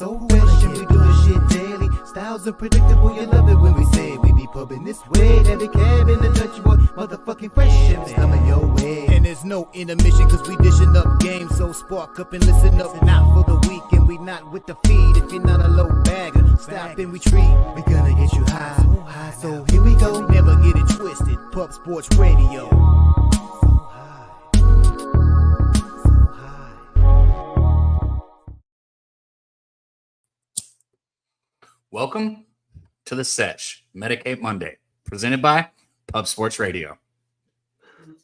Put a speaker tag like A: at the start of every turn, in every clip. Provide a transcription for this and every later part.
A: So fresh and we do this shit daily. Styles unpredictable, you love it when we say it. We be pubbing this way, Daby Cab in the Dutch boy, motherfucking fresh and it's coming your way. And there's no intermission cause we dishing up games. So spark up and listen up, not for the week. And we not with the feed if you're not a low bagger. Stop and retreat, we gonna get you high. So here we go, never get it twisted. Pub Sports Radio.
B: Welcome to the Sesh, Medicate Monday, presented by Pub Sports Radio,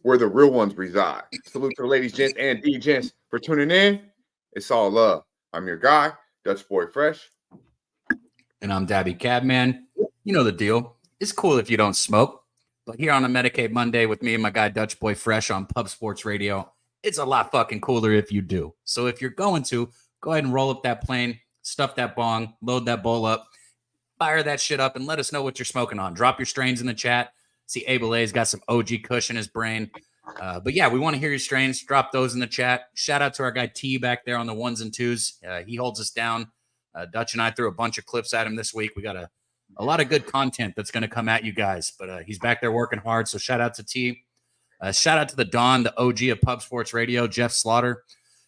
C: where the real ones reside. Salute to the ladies, gents, and D-gents for tuning in. It's all love. I'm your guy, Dutch Boy Fresh.
B: And I'm Daby Cab, man. You know the deal. It's cool if you don't smoke, but here on a Medicate Monday with me and my guy, Dutch Boy Fresh on Pub Sports Radio, it's a lot fucking cooler if you do. So if you're going to, go ahead and roll up that plane, stuff that bong, load that bowl up, fire that shit up, and let us know what you're smoking on. Drop your strains in the chat. See, Abel A's got some OG Kush in his brain. But yeah, we want to hear your strains. Drop those in the chat. Shout out to our guy T back there on the ones and twos. He holds us down. Dutch and I threw a bunch of clips at him this week. We got a lot of good content that's going to come at you guys. But he's back there working hard. So shout out to T. Shout out to the Don, the OG of Pub Sports Radio, Jeff Slaughter.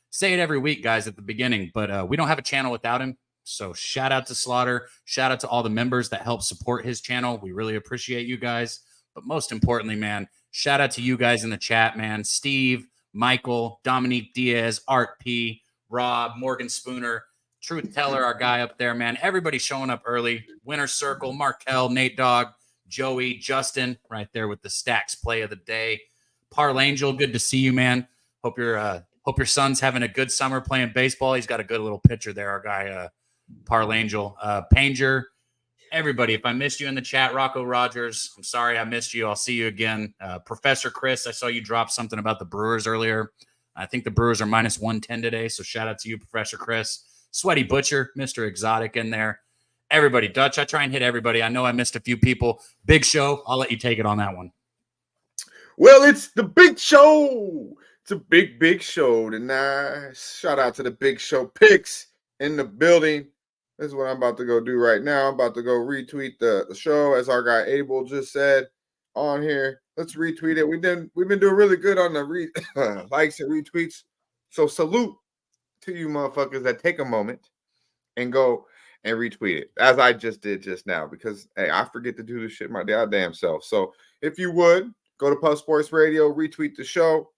B: Say it every week, guys, at the beginning. But we don't have a channel without him. So shout out to Slaughter. Shout out to all the members that help support his channel. We really appreciate you guys. But most importantly, man, shout out to you guys in the chat, man. Steve, Michael, Dominique Diaz, Art P, Rob, Morgan Spooner, Truth Teller, our guy up there, man. Everybody showing up early. Winner Circle, Markel, Nate Dogg, Joey, Justin, right there with the Stacks play of the day. Parl Angel, good to see you, man. Hope your son's having a good summer playing baseball. He's got a good little picture there, our guy, Parl Angel, Panger, everybody. If I missed you in the chat, Rocco Rogers, I'm sorry I missed you. I'll see you again. Professor Chris, I saw you drop something about the Brewers earlier. I think the Brewers are minus 110 today, so shout out to you, Professor Chris. Sweaty Butcher, Mr. Exotic in there. Everybody, Dutch, I try and hit everybody. I know I missed a few people. Big Show, I'll let you take it on that one.
C: Well, it's the Big Show. It's a big show tonight. Shout out to the Big Show picks in the building. This is what I'm about to go do right now. I'm about to go retweet the show, as our guy Abel just said on here. Let's retweet it. We've been doing really good on the likes and retweets. So salute to you motherfuckers that take a moment and go and retweet it, as I just did just now, because hey, I forget to do this shit my goddamn self. So if you would go to Pub Sports Radio, retweet the show.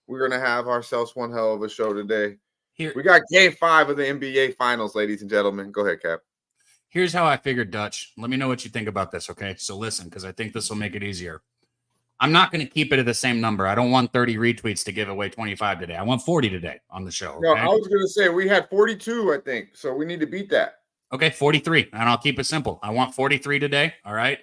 C: We're gonna have ourselves one hell of a show today. Here, we got Game 5 of the NBA Finals, ladies and gentlemen. Go ahead, Cap.
B: Here's how I figured, Dutch. Let me know what you think about this, okay? So listen, because I think this will make it easier. I'm not going to keep it at the same number. I don't want 30 retweets to give away 25 today. I want 40 today on the show. Okay?
C: No, I was going to say we had 42, I think. So we need to beat that.
B: Okay, 43. And I'll keep it simple. I want 43 today, all right?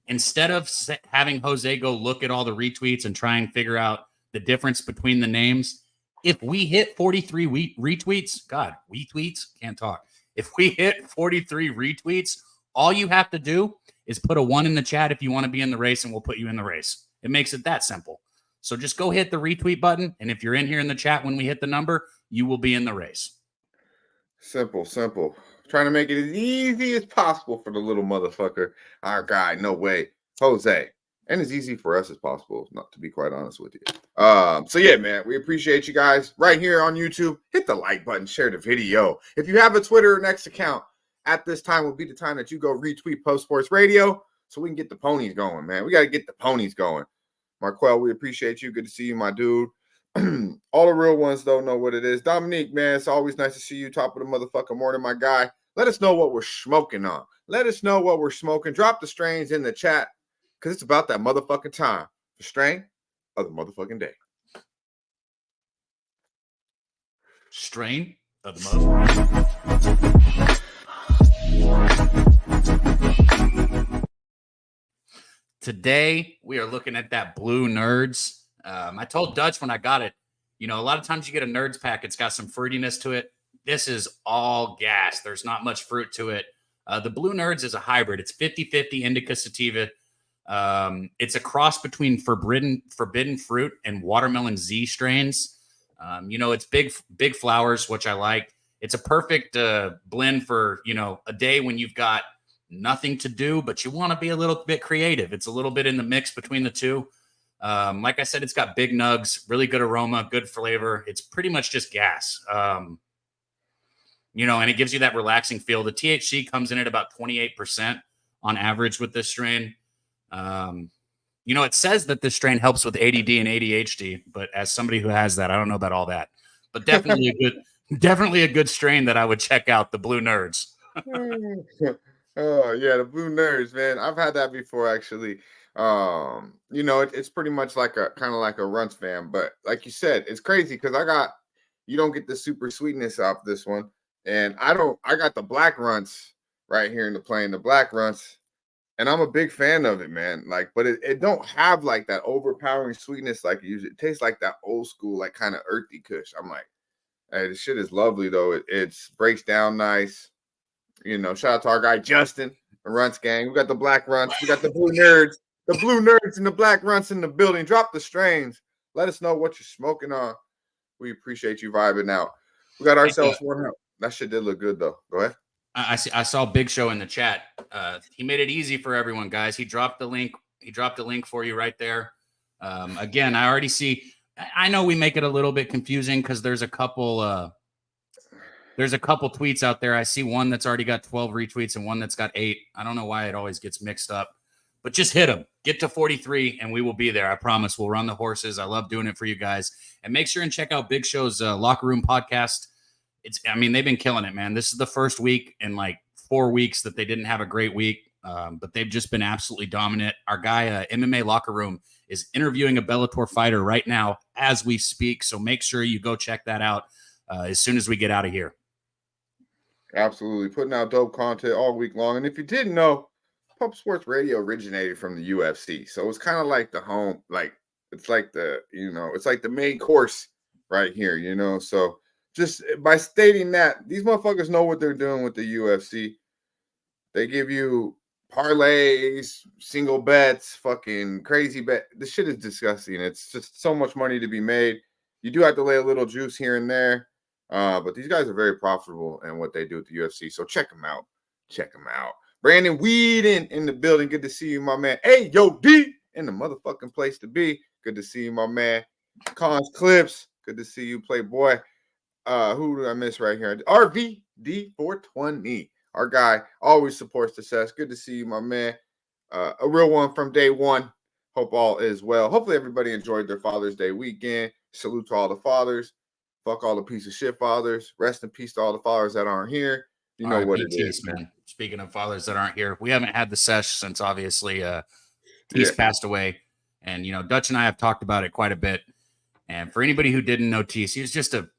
B: Instead of having Jose go look at all the retweets and try and figure out the difference between the names, if we hit 43 retweets, God, retweets, can't talk. If we hit 43 retweets, all you have to do is put a 1 in the chat if you want to be in the race, and we'll put you in the race. It makes it that simple. So just go hit the retweet button, and if you're in here in the chat when we hit the number, you will be in the race.
C: Simple. Trying to make it as easy as possible for the little motherfucker. Our guy, no way, Jose. And as easy for us as possible, not to be quite honest with you. So yeah, man, we appreciate you guys right here on YouTube. Hit the like button, share the video. If you have a Twitter or X account, at this time will be the time that you go retweet Pub Sports Radio so we can get the ponies going, man. We got to get the ponies going. Marquel, we appreciate you. Good to see you, my dude. All the real ones, though, know what it is. Dominique, man, it's always nice to see you. Top of the motherfucking morning, my guy. Let us know what we're smoking on. Let us know what we're smoking. Drop the strains in the chat, because it's about that motherfucking time. The strain of the motherfucking day.
B: Strain of the motherfucking Today, we are looking at that Blue Nerds. I told Dutch when I got it, you know, a lot of times you get a Nerds pack, it's got some fruitiness to it. This is all gas. There's not much fruit to it. The Blue Nerds is a hybrid. It's 50-50 indica sativa. It's a cross between forbidden fruit and watermelon Z strains. You know, it's big flowers, which I like. it's a perfect blend for, you know, a day when you've got nothing to do, but you want to be a little bit creative. It's a little bit in the mix between the two. Like I said, it's got big nugs, really good aroma, good flavor. It's pretty much just gas. You know, and it gives you that relaxing feel. The THC comes in at about 28% on average with this strain. You know, it says that this strain helps with ADD and ADHD, but as somebody who has that, I don't know about all that. But definitely definitely a good strain that I would check out, the Blue Nerds.
C: Oh yeah, the Blue Nerds, man. I've had that before actually. You know, it's pretty much like a kind of like a Runts fan, but like you said, it's crazy because you don't get the super sweetness off this one, and I got the black Runts right here in the plane, the black Runts, and I'm a big fan of it, man. Like, but it don't have like that overpowering sweetness like it usually. It tastes like that old school, like kind of earthy kush. I'm like, hey, this shit is lovely though. It breaks down nice. You know, shout out to our guy Justin, the Runts gang. We got the black Runts, we got the Blue Nerds, and the black Runts in the building. Drop the strains. Let us know what you're smoking on. We appreciate you vibing out. We got ourselves one out. That shit did look good though. Go ahead.
B: I saw Big Show in the chat. He made it easy for everyone, guys. He dropped the link. He dropped a link for you right there. Again, I already see. I know we make it a little bit confusing because there's a couple tweets out there. I see one that's already got 12 retweets and one that's got 8. I don't know why it always gets mixed up, but just hit them. Get to 43 and we will be there. I promise. We'll run the horses. I love doing it for you guys. And make sure and check out Big Show's Locker Room podcast. They've been killing it, man. This is the first week in like 4 weeks that they didn't have a great week, but they've just been absolutely dominant. Our guy, MMA Locker Room, is interviewing a Bellator fighter right now as we speak. So make sure you go check that out as soon as we get out of here.
C: Absolutely. Putting out dope content all week long. And if you didn't know, Pub Sports Radio originated from the UFC. So it's kind of like the home, like it's like it's like the main course right here, you know. So just by stating that, these motherfuckers know what they're doing with the UFC. They give you parlays, single bets, fucking crazy bet. This shit is disgusting. It's just so much money to be made. You do have to lay a little juice here and there. But these guys are very profitable in what they do at the UFC. So check them out. Check them out. Brandon Whedon in the building. Good to see you, my man. Hey, yo, D in the motherfucking place to be. Good to see you, my man. Cons Clips. Good to see you, Playboy. Who did I miss right here? RVD420. Our guy always supports the Sesh. Good to see you, my man. A real one from day one. Hope all is well. Hopefully everybody enjoyed their Father's Day weekend. Salute to all the fathers. Fuck all the piece of shit fathers. Rest in peace to all the fathers that aren't here. You know what it is,
B: man. Speaking of fathers that aren't here, we haven't had the Sesh since obviously Tease passed away. And, you know, Dutch and I have talked about it quite a bit. And for anybody who didn't know Tease, he was just a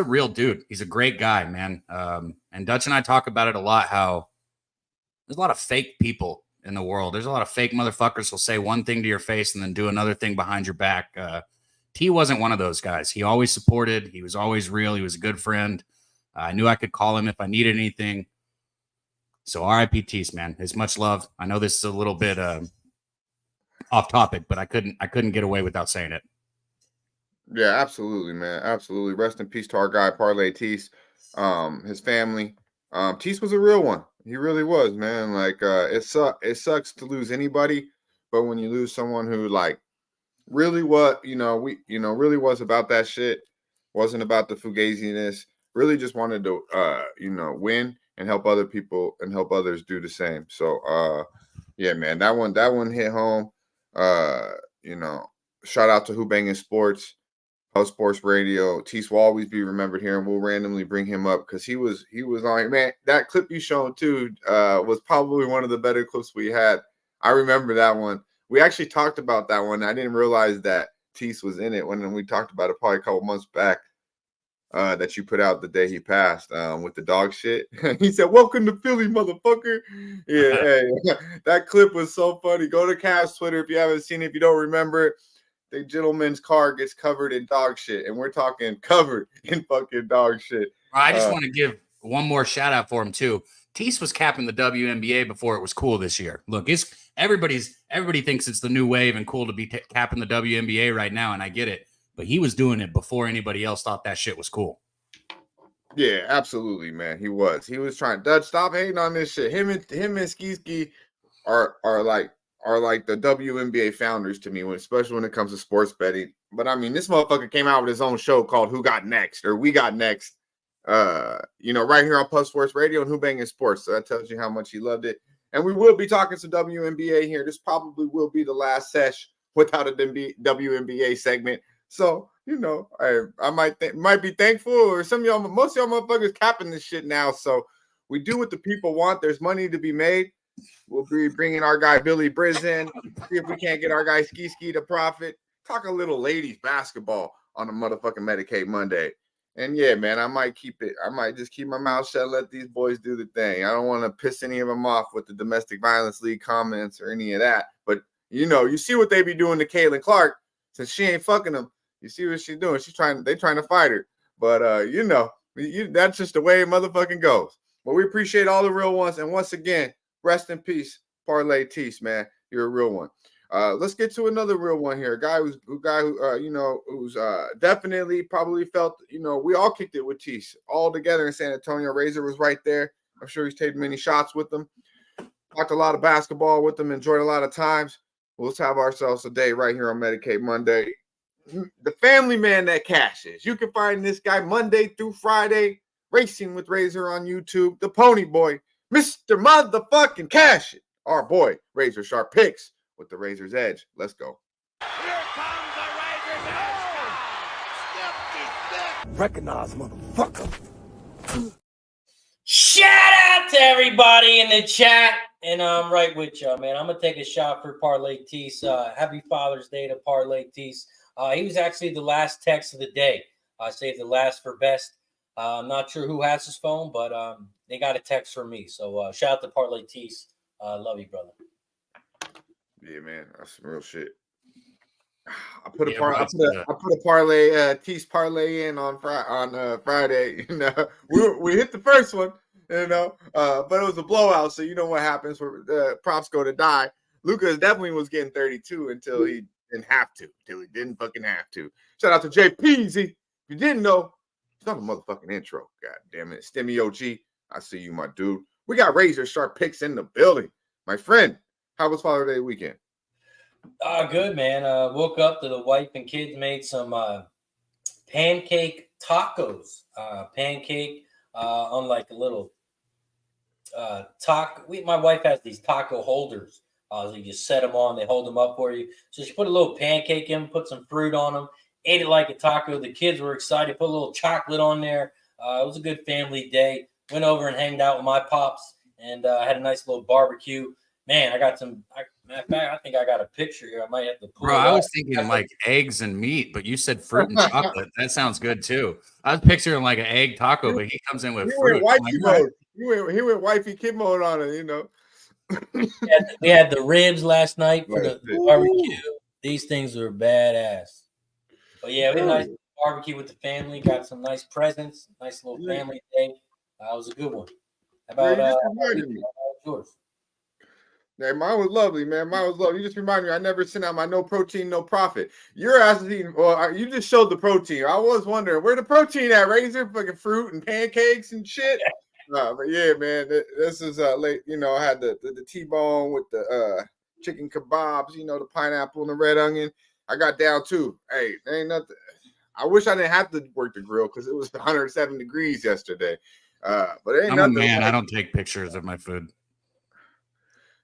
B: real dude. He's a great guy, man. And Dutch and I talk about it a lot, how there's a lot of fake people in the world. There's a lot of fake motherfuckers who'll say one thing to your face and then do another thing behind your back. T wasn't one of those guys. He always supported. He was always real. He was a good friend. I knew I could call him if I needed anything. So RIP Tease, man. It's much love. I know this is a little bit off topic, but I couldn't get away without saying it.
C: Yeah, absolutely, man. Absolutely. Rest in peace to our guy, Parlay Tease, his family. Tease was a real one. He really was, man. Like, it sucks to lose anybody, but when you lose someone who, like, really really was about that shit, wasn't about the fugaziness, really just wanted to, win and help other people and help others do the same. So, yeah, man, that one hit home. Shout out to Who Bangin' Sports. Post Sports Radio. Tease will always be remembered here, and we'll randomly bring him up because he was on. Man, that clip you showed too was probably one of the better clips we had. I remember that one. We actually talked about that one. I didn't realize that Tease was in it when we talked about it probably a couple months back. That you put out the day he passed with the dog shit. He said, "Welcome to Philly, motherfucker." Yeah, hey, that clip was so funny. Go to Cavs Twitter if you haven't seen it. If you don't remember it. The gentleman's car gets covered in dog shit, and we're talking covered in fucking dog shit.
B: I just want to give one more shout out for him too. Tease was capping the WNBA before it was cool this year. Look, everybody thinks it's the new wave and cool to be capping the WNBA right now, and I get it. But he was doing it before anybody else thought that shit was cool.
C: Yeah, absolutely, man. He was trying. Dutch, stop hating on this shit. Him and Ski are like the WNBA founders to me, especially when it comes to sports betting. But I mean, this motherfucker came out with his own show called Who Got Next or We Got Next. Right here on Pub Sports Radio and Who Banging Sports. So that tells you how much he loved it. And we will be talking some WNBA here. This probably will be the last sesh without a WNBA segment. So, I might be thankful, or most of y'all motherfuckers capping this shit now. So we do what the people want. There's money to be made. We'll be bringing our guy Billy Briz in. See if we can't get our guy Ski to profit. Talk a little ladies basketball on a motherfucking Medicate Monday. And yeah, man, I might just keep my mouth shut, let these boys do the thing. I don't want to piss any of them off with the domestic violence league comments or any of that. But you see what they be doing to Caitlin Clark since she ain't fucking them. You see what she's doing. They trying to fight her. But that's just the way it motherfucking goes. But we appreciate all the real ones. And once again, rest in peace, Parlay Tease, man. You're a real one. Let's get to another real one here. A guy who's definitely probably felt, we all kicked it with Tease all together in San Antonio. Razor was right there. I'm sure he's taken many shots with them. Talked a lot of basketball with them. Enjoyed a lot of times. Let's have ourselves a day right here on Medicate Monday. The family man that cashes. You can find this guy Monday through Friday, Racing with Razor on YouTube. The Pony Boy, Mr. Motherfucking Cash It. Our boy, Razor Sharp Picks with the Razor's Edge. Let's go.
D: Here comes the Razor's Edge.
E: Recognize, motherfucker.
F: Shout out to everybody in the chat. And I'm right with y'all, man. I'm going to take a shot for Parlay Tease. Happy Father's Day to Parlay Tease. He was actually the last text of the day. I saved the last for best. I'm not sure who has his phone, but they got a text from me. So shout out to Parlay Tease. Love you, brother.
C: Yeah, man, that's some real shit. I put a parlay Tease parlay in on Friday. We hit the first one, but it was a blowout. So you know what happens where props go to die. Lucas definitely was getting 32 until he didn't have to, until he didn't fucking have to. Shout out to JPZ. If you didn't know, it's not a motherfucking intro. God damn it, Stimmy OG. I see you, my dude. We got Razor Sharp Picks in the building, my friend. How was Father's Day weekend?
F: Good, man. Woke up to the wife and kids made some pancake tacos. Pancake on like a little taco. My wife has these taco holders. So you just set them on. They hold them up for you. So she put a little pancake in, put some fruit on them, ate it like a taco. The kids were excited. Put a little chocolate on there. It was a good family day. Went over and hanged out with my pops and had a nice little barbecue. Man, I got some. Matter of fact, I think I got a picture here. I might have to pull it up.
B: I was thinking like eggs and meat, but you said fruit and chocolate. That sounds good too. I was picturing like an egg taco, but he comes in with fruit.
C: He went wifey kid mode on it,
F: We had the ribs last night for the barbecue. These things are badass. But yeah, we had a nice barbecue with the family. Got some nice presents. Nice little family day. It was a good one. How about yours?
C: Yeah, mine was lovely, man. Mine was lovely. You just remind me, I never sent out my no protein, no profit. Your ass is eating. Well, you just showed the protein. I was wondering where the protein at, Razor? Fucking fruit and pancakes and shit. But yeah, man, this is late. I had the T-bone with the chicken kebabs. The pineapple and the red onion. I got down too. Hey, there ain't nothing. I wish I didn't have to work the grill because it was 107 degrees yesterday. But it ain't nothing.
B: Man, I don't take pictures of my food.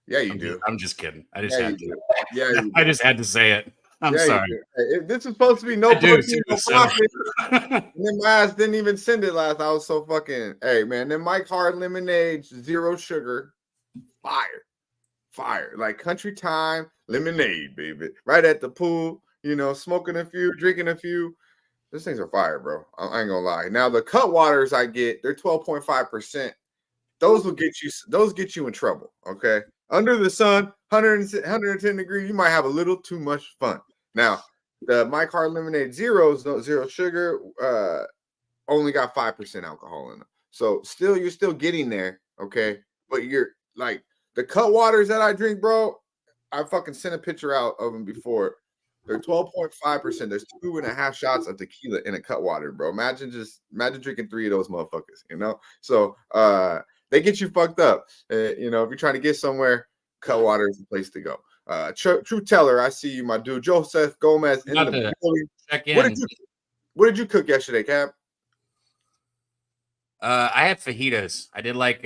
C: Yeah, you do.
B: I'm just kidding. I just had to.
C: Yeah,
B: I just had to say it. I'm sorry.
C: Hey, this is supposed to be no protein, no profit. And then my ass didn't even send it last. I was so fucking. Hey, man, then Mike Hard lemonade, 0 sugar, fire, like country time lemonade, baby. Right at the pool, smoking a few, drinking a few. These things are fire, bro. I ain't gonna lie. Now the cut waters I get, they're 12.5%. Those will get you. Those get you in trouble. Okay. Under the sun, 110 degrees, you might have a little too much fun. Now, the My Car Lemonade Zeros, zero sugar, only got 5% alcohol in them. So you're still getting there, okay? But you're like the cut waters that I drink, bro. I fucking sent a picture out of them before. They're 12.5%. There's 2.5 shots of tequila in a cut water, bro. Imagine drinking 3 of those motherfuckers, you know? So they get you fucked up. You know, if you're trying to get somewhere, cut water is the place to go. True Teller, I see you, my dude. Joseph Gomez in the building.
B: Check in.
C: What did you cook yesterday, Cap?
B: I had fajitas. I did like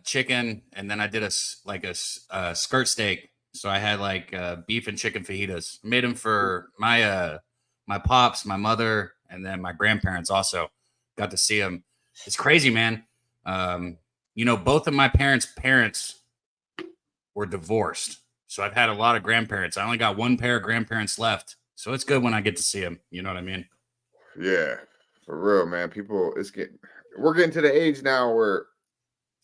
B: chicken, and then I did a skirt steak. So I had like beef and chicken fajitas. Made them for my pops, my mother, and then my grandparents also. Got to see them. It's crazy, man. You know, both of my parents were divorced. So I've had a lot of grandparents. I only got one pair of grandparents left. So it's good when I get to see them. You know what I mean?
C: Yeah, for real, man. We're getting to the age now where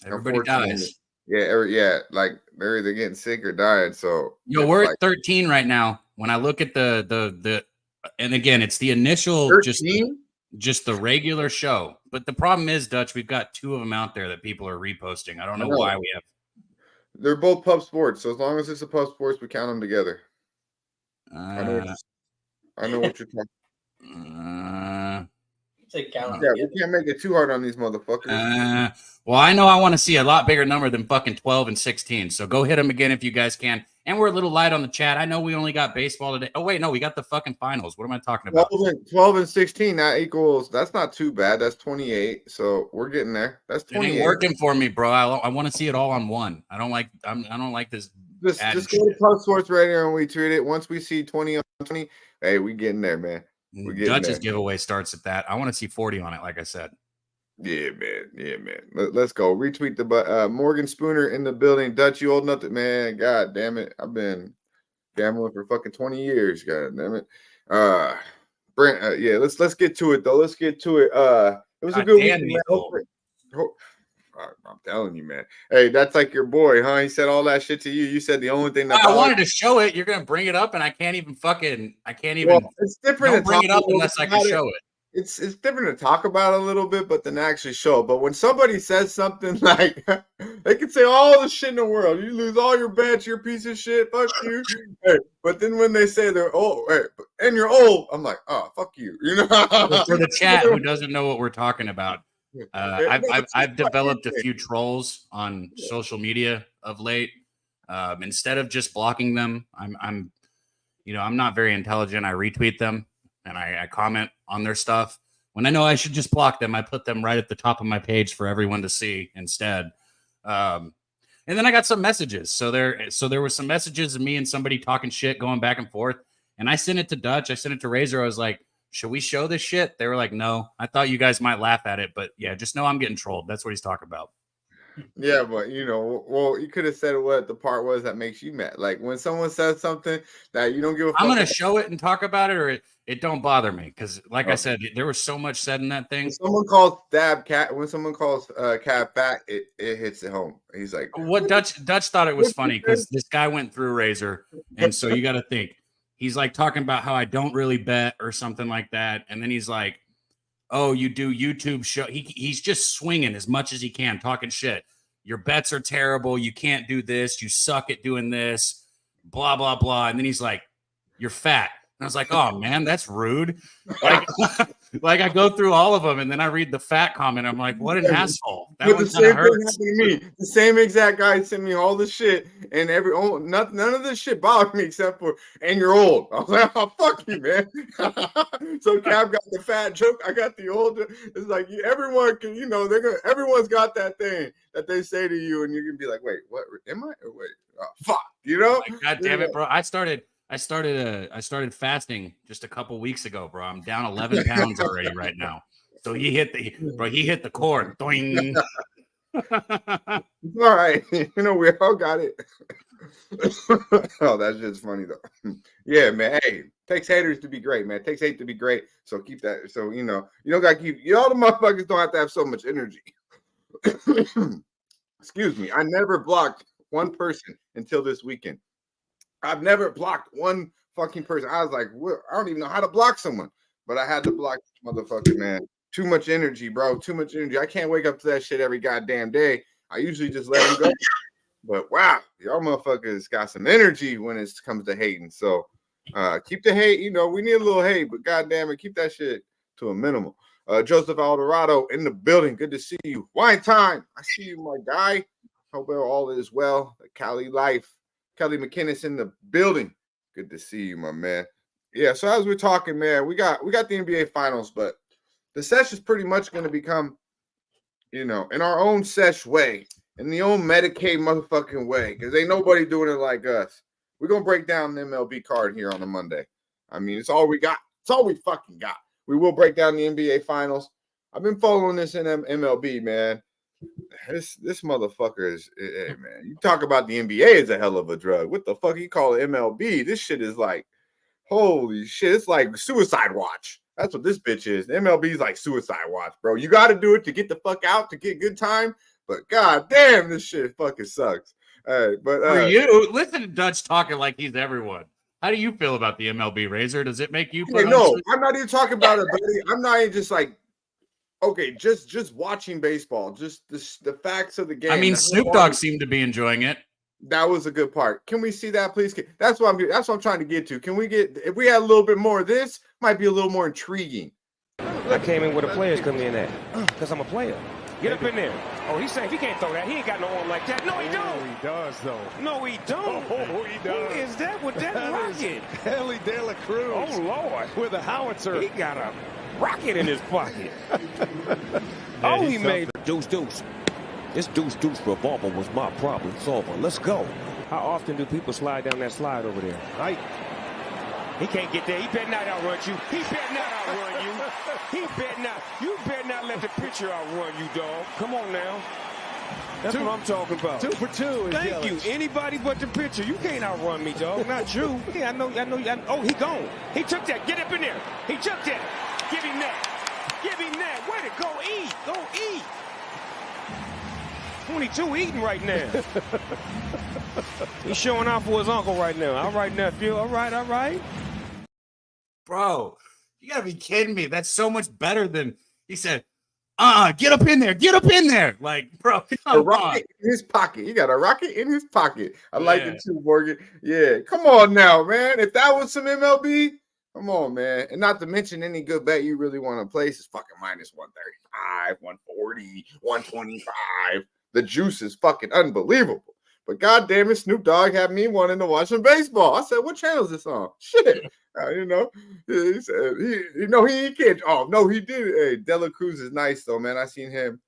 B: everybody dies.
C: Yeah, like they're either getting sick or dying. So
B: we're at 13 right now. When I look at the and again, it's the initial
C: 13?
B: just the regular show. But the problem is, Dutch, we've got 2 of them out there that people are reposting. I don't know why we have.
C: They're both pub sports. So as long as it's a pub sports, we count them together. I know what you're talking. We can't make it too hard on these motherfuckers.
B: Well, I know I want to see a lot bigger number than fucking 12 and 16. So go hit them again if you guys can. And we're a little light on the chat. I know we only got baseball today. Oh, wait, no, we got the fucking finals. What am I talking about?
C: 12 and 16, that's not too bad. That's 28. So we're getting there. That's 28.
B: It ain't working for me, bro. I want to see it all on one. I don't like this.
C: Just go to Pub Sports Radio and we treat it. Once we see 20 on 20, hey, we getting there, man.
B: Dutch's giveaway starts at that. I want to see 40 on it, like I said.
C: Yeah, man. Let's go. Retweet the Morgan Spooner in the building. Dutch, you old enough to, man. God damn it. I've been gambling for fucking 20 years. God damn it. Brent, yeah, let's get to it though. Let's get to it. It was a good weekend, man. I'm telling you, man. Hey, that's like your boy, huh? He said all that shit to you. You said the only thing that
B: I wanted to show it. You're gonna bring it up, and I can't even. Well,
C: it's different.
B: Don't bring it up unless I can show it.
C: It's different to talk about a little bit, but then actually show. But when somebody says something like, they can say all the shit in the world. You lose all your bets, you're a piece of shit. Fuck you. Hey, but then when they say they're old, and you're old, I'm like, oh, fuck you. You know.
B: For the chat who doesn't know what we're talking about. I've developed a few trolls on social media of late. Instead of just blocking them, I'm not very intelligent. I retweet them and I comment on their stuff. When I know I should just block them, I put them right at the top of my page for everyone to see instead. And then I got some messages. So there were some messages of me and somebody talking shit, going back and forth. And I sent it to Dutch. I sent it to Razor. I was like, should we show this shit? They were like, no. I thought you guys might laugh at it, but yeah, just know I'm getting trolled. That's what he's talking about.
C: Yeah, but you could have said what the part was that makes you mad. Like when someone says something that you don't give a fuck.
B: I'm gonna show it and talk about it, or it don't bother me because, like I said, there was so much said in that thing.
C: When someone calls Cab fat, it hits it home. He's like,
B: what Dutch thought it was funny because this guy went through Razor, and so you got to think he's like talking about how I don't really bet or something like that, and then he's like, oh, you do YouTube show. He's just swinging as much as he can, talking shit. Your bets are terrible. You can't do this. You suck at doing this. Blah, blah, blah. And then he's like, you're fat. And I was like, oh, man, that's rude. Like I go through all of them, and then I read the fat comment. I'm like, what an asshole. That one kind of hurts.
C: To me. The same exact guy sent me all the shit, and none of this shit bothered me except for, and you're old. I was like, oh, fuck you, man. So Cab got the fat joke. I got the old. It's like everyone can, everyone's got that thing that they say to you, and you can be like, wait, what am I? Or wait, oh, fuck,
B: Like, God damn it, bro. I started fasting just a couple weeks ago, bro. I'm down 11 pounds already right now. So he hit the cord. Doing.
C: All right. We all got it. Oh, that's just funny though. Yeah, man. Hey, takes haters to be great, man. It takes hate to be great. So keep that. So you don't gotta keep all the motherfuckers don't have to have so much energy. Excuse me. I never blocked one person until this weekend. I've never blocked one fucking person. I was like, I don't even know how to block someone, but I had to block this motherfucker, man. Too much energy, bro. Too much energy. I can't wake up to that shit every goddamn day. I usually just let him go. But wow, y'all motherfuckers got some energy when it comes to hating. So Keep the hate. You know, we need a little hate, but goddamn it, keep that shit to a minimum. Joseph Alvarado in the building. Good to see you. Wine time. I see you, my guy. Hope all is well. The Cali life. Kelly McKinnis in the building. Good to see you, my man. Yeah, so as we're talking, man, we got the NBA Finals, but the Sesh is pretty much going to become, you know, in our own Sesh way, in the own Medicaid motherfucking way, because ain't nobody doing it like us. We're going to break down the MLB card here on a Monday. I mean, it's all we got. It's all we fucking got. We will break down the NBA Finals. I've been following this in MLB, man. This motherfucker is, hey, man, you talk about the NBA is a hell of a drug. What the fuck you call it MLB? This shit is like, holy shit, it's like suicide watch. That's what this bitch is. MLB is like suicide watch, bro. You got to do it to get the fuck out, to get good time. But god damn, this shit fucking sucks. All right, but
B: for you, listen to Dutch talking like he's everyone. How do you feel about the MLB, Razor? Does it make you?
C: No, I'm not even talking about it, buddy. I'm not even just like, okay, just watching baseball, just the facts of the game.
B: I mean, Snoop Dogg seemed to be enjoying it.
C: That was a good part. Can we see that, please? That's what I'm trying to get to. Can we get, if we had a little bit more of this, might be a little more intriguing.
G: I came in where the players come in at, because I'm a player. Get up in there. Oh, he's saying if he can't throw that, he ain't got no arm like that. No, he don't.
E: He does, though.
G: No, he don't.
E: Oh, he does.
G: Who is that with that rocket?
E: Ellie De La Cruz.
G: Oh, Lord.
E: With a howitzer.
G: He got a rocket in his pocket. Oh, he made deuce. This deuce revolver was my problem solver. Let's go. How often do people slide down that slide over there?
E: Right.
G: He can't get there. He better not outrun you. He better not outrun you. He better not. You better not let the pitcher outrun you, dog. Come on now. That's what I'm talking about.
E: 2 for 2 is
G: Thank
E: yelling.
G: you. Anybody but the pitcher. You can't outrun me, dog. Not you. Yeah, I know. Oh, he gone. He took that. Get up in there. He took that. Give him that. Give him that. Way to go eat. Go eat. 22 eating right now. He's showing off for his uncle right now. All right, nephew. All right.
B: Bro, you gotta be kidding me. That's so much better than he said. Get up in there. Like, bro,
C: A rocket in his pocket. He got a rocket in his pocket. I like it too, Morgan. Yeah, come on now, man. If that was some MLB, come on, man. And not to mention any good bet you really want to place is fucking minus 135, 140, 125. The juice is fucking unbelievable. But goddamn it, Snoop Dogg had me wanting to watch some baseball. I said, "What channel is this on?" Shit, he said, he can't. Oh no, he did. Hey, De La Cruz is nice though, man. I seen him,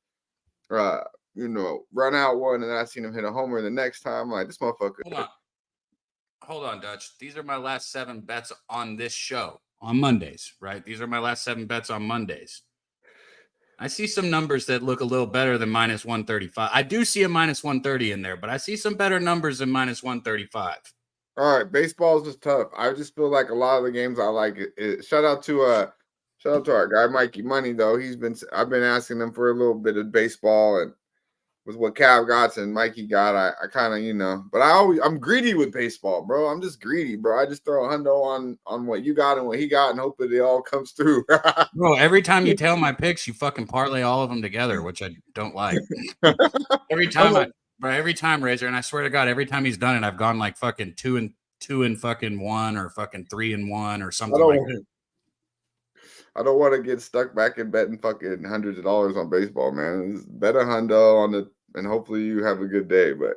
C: run out one, and then I seen him hit a homer the next time. I'm like, this motherfucker.
B: Hold on, Dutch. These are my last 7 bets on this show on Mondays, right? These are my last 7 bets on Mondays. I see some numbers that look a little better than minus 135. I do see a minus 130 in there, but I see some better numbers than minus 135.
C: All right, baseball is just tough. I just feel like a lot of the games I like it. Shout out to our guy Mikey Money though. I've been asking him for a little bit of baseball, and with what Cab got and Mikey got, I kind of, but I'm greedy with baseball, bro. I'm just greedy, bro. I just throw a hundo on what you got and what he got and hope that it all comes through.
B: Bro, every time you tell my picks, you fucking parlay all of them together, which I don't like. every time, Razor, and I swear to God, every time he's done it, I've gone like fucking 2 and fucking 1 or fucking 3 and 1 or something like that.
C: I don't want to get stuck back in betting fucking hundreds of dollars on baseball, man. Just bet a hundo and hopefully you have a good day. But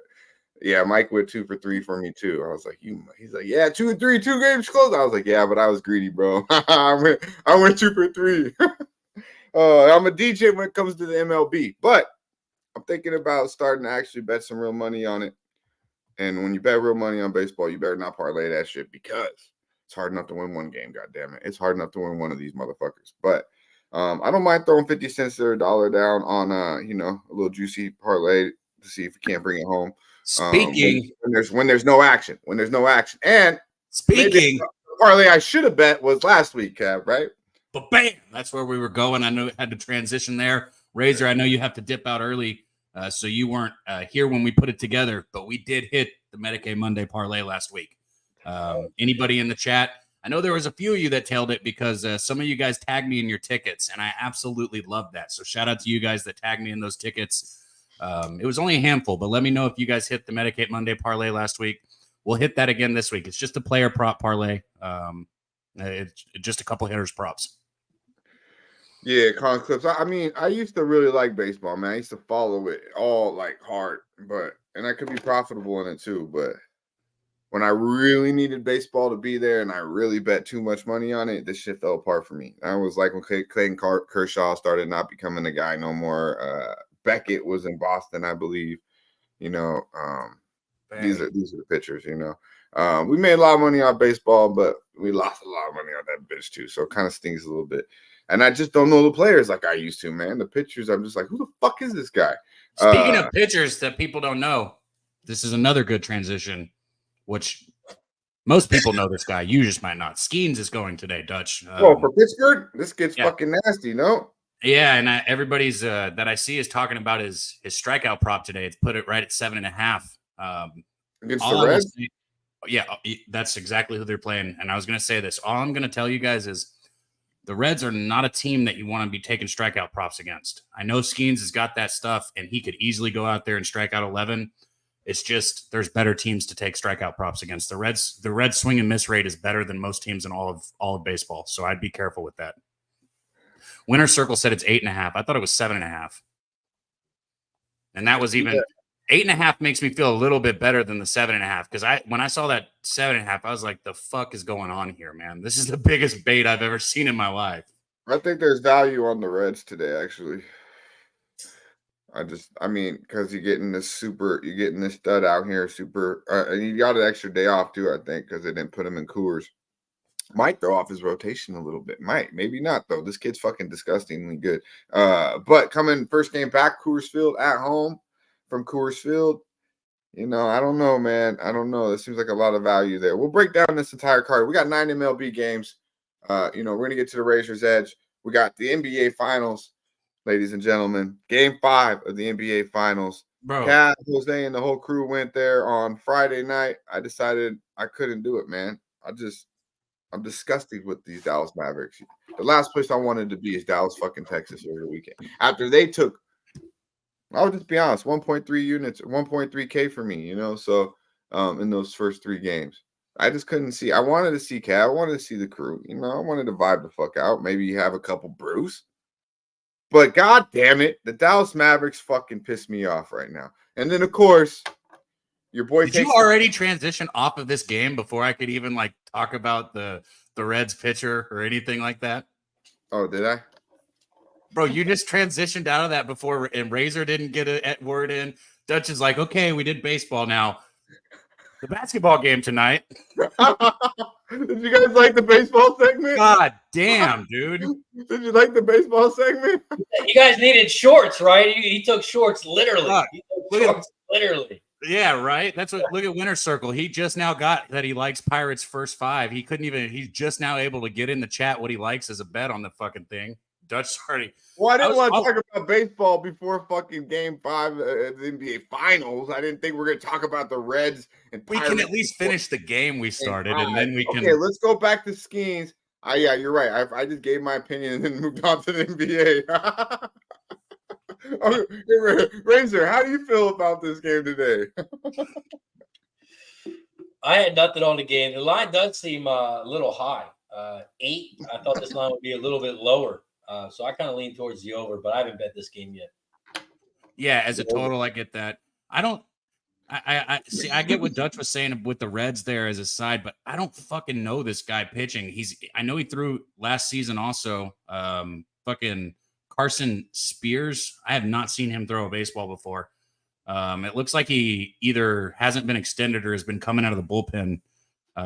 C: yeah, Mike went 2 for 3 for me too. I was like, he's like, yeah, 2 and 3, 2 games close. I was like, yeah, but I was greedy, bro. I went 2 for 3. I'm a DJ when it comes to the MLB, but I'm thinking about starting to actually bet some real money on it. And when you bet real money on baseball, you better not parlay that shit because it's hard enough to win one game, goddammit. It's hard enough to win one of these motherfuckers. But I don't mind throwing 50 cents or $1 down on a little juicy parlay to see if we can't bring it home.
B: Speaking
C: when there's no action. And
B: speaking
C: the parlay I should have bet was last week, Cab, right?
B: But bam, that's where we were going. I know it had to transition there. Razor, I know you have to dip out early, so you weren't here when we put it together, but we did hit the Medicate Monday parlay last week. Anybody in the chat? I know there was a few of you that tailed it because some of you guys tagged me in your tickets, and I absolutely love that. So shout out to you guys that tagged me in those tickets. It was only a handful, but let me know if you guys hit the Medicate Monday parlay last week. we'll hit that again this week. It's just a player prop parlay. It's just a couple hitters props.
C: Yeah, con clips. I mean, I used to really like baseball, man. I used to follow it all like hard, and I could be profitable in it too. But when I really needed baseball to be there and I really bet too much money on it, this shit fell apart for me. I was like when Clayton Kershaw started not becoming the guy no more. Beckett was in Boston, I believe. You know, these are the pitchers. You know, we made a lot of money on baseball, but we lost a lot of money on that bitch too. So it kind of stings a little bit. And I just don't know the players like I used to, man. The pitchers, I'm just like, who the fuck is this guy?
B: Speaking of pitchers that people don't know, this is another good transition, which most people know this guy. You just might not. Skeens is going today, Dutch.
C: For Pittsburgh, this gets fucking nasty, no?
B: Yeah, and everybody's that I see is talking about his strikeout prop today. It's put it right at 7.5.
C: Against the Reds?
B: Yeah, that's exactly who they're playing. And I was going to say this. All I'm going to tell you guys is the Reds are not a team that you want to be taking strikeout props against. I know Skeens has got that stuff, and he could easily go out there and strike out 11. It's just there's better teams to take strikeout props against. The Reds swing and miss rate is better than most teams in all of baseball, so I'd be careful with that. Winner Circle said it's 8.5. I thought it was 7.5, and that was even 8.5 makes me feel a little bit better than the 7.5 because when I saw that 7.5, I was like, the fuck is going on here, man? This is the biggest bait I've ever seen in my life.
C: I think there's value on the Reds today, actually. I mean, because you're getting this stud out here, and you got an extra day off too, I think, because they didn't put him in Coors. Might throw off his rotation a little bit. Might, maybe not though. This kid's fucking disgustingly good. But coming first game back, Coors Field at home from Coors Field. You know, I don't know, man. I don't know. It seems like a lot of value there. We'll break down this entire card. We got 9 MLB games. You know, we're gonna get to the Razor's Edge. We got the NBA Finals. Ladies and gentlemen, Game 5 of the NBA Finals.
B: Bro,
C: Cat, Jose, and the whole crew went there on Friday night. I decided I couldn't do it, man. I'm disgusted with these Dallas Mavericks. The last place I wanted to be is Dallas fucking Texas over the weekend. After they took, I'll just be honest, 1.3 units, 1.3K for me, you know, so in those first 3 games. I just couldn't see. I wanted to see Cat. I wanted to see the crew. You know, I wanted to vibe the fuck out. Maybe have a couple brews. But god damn it, the Dallas Mavericks fucking piss me off right now. And then of course, your boy.
B: Did you already transition off of this game before I could even like talk about the Reds pitcher or anything like that?
C: Oh, did I?
B: Bro, you just transitioned out of that before, and Razor didn't get a word in. Dutch is like, okay, we did baseball now. The basketball game tonight.
C: Did you guys like the baseball segment?
B: God damn, dude.
C: Did you like the baseball segment?
F: You guys needed shorts, right? He took shorts literally. Literally.
B: Yeah, right. That's what. Look at Winter Circle. He just now got that he likes Pirates first 5. He couldn't even. He's just now able to get in the chat what he likes as a bet on the fucking thing. Dutch, sorry.
C: Well, I didn't want to talk about baseball before fucking Game 5 of the NBA Finals. I didn't think we were going to talk about the Reds and Pirates.
B: We can at least finish the game we started, and then we can.
C: Okay, let's go back to Skeens. Yeah, you're right. I just gave my opinion and then moved on to the NBA. Razor, how do you feel about this game today?
F: I had nothing on the game. The line does seem a little high. 8. I thought this line would be a little bit lower. So I kind of lean towards the over, but I haven't bet this game yet.
B: Yeah, as a total, I get that. I see. I get what Dutch was saying with the Reds there as a side, but I don't fucking know this guy pitching. I know he threw last season also. Fucking Carson Spears. I have not seen him throw a baseball before. It looks like he either hasn't been extended or has been coming out of the bullpen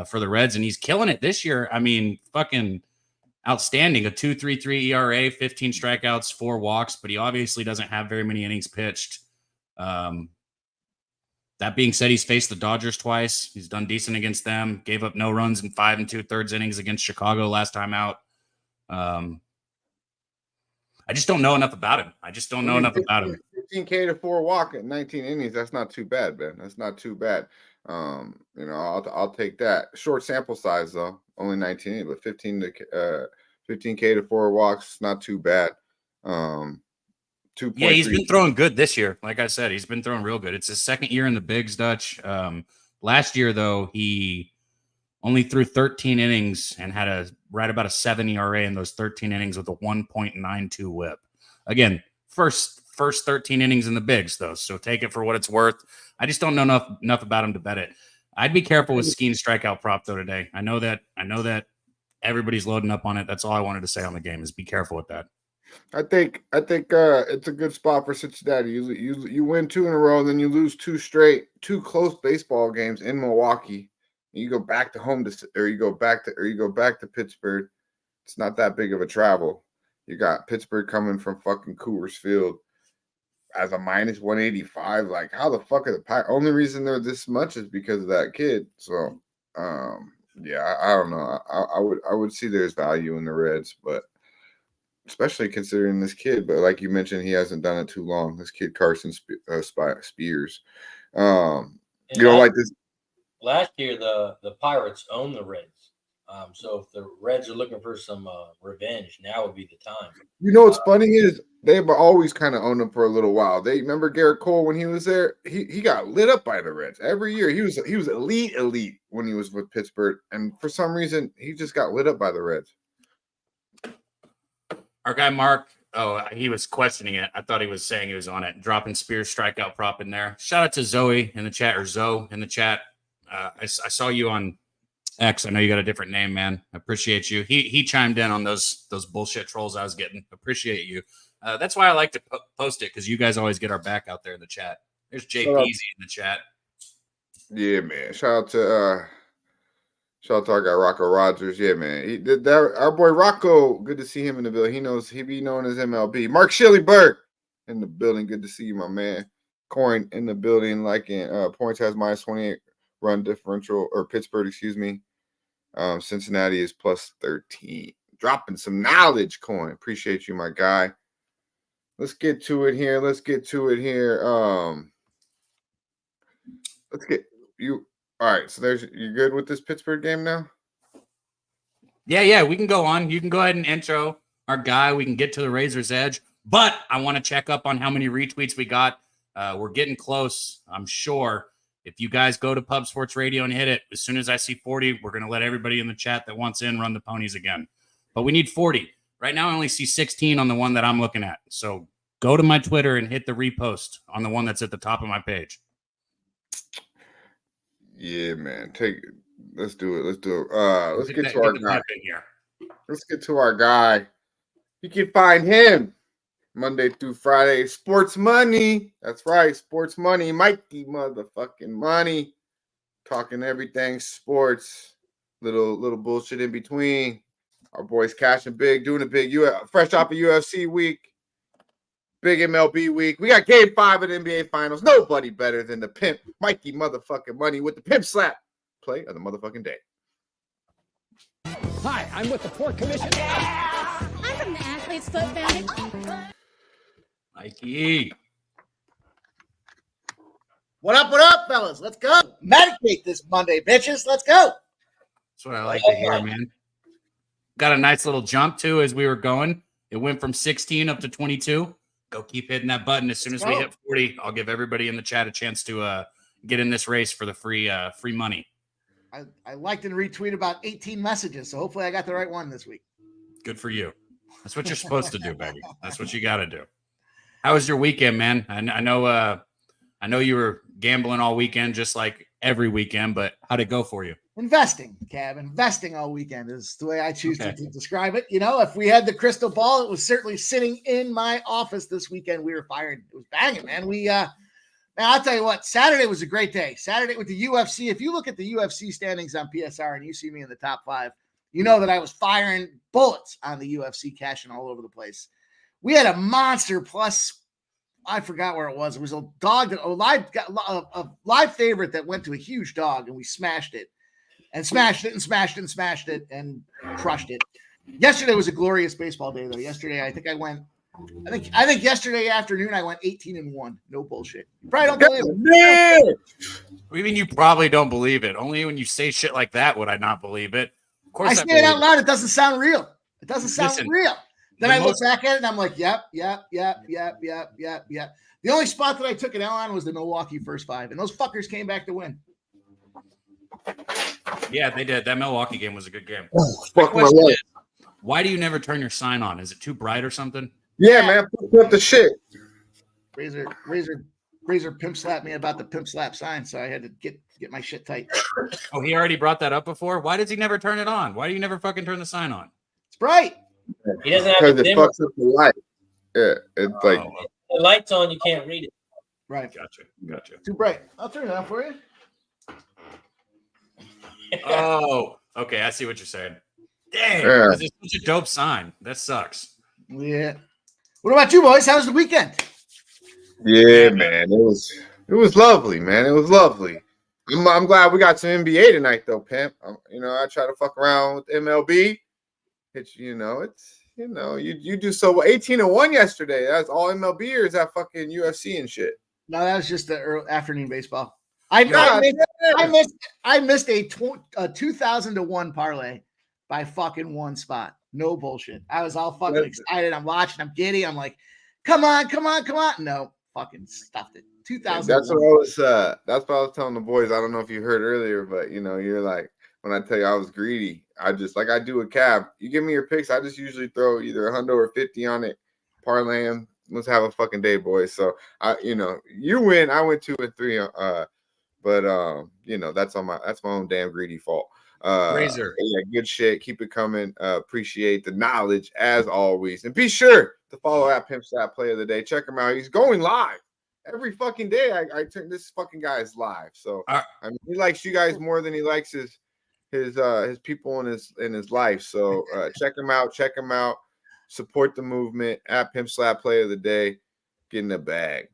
B: for the Reds, and he's killing it this year. I mean, fucking outstanding. A 2.33 ERA, 15 strikeouts, 4 walks, but he obviously doesn't have very many innings pitched. That being said, he's faced the Dodgers twice. He's done decent against them. Gave up no runs in 5 2/3 innings against Chicago last time out. I just don't know enough about him.
C: 15K to 4 walk at 19 innings. That's not too bad, man. That's not too bad. You know, I'll take that. Short sample size though, only 19 innings, but 15K to 4 walks, not too bad. 2.
B: Yeah, he's been throwing good this year. Like I said, he's been throwing real good. It's his second year in the bigs, Dutch. Last year, though, he only threw 13 innings and had right about a 7 ERA in those 13 innings with a 1.92 whip. Again, first 13 innings in the bigs, though, so take it for what it's worth. I just don't know enough about him to bet it. I'd be careful with Skeen strikeout prop, though, today. I know that everybody's loading up on it. That's all I wanted to say on the game is be careful with that.
C: I think it's a good spot for Cincinnati. You win 2 in a row, then you lose 2 straight, 2 close baseball games in Milwaukee. You go back to you go back to Pittsburgh. It's not that big of a travel. You got Pittsburgh coming from fucking Coors Field as a minus 185. Like, how the fuck are the Pirates? Only reason they're this much is because of that kid. So, yeah, I don't know. I would see there's value in the Reds, but especially considering this kid. But like you mentioned, he hasn't done it too long. This kid Carson Spears. You don't like this.
F: Last year, the Pirates owned the Reds. So if the Reds are looking for some revenge, now would be the time.
C: You know what's funny is they've always kind of owned them for a little while. They remember Garrett Cole when he was there. He got lit up by the Reds every year. He was elite when he was with Pittsburgh, and for some reason he just got lit up by the Reds.
B: Our guy Mark, he was questioning it. I thought he was saying he was on it, dropping Spears strikeout prop in there. Shout out to Zoe in the chat, or Zoe in the chat. I saw you on X. I know you got a different name, man. I appreciate you. He chimed in on those bullshit trolls I was getting. Appreciate you. That's why I like to post it, because you guys always get our back out there in the chat. There's JPZ in the chat. Yeah,
C: man. Shout out to our guy Rocco Rogers. Yeah, man. Our boy Rocco. Good to see him in the building. He be known as MLB. Mark Shilleyberg in the building. Good to see you, my man. Coin in the building. Points has minus 28 run differential, or Pittsburgh, excuse me. Cincinnati is plus 13. Dropping some knowledge, Coin. Appreciate you, my guy. Let's get to it here. Let's get you. All right. So you good with this Pittsburgh game now?
B: Yeah. We can go on. You can go ahead and intro our guy. We can get to the Razor's Edge, but I want to check up on how many retweets we got. We're getting close, I'm sure. If you guys go to Pub Sports Radio and hit it, as soon as I see 40, we're going to let everybody in the chat that wants in run the ponies again. But we need 40. Right now, I only see 16 on the one that I'm looking at. So go to my Twitter and hit the repost on the one that's at the top of my page.
C: Yeah, man. Let's do it. Let's get to our guy. Let's get to our guy. You can find him Monday through Friday. Sports Money. That's right. Sports Money. Mikey motherfucking Money. Talking everything sports. Little bullshit in between. Our boys cashing big, doing it big. Fresh off of UFC week. Big MLB week. We got game 5 of the NBA Finals. Nobody better than the pimp, Mikey motherfucking Money, with the pimp slap play of the motherfucking day.
E: Hi, I'm with the Port Commission.
H: I'm from the Athlete's Foot Foundation.
B: Mikey.
I: What up, fellas? Let's go. Medicate this Monday, bitches. Let's go.
B: That's what I like to hear, man. Got a nice little jump, too, as we were going. It went from 16 up to 22. Go keep hitting that button. As soon as we hit 40, I'll give everybody in the chat a chance to get in this race for the free money.
I: I liked and retweeted about 18 messages, so hopefully I got the right one this week.
B: Good for you. That's what you're supposed to do, baby. That's what you got to do. How was your weekend, man? I know you were gambling all weekend, just like every weekend, but how'd it go for you?
I: Investing, Cab. Investing all weekend is the way I choose to describe it. If we had the crystal ball, it was certainly sitting in my office this weekend. We were fired. It was banging, man. Man, I'll tell you what, Saturday was a great day. Saturday with the UFC. If you look at the UFC standings on PSR and you see me in the top 5, you know that I was firing bullets on the UFC, cashing all over the place. We had a monster plus, I forgot where it was. It was a dog, a live favorite that went to a huge dog, and we smashed it. And smashed it and crushed it. Yesterday was a glorious baseball day, though. Yesterday, I think yesterday afternoon I went 18-1. No bullshit. You probably don't believe it.
B: What do you mean you probably don't believe it? Only when you say shit like that would I not believe it. Of course,
I: I say it out loud. It doesn't sound real. It doesn't sound real. Then I look back at it and I'm like, yep. The only spot that I took an L on was the Milwaukee first 5, and those fuckers came back to win.
B: Yeah, they did. That Milwaukee game was a good game.
C: Oh,
B: My
C: fuck my
B: question
C: life.
B: is, why do you never turn your sign on? Is it too bright or something?
C: Yeah, man, put up the shit.
I: Razor pimp slapped me about the pimp slap sign, so I had to get my shit tight.
B: Oh, he already brought that up before? Why does he never turn it on? Why do you never fucking turn the sign on?
I: It's bright.
F: He doesn't have
C: Because
F: a
C: it
F: dimmer.
C: fucks up the light. Yeah, it's like
F: The light's on, you can't read it.
I: Right.
B: Gotcha.
I: Too bright. I'll turn it on for you.
B: Oh, okay. I see what you're saying. Dang,
C: Yeah.
B: this is such a dope sign. That sucks.
I: Yeah. What about you, boys? How was the weekend?
C: yeah, man. It was lovely, man. It was lovely. I'm glad we got some NBA tonight, though, pimp. I try to fuck around with MLB. You do so well. 18-1 yesterday. That's all MLB, or is that fucking UFC and shit?
I: No, that was just the afternoon baseball. I missed a 2,000-1 parlay by fucking one spot. No bullshit. I was all fucking excited. I'm watching. I'm giddy. I'm like, come on. No, fucking stuffed it. 2,000.
C: That's what I was telling the boys. I don't know if you heard earlier, but you're like, when I tell you I was greedy, I just like I do a cab. You give me your picks, I just usually throw either 100 or 50 on it, parlay them. Let's have a fucking day, boys. So you win. I went 2 and 3. That's my own damn greedy fault.
B: Razor.
C: Yeah, good shit. Keep it coming. Appreciate the knowledge as always, and be sure to follow at Pimp Slap Play of the Day. Check him out. He's going live every fucking day. I turn this fucking guy is live. So he likes you guys more than he likes his people in his life. So check him out. Support the movement at Pimp Slap Play of the Day. Get in the bag.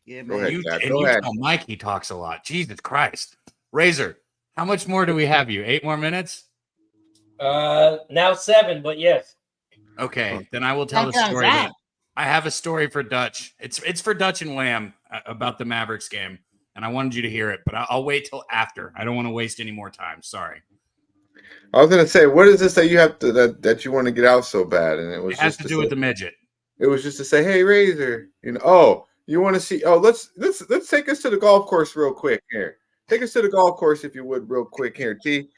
I: Yeah,
C: Go
I: man.
C: ahead,
B: You
C: Jack.
B: and
C: Go
B: you
C: ahead.
B: tell Mike he talks a lot. Jesus Christ. Razor, how much more do we have you? 8 more minutes?
F: Now 7, but yes.
B: Okay, then I will tell the story.
I: that?
B: I have a story for Dutch. It's for Dutch and Wham about the Mavericks game, and I wanted you to hear it, but I'll wait till after. I don't want to waste any more time. Sorry.
C: I was gonna say, what is this that you have to that you want to get out so bad? And it was
B: It has
C: just
B: to do with the midget.
C: It was just to say, hey, Razor, oh, you want to see? Oh, let's take us to the golf course real quick here. Take us to the golf course if you would, real quick here, T.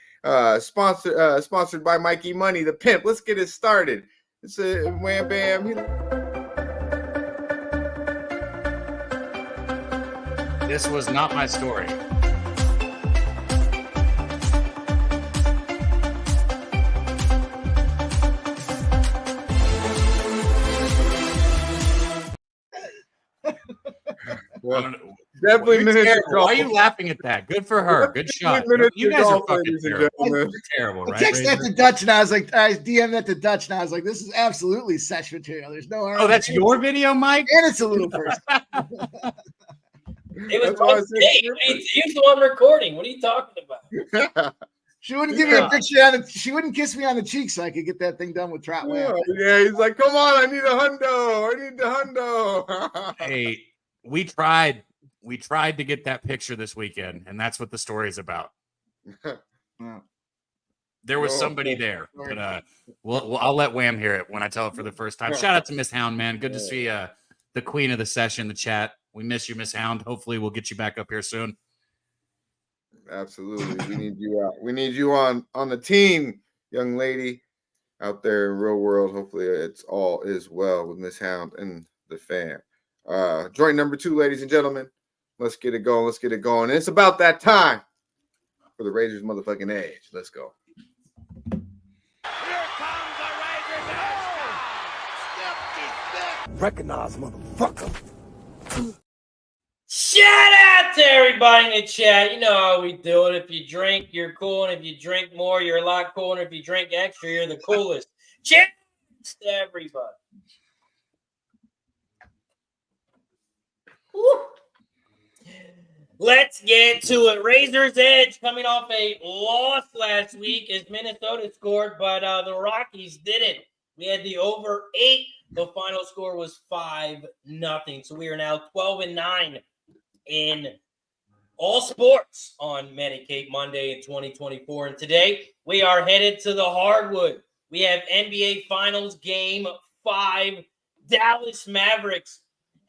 C: Sponsored by Mikey Money, the pimp. Let's get it started. It's a wham bam.
B: This was not my story.
C: Well, definitely
B: You're
C: miniature
B: terrible.
C: golf.
B: Why are you laughing at that? Good for her. Good shot.
C: Miniature
B: You guys are
C: golf,
B: fucking
C: ladies and
B: terrible.
C: gentlemen.
B: You're terrible,
I: I
B: right?
I: texted that to Dutch and I was like, I DM'd that to Dutch and I was like, this is absolutely Sesh material. There's no
B: Oh, that's your video, Mike?
I: And it's a little first.
F: It was
C: That's why I
F: my
C: said
F: day.
C: strippers.
F: He's the one recording. What are you talking about?
I: She wouldn't give me a picture she wouldn't kiss me on the cheek so I could get that thing done with Trot Wham.
C: Yeah, he's like, come on, I need a hundo. I need the hundo.
B: Hey, we tried to get that picture this weekend, and that's what the story is about. There was somebody there, but I'll let Wham hear it when I tell it for the first time. Shout out to Miss Hound, man. Good to see the queen of the session, the chat. We miss you, Miss Hound. Hopefully, we'll get you back up here soon.
C: Absolutely, we need you out. We need you on the team, young lady, out there in real world. Hopefully, it's all is well with Miss Hound and the fam. Joint number 2, ladies and gentlemen. Let's get it going. And it's about that time for the Razor's motherfucking age. Let's go.
D: Here comes the Razor's edge.
G: Recognize, motherfucker.
F: Shout out to everybody in the chat. You know how we do it. If you drink, you're cool. And if you drink more, you're a lot cooler. And if you drink extra, you're the coolest. Cheers to everybody. Woo. Let's get to it. Razor's Edge coming off a loss last week as Minnesota scored, but the Rockies didn't. We had the over 8. The final score was 5-0. So we are now 12-9 in all sports on Medicate Monday in 2024. And today we are headed to the hardwood. We have NBA Finals Game 5. Dallas Mavericks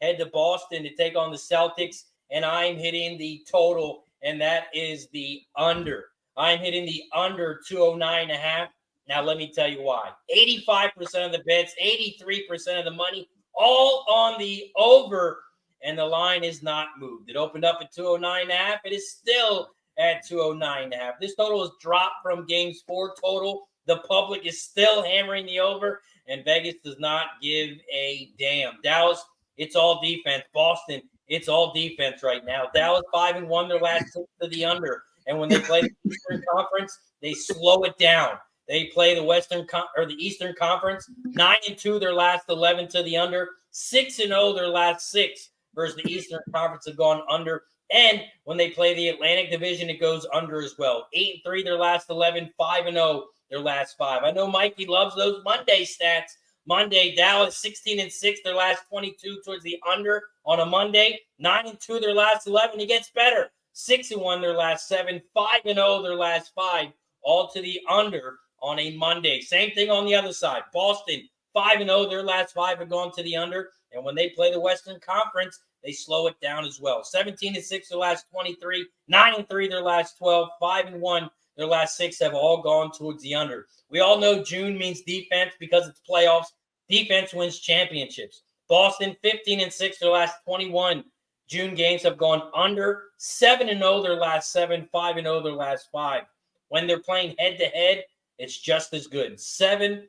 F: head to Boston to take on the Celtics. And I'm hitting the total and that is the under. I'm hitting the under 209.5. Now, let me tell you why. 85% of the bets, 83% of the money, all on the over, and the line is not moved. It opened up at 209.5. It is still at 209.5. This total has dropped from games 4 total. The public is still hammering the over, and Vegas does not give a damn. Dallas, it's all defense. Boston, it's all defense right now. Dallas 5-1 their last 6 to the under, and when they play the Eastern Conference, they slow it down. They play the the Eastern Conference 9-2 their last 11 to the under, 6-0 their last 6 versus the Eastern Conference have gone under. And when they play the Atlantic Division, it goes under as well. 8-3 their last 11, 5-0 their last 5. I know Mikey loves those Monday stats. Monday, Dallas 16-6 their last 22 towards the under on a Monday. 9-2 their last 11. It gets better. 6-1 their last 7, 5-0 their last 5, all to the under on a Monday. Same thing on the other side. Boston 5-0 their last 5 have gone to the under, and when they play the Western Conference, they slow it down as well. 17-6 their last 23, 9-3 their last 12, 5-1 their last 6 have all gone towards the under. We all know June means defense because it's playoffs. Defense wins championships. Boston 15-6 their last 21 June games have gone under. 7-0 their last 7, 5-0 their last 5. When they're playing head-to-head, it's just as good. 10-3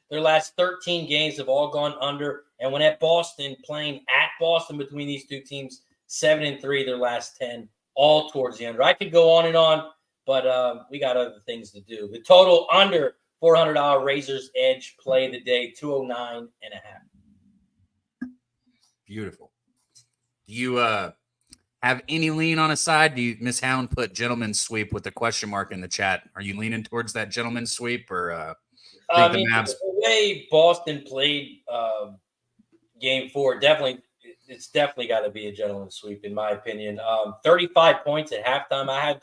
F: their last 13 games have all gone under. And when at Boston, playing at Boston between these two teams, 7-3 their last 10, all towards the under. I could go on and on, but we got other things to do. The total under $400 Razor's Edge play of the day, 209.5.
B: Beautiful. Do you have any lean on a side? Do you, Miss Hound put gentleman's sweep with the question mark in the chat? Are you leaning towards that gentleman's sweep or
F: the way Boston played game 4, it's definitely got to be a gentleman's sweep in my opinion. 35 points at halftime. I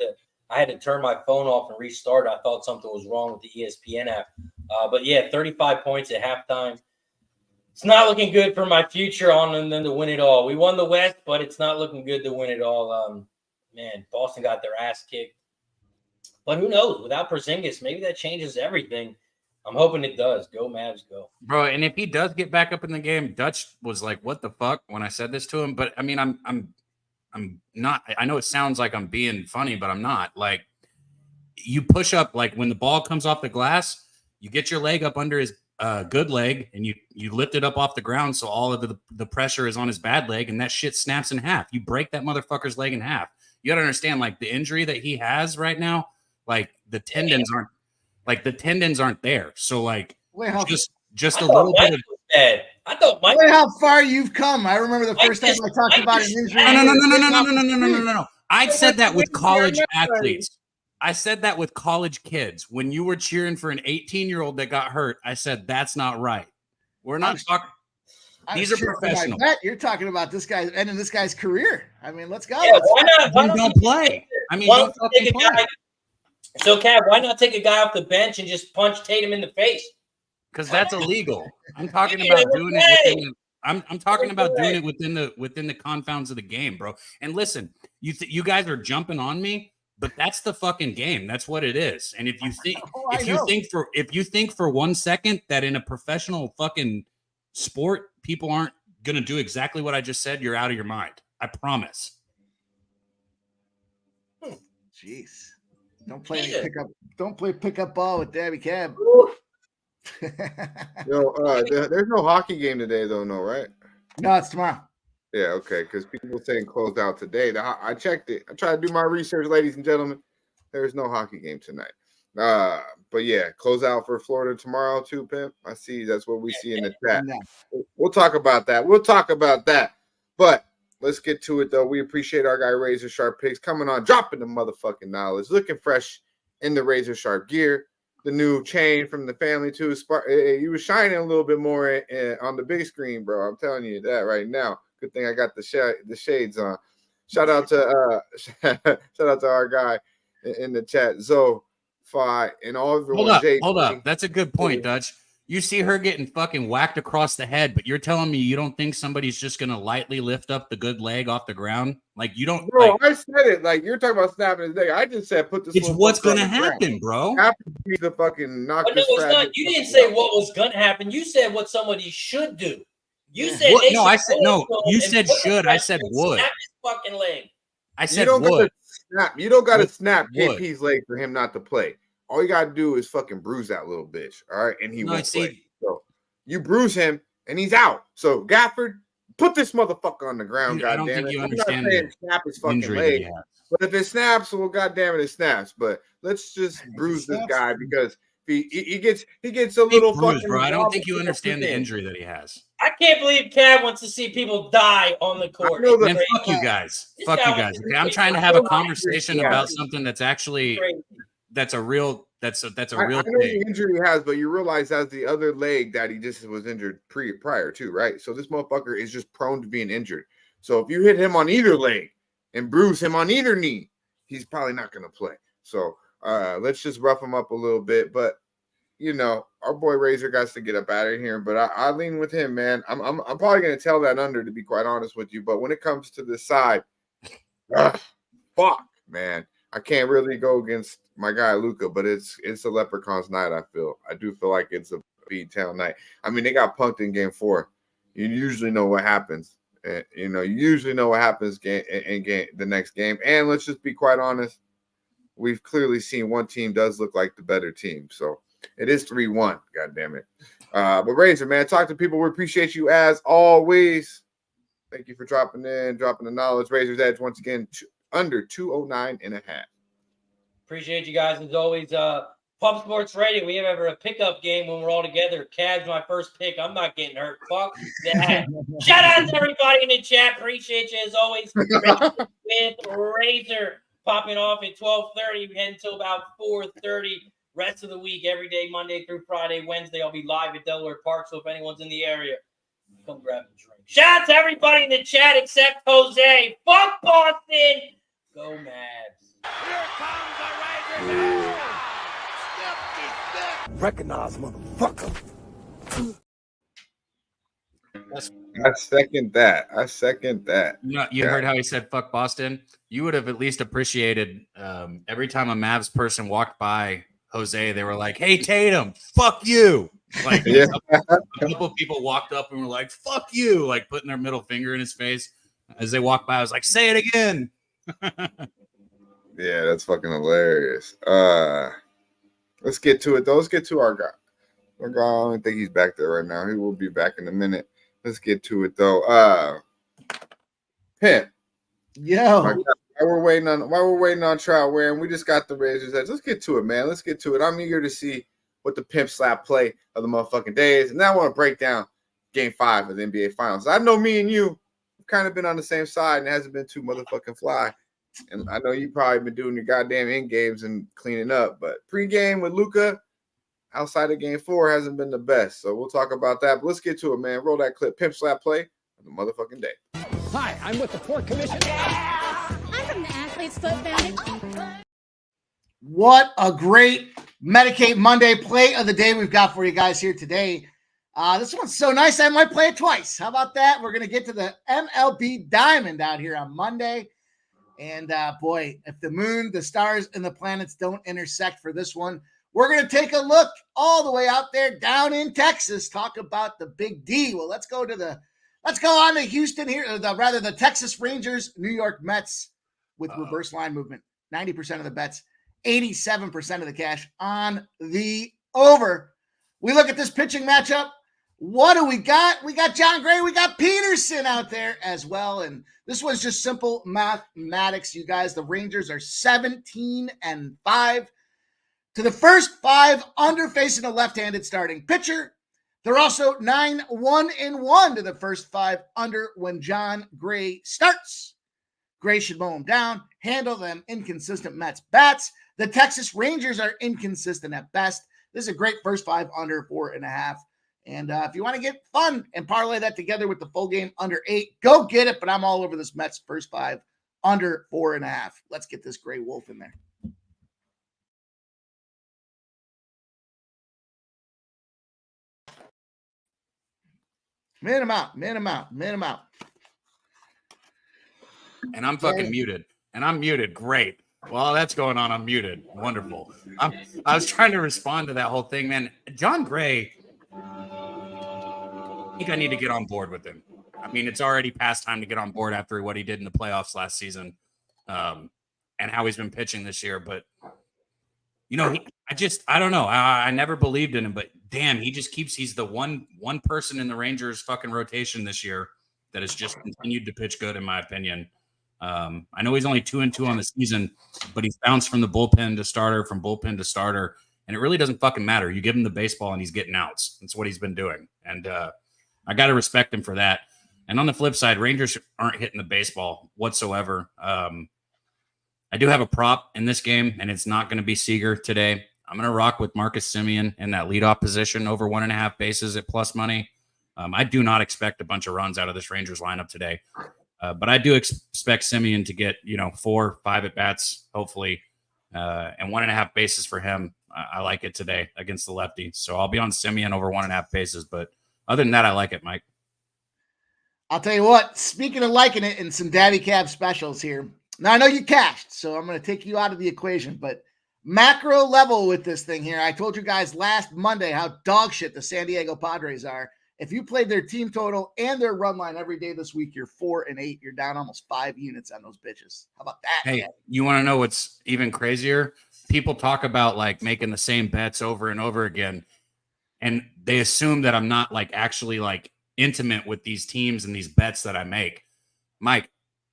F: had to turn my phone off and restart. I thought something was wrong with the ESPN app. But yeah, 35 points at halftime. It's not looking good for my future on them to win it all. We won the West, but it's not looking good to win it all. Man, Boston got their ass kicked. But who knows? Without Porzingis, maybe that changes everything. I'm hoping it does. Go Mavs, go.
B: Bro, and if he does get back up in the game, Dutch was like, what the fuck when I said this to him? But I mean, I'm not, I know it sounds like I'm being funny, but I'm not. Like, you push up, like when the ball comes off the glass, you get your leg up under his good leg and you lift it up off the ground so all of the pressure is on his bad leg and that shit snaps in half. You break that motherfucker's leg in half. You gotta understand, like, the injury that he has right now, like the tendons aren't there. So like just a little bit of
F: I thought Mike.
I: Look how far you've come. I remember the first time I talked about an injury.
B: No. I said that with college athletes. I said that with college kids. When you were cheering for an 18-year-old that got hurt, I said that's not right. We're not talking. These are professionals.
I: You're talking about this guy ending this guy's career. I mean, let's go.
F: Yeah, why not? Why
B: don't play. I mean, don't fucking play.
F: So, Cab, why not take a guy off the bench and just punch Tatum in the face?
B: Because that's illegal. I'm talking about doing it. I'm talking about doing it within the confounds of the game, bro. And listen, you guys are jumping on me, but that's the fucking game. That's what it is. And if you think for 1 second that in a professional fucking sport people aren't gonna do exactly what I just said, you're out of your mind. I promise.
I: Jeez. Don't play pickup ball with Daby Cab.
C: There's no hockey game today, though, no, right?
I: No, it's tomorrow.
C: Yeah, okay, because people were saying closed out today. I checked it. I tried to do my research, ladies and gentlemen. There's no hockey game tonight. But yeah, close out for Florida tomorrow too, Pimp. I see that's what we see in the chat. We'll talk about that. But let's get to it, though. We appreciate our guy Razor Sharp Picks coming on, dropping the motherfucking knowledge, looking fresh in the Razor Sharp gear. The new chain from the family too. You was shining a little bit more on the big screen, bro. I'm telling you that right now. Good thing I got the shades on. Shout out to our guy in the chat, Zoe, Fi, and all everyone.
B: Hold up. That's a good point, Dutch. You see her getting fucking whacked across the head, but you're telling me you don't think somebody's just gonna lightly lift up the good leg off the ground? Like you don't.
C: Bro,
B: Like,
C: I said it. Like you're talking about snapping his leg. I just said put this.
B: it's
C: little
B: what's
C: fucker on
B: gonna
C: the ground.
B: happen, bro.
C: After he's the fucking knock
F: But no,
C: this
F: it's
C: fragile
F: not. You didn't
C: fucking
F: say
C: out.
F: what was going to happen. You said what somebody should do. You said
B: What?
F: they
B: No,
F: should
B: I said
F: go
B: no.
F: up to him
B: You
F: and
B: said
F: put the
B: should. I
F: pressure
B: said
F: and
B: would.
F: snap his fucking leg.
B: I
C: You
B: said
C: don't
B: would.
C: gotta snap. You don't gotta
B: Would.
C: snap
B: Would.
C: KP's leg for him not to play. All you gotta do is fucking bruise that little bitch. All right, and he
B: No,
C: won't
B: see-
C: play. So you bruise him and he's out. So Gafford, put this motherfucker on the ground.
B: Dude, I don't
C: Goddamn
B: think
C: it!
B: you
C: I'm not
B: understand
C: saying
B: the
C: snap his fucking
B: injury that he
C: leg,
B: has.
C: but if it snaps, well, goddamn it, it snaps. But let's just bruise this guy because he gets a little
B: Bruised,
C: fucking.
B: bro. I don't think you
C: wobble
B: understand the
C: in.
B: injury that he has.
F: I can't believe Cab wants to see people die on the court.
C: know that-
B: Man, fuck you guys.
F: This
B: Fuck
F: guy
B: you guys.
F: wants to
B: Okay,
F: see
B: I'm trying to
F: people
B: have a
F: die.
B: conversation
C: Yeah.
B: about something that's actually
F: Crazy.
B: that's a real that's a
C: I
B: real
C: know
B: thing.
C: the injury he has, but you realize that's the other leg that he just was injured prior to, right? So this motherfucker is just prone to being injured. So if you hit him on either leg and bruise him on either knee, he's probably not going to play. So let's just rough him up a little bit. But you know, our boy Razor got to get up out of here. But I lean with him, man. I'm probably going to tell that under, to be quite honest with you. But when it comes to this side, fuck, man. I can't really go against my guy Luca, but it's a Leprechaun's night. I do feel like it's a B-town night. I mean, they got punked in Game 4. You usually know what happens. You usually know what happens in the next game. And let's just be quite honest, we've clearly seen one team does look like the better team. So it is 3-1. God damn it. But Razor, man, talk to people. We appreciate you as always. Thank you for dropping the knowledge. Razor's Edge once again under 209.5.
F: Appreciate you guys as always. Pub Sports Radio. We have ever a pickup game when we're all together. Cab's my first pick. I'm not getting hurt. Fuck that. Shout out to everybody in the chat. Appreciate you as always. With Razor popping off at 12:30. We head until about 4:30. Rest of the week, every day, Monday through Friday, Wednesday, I'll be live at Delaware Park. So if anyone's in the area, come grab a drink. Shout out to everybody in the chat except Jose. Fuck Boston. Go Mavs.
D: Here comes the Razor's Edge.
G: Recognize, motherfucker.
C: I second that.
B: You heard how he said "fuck Boston." You would have at least appreciated every time a Mavs person walked by Jose. They were like, "Hey Tatum, fuck you!" Like
C: Yeah.
B: a couple people walked up and were like, "Fuck you!" Like putting their middle finger in his face as they walked by. I was like, "Say it again."
C: Yeah, that's fucking hilarious. Let's get to it though. Let's get to our guy. Our guy, I don't think he's back there right now. He will be back in a minute. Let's get to it though. Pimp.
I: Yo.
C: While we're waiting on trial wearing, we just got the Razor's Edge. Let's get to it, man. Let's get to it. I'm eager to see what the pimp slap play of the motherfucking day is. And now I want to break down Game 5 of the NBA Finals. I know me and you have kind of been on the same side and it hasn't been too motherfucking fly. And I know you probably been doing your goddamn end games and cleaning up, but pregame with Luca outside of Game 4 hasn't been the best. So we'll talk about that. But let's get to it, man. Roll that clip. Pimp slap play of the motherfucking day.
E: Hi, I'm with the Port Commission.
H: I'm from the Athlete's Foot Foundation.
I: What a great Medicate Monday play of the day we've got for you guys here today. This one's so nice, I might play it twice. How about that? We're going to get to the MLB Diamond out here on Monday. And boy, if the moon, the stars, and the planets don't intersect for this one, we're going to take a look all the way out there down in Texas, talk about the Big D. Well, let's go on to Houston here, the Texas Rangers, New York Mets with reverse line movement. 90% of the bets, 87% of the cash on the over. We look at this pitching matchup. What do we got? We got John Gray. We got Peterson out there as well. And this was just simple mathematics, you guys. The Rangers are 17-5 to the first 5 under facing a left-handed starting pitcher. They're also 9-1-1 to the first 5 under when John Gray starts. Gray should mow them down, handle them inconsistent Mets bats. The Texas Rangers are inconsistent at best. This is a great first 5 under 4.5. And if you want to get fun and parlay that together with the full game under 8, go get it. But I'm all over this Mets first 5 under 4.5. Let's get this Gray Wolf in there. Man him out. Man him out. Man him out.
B: And I'm fucking muted. And I'm muted. Great. While that's going on, I'm muted. Wonderful. I was trying to respond to that whole thing, man. John Gray, I think I need to get on board with him. I mean, it's already past time to get on board after what he did in the playoffs last season, and how he's been pitching this year. But, you know, I don't know. I never believed in him, but damn, he's the one person in the Rangers fucking rotation this year that has just continued to pitch good, in my opinion. I know he's only 2-2 on the season, but he's bounced from the bullpen to starter, from bullpen to starter, and it really doesn't fucking matter. You give him the baseball and he's getting outs. That's what he's been doing. And I got to respect him for that. And on the flip side, Rangers aren't hitting the baseball whatsoever. I do have a prop in this game, and it's not going to be Seager today. I'm going to rock with Marcus Semien in that leadoff position over 1.5 bases at plus money. I do not expect a bunch of runs out of this Rangers lineup today. But I do expect Semien to get, 4-5 at bats, hopefully, and 1.5 bases for him. I like it today against the lefty. So I'll be on Semien over 1.5 bases. But other than that, I like it, Mike.
I: I'll tell you what, speaking of liking it and some Daby Cab specials here. Now, I know you cashed, so I'm going to take you out of the equation, but macro level with this thing here. I told you guys last Monday how dog shit the San Diego Padres are. If you played their team total and their run line every day this week, you're 4-8. You're down almost 5 units on those bitches. How about that?
B: Hey, you want to know what's even crazier? People talk about like making the same bets over and over again, and they assume that I'm not like actually like intimate with these teams and these bets that I make. Mike,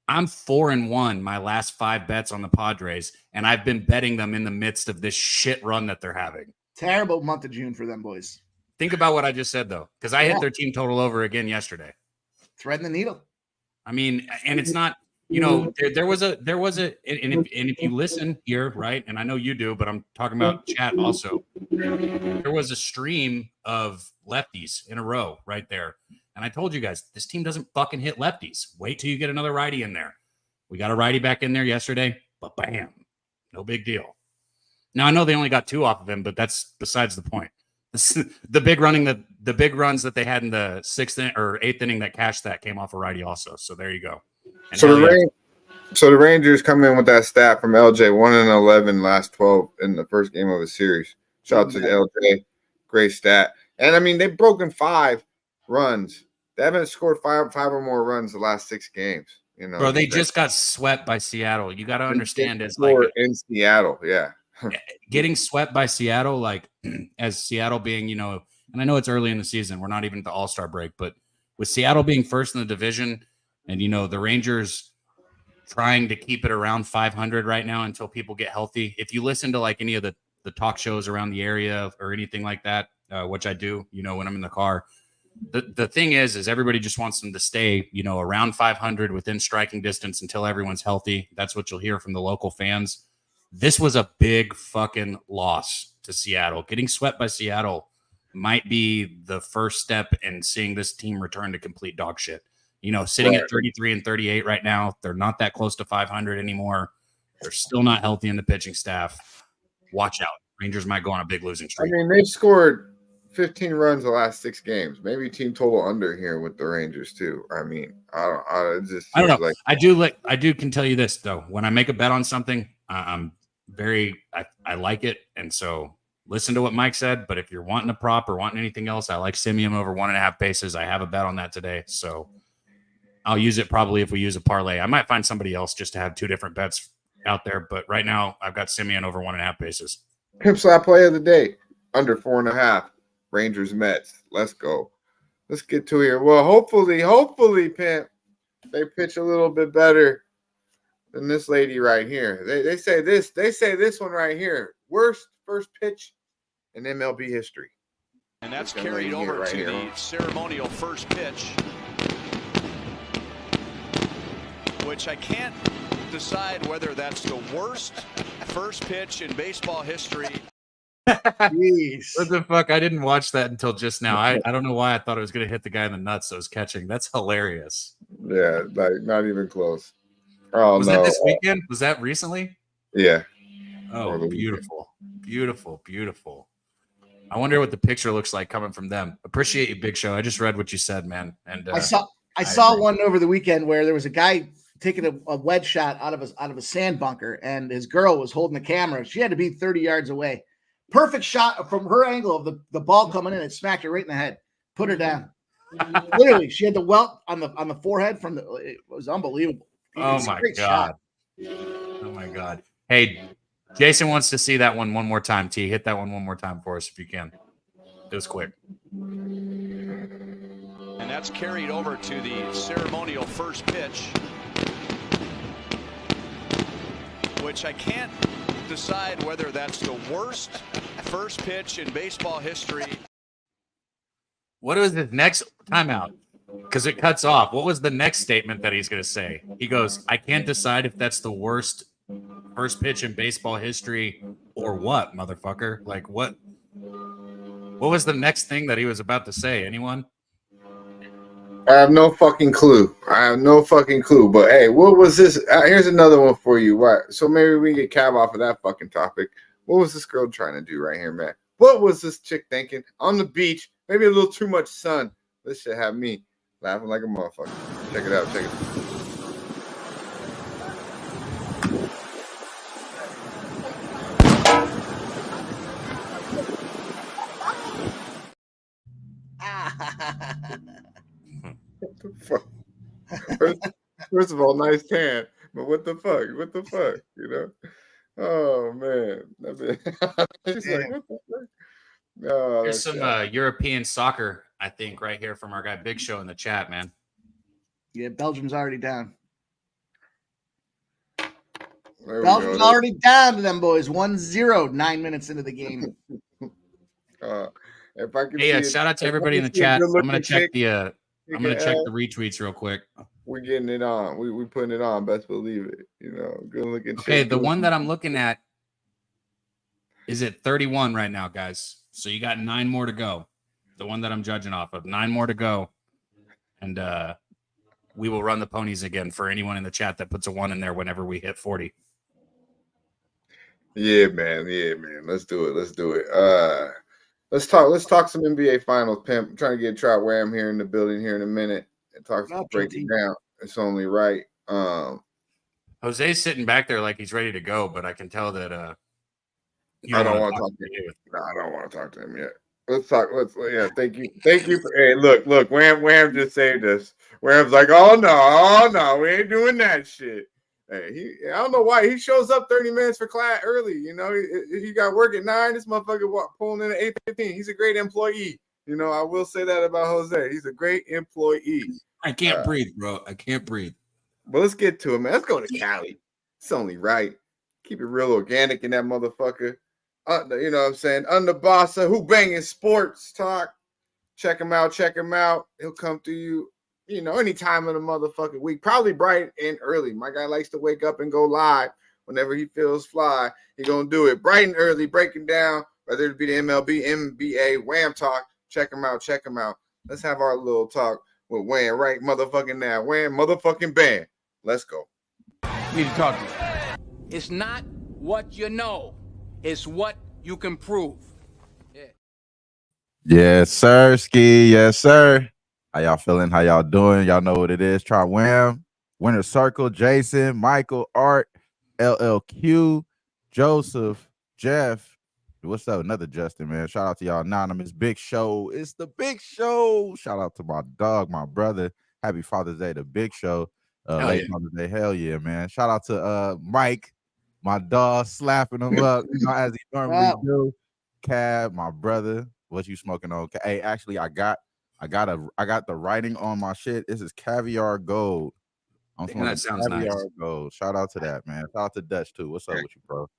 B: I'm 4-1 my last 5 bets on the Padres, and I've been betting them in the midst of this shit run that they're having.
I: Terrible month of June for them boys.
B: Think about what I just said, though, because I hit their team total over again yesterday.
I: Threading the needle.
B: I mean, and it's not, there was a, and if you listen here, right, and I know you do, but I'm talking about chat also. There was a stream of lefties in a row right there. And I told you guys, this team doesn't fucking hit lefties. Wait till you get another righty in there. We got a righty back in there yesterday, but bam, no big deal. Now, I know they only got 2 off of him, but that's besides the point. The big runs that they had in the 6th or 8th inning that cashed that came off a righty also. So there you go. And
C: so the Rangers come in with that stat from LJ, 1-11 last 12 in the first game of a series. Shout out to the LJ, great stat. And I mean, they've broken 5 runs. They haven't scored five or more runs the last 6 games.
B: Bro, they just got swept by Seattle. You got to understand, it's
C: like in Seattle, yeah.
B: Getting swept by Seattle, like as Seattle being, and I know it's early in the season, we're not even at the All-Star break, but with Seattle being first in the division and, the Rangers trying to keep it around 500 right now until people get healthy. If you listen to like any of the talk shows around the area or anything like that, which I do, when I'm in the car, the thing is everybody just wants them to stay, around 500 within striking distance until everyone's healthy. That's what you'll hear from the local fans. This was a big fucking loss to Seattle. Getting swept by Seattle might be the first step in seeing this team return to complete dog shit. Sitting at 33-38 right now. They're not that close to 500 anymore. They're still not healthy in the pitching staff. Watch out. Rangers might go on a big losing streak.
C: I mean, they've scored 15 runs the last 6 games. Maybe team total under here with the Rangers too. I mean, I don't know.
B: Like I can tell you this though. When I make a bet on something, I like it. And so listen to what Mike said, but if you're wanting a prop or wanting anything else, I like Semien over 1.5 bases. I have a bet on that today. So I'll use it probably if we use a parlay. I might find somebody else just to have 2 different bets out there. But right now I've got Semien over 1.5 bases.
C: Pimp slap play of the day, under 4.5. Rangers Mets. Let's go. Let's get to here. Well, hopefully, Pimp, they pitch a little bit better than this lady right here. They say this one right here. Worst first pitch in MLB history.
D: And that's carried over right to here. The ceremonial first pitch, which I can't decide whether that's the worst first pitch in baseball history.
B: Jeez. What the fuck? I didn't watch that until just now. I don't know why I thought it was going to hit the guy in the nuts that was catching. That's hilarious.
C: Yeah, like not even close. Oh,
B: was that this weekend? Was that recently?
C: Yeah.
B: Oh, beautiful. Beautiful, beautiful. I wonder what the picture looks like coming from them. Appreciate you, Big Show. I just read what you said, man. And
I: I saw one over the weekend where there was a guy taking a wedge shot out of a sand bunker, and his girl was holding the camera. She had to be 30 yards away. Perfect shot from her angle of the ball coming in. It smacked her right in the head. Put her down. Literally, she had the welt on the forehead from the. It was unbelievable.
B: Oh my god! Oh my god! Hey, Jason wants to see that one more time. T, hit that one more time for us if you can. It was quick.
D: And that's carried over to the ceremonial first pitch, which I can't decide whether that's the worst first pitch in baseball history.
B: What was his next timeout? Because it cuts off. What was the next statement that he's going to say? He goes, I can't decide if that's the worst first pitch in baseball history or what, motherfucker. Like, what was the next thing that he was about to say? Anyone?
C: I have no fucking clue. But hey, what was this? Here's another one for you. Right. So maybe we can get Cab off of that fucking topic. What was this girl trying to do right here, man? What was this chick thinking on the beach? Maybe a little too much sun. This shit have me laughing like a motherfucker. Check it out. Check it out. First of all, nice tan. But what the fuck? What the fuck? You know? Oh man. She's like, what the fuck? Oh,
B: there's some European soccer, I think, right here from our guy Big Show in the chat, man.
I: Yeah, Belgium's already down. Belgium's already down to them boys. 1-0, 9 minutes into the game.
C: If I can
B: shout out to everybody in the chat. I'm gonna check the retweets real quick.
C: We're getting it on. We putting it on. Best believe it. You know, good looking.
B: Okay, the one that I'm looking at is at 31 right now, guys. So you got 9 more to go. The one that I'm judging off of. 9 more to go. And we will run the ponies again for anyone in the chat that puts a 1 in there whenever we hit 40.
C: Yeah, man. Let's do it. Let's talk some NBA Finals, pimp. I'm trying to get Trout Wham here in the building here in a minute and break it down. It's only right.
B: Jose's sitting back there like he's ready to go, but I can tell that
C: I don't want to talk to him. No, I don't want to talk to him yet. Let's talk. Thank you. Hey, look, Wham just saved us. Wham's like, oh no, we ain't doing that shit. Hey, I don't know why he shows up 30 minutes for class early. You know, he got work at 9. This motherfucker pulling in at 8:15. He's a great employee. You know, I will say that about Jose. He's a great employee.
B: I can't breathe, bro. I can't breathe.
C: But let's get to it, man. Let's go to Cali. It's only right. Keep it real organic in that motherfucker. You know what I'm saying? Under Bossa, who banging sports talk. Check him out. He'll come to you, you know, any time of the motherfucking week. Probably bright and early. My guy likes to wake up and go live whenever he feels fly. He gonna do it bright and early, breaking down, whether it be the MLB, NBA, Wham talk. Check him out. Let's have our little talk with Wham right motherfucking now. Wham motherfucking band. Let's go.
J: You need to talk to you. It's not what you know. It's what you can prove. Yeah.
K: Yes, sir, Ski. Yes, sir. How y'all feeling? How y'all doing? Y'all know what it is. Try Wham, Winner Circle, Jason, Michael, Art, LLQ, Joseph, Jeff. What's up? Another Justin, man. Shout out to y'all anonymous. Big Show. It's the Big Show. Shout out to my dog, my brother. Happy Father's Day, the Big Show. Late Father's Day. Hell yeah, man. Shout out to Mike, my dog, slapping him up, you know, as he normally do. Cab, my brother. What you smoking on? Hey, actually, I got the writing on my shit. This is Caviar Gold. I'm smoking
B: that sounds
K: Caviar
B: nice.
K: Gold. Shout out to that, man. Shout out to Dutch too. What's up with you, bro?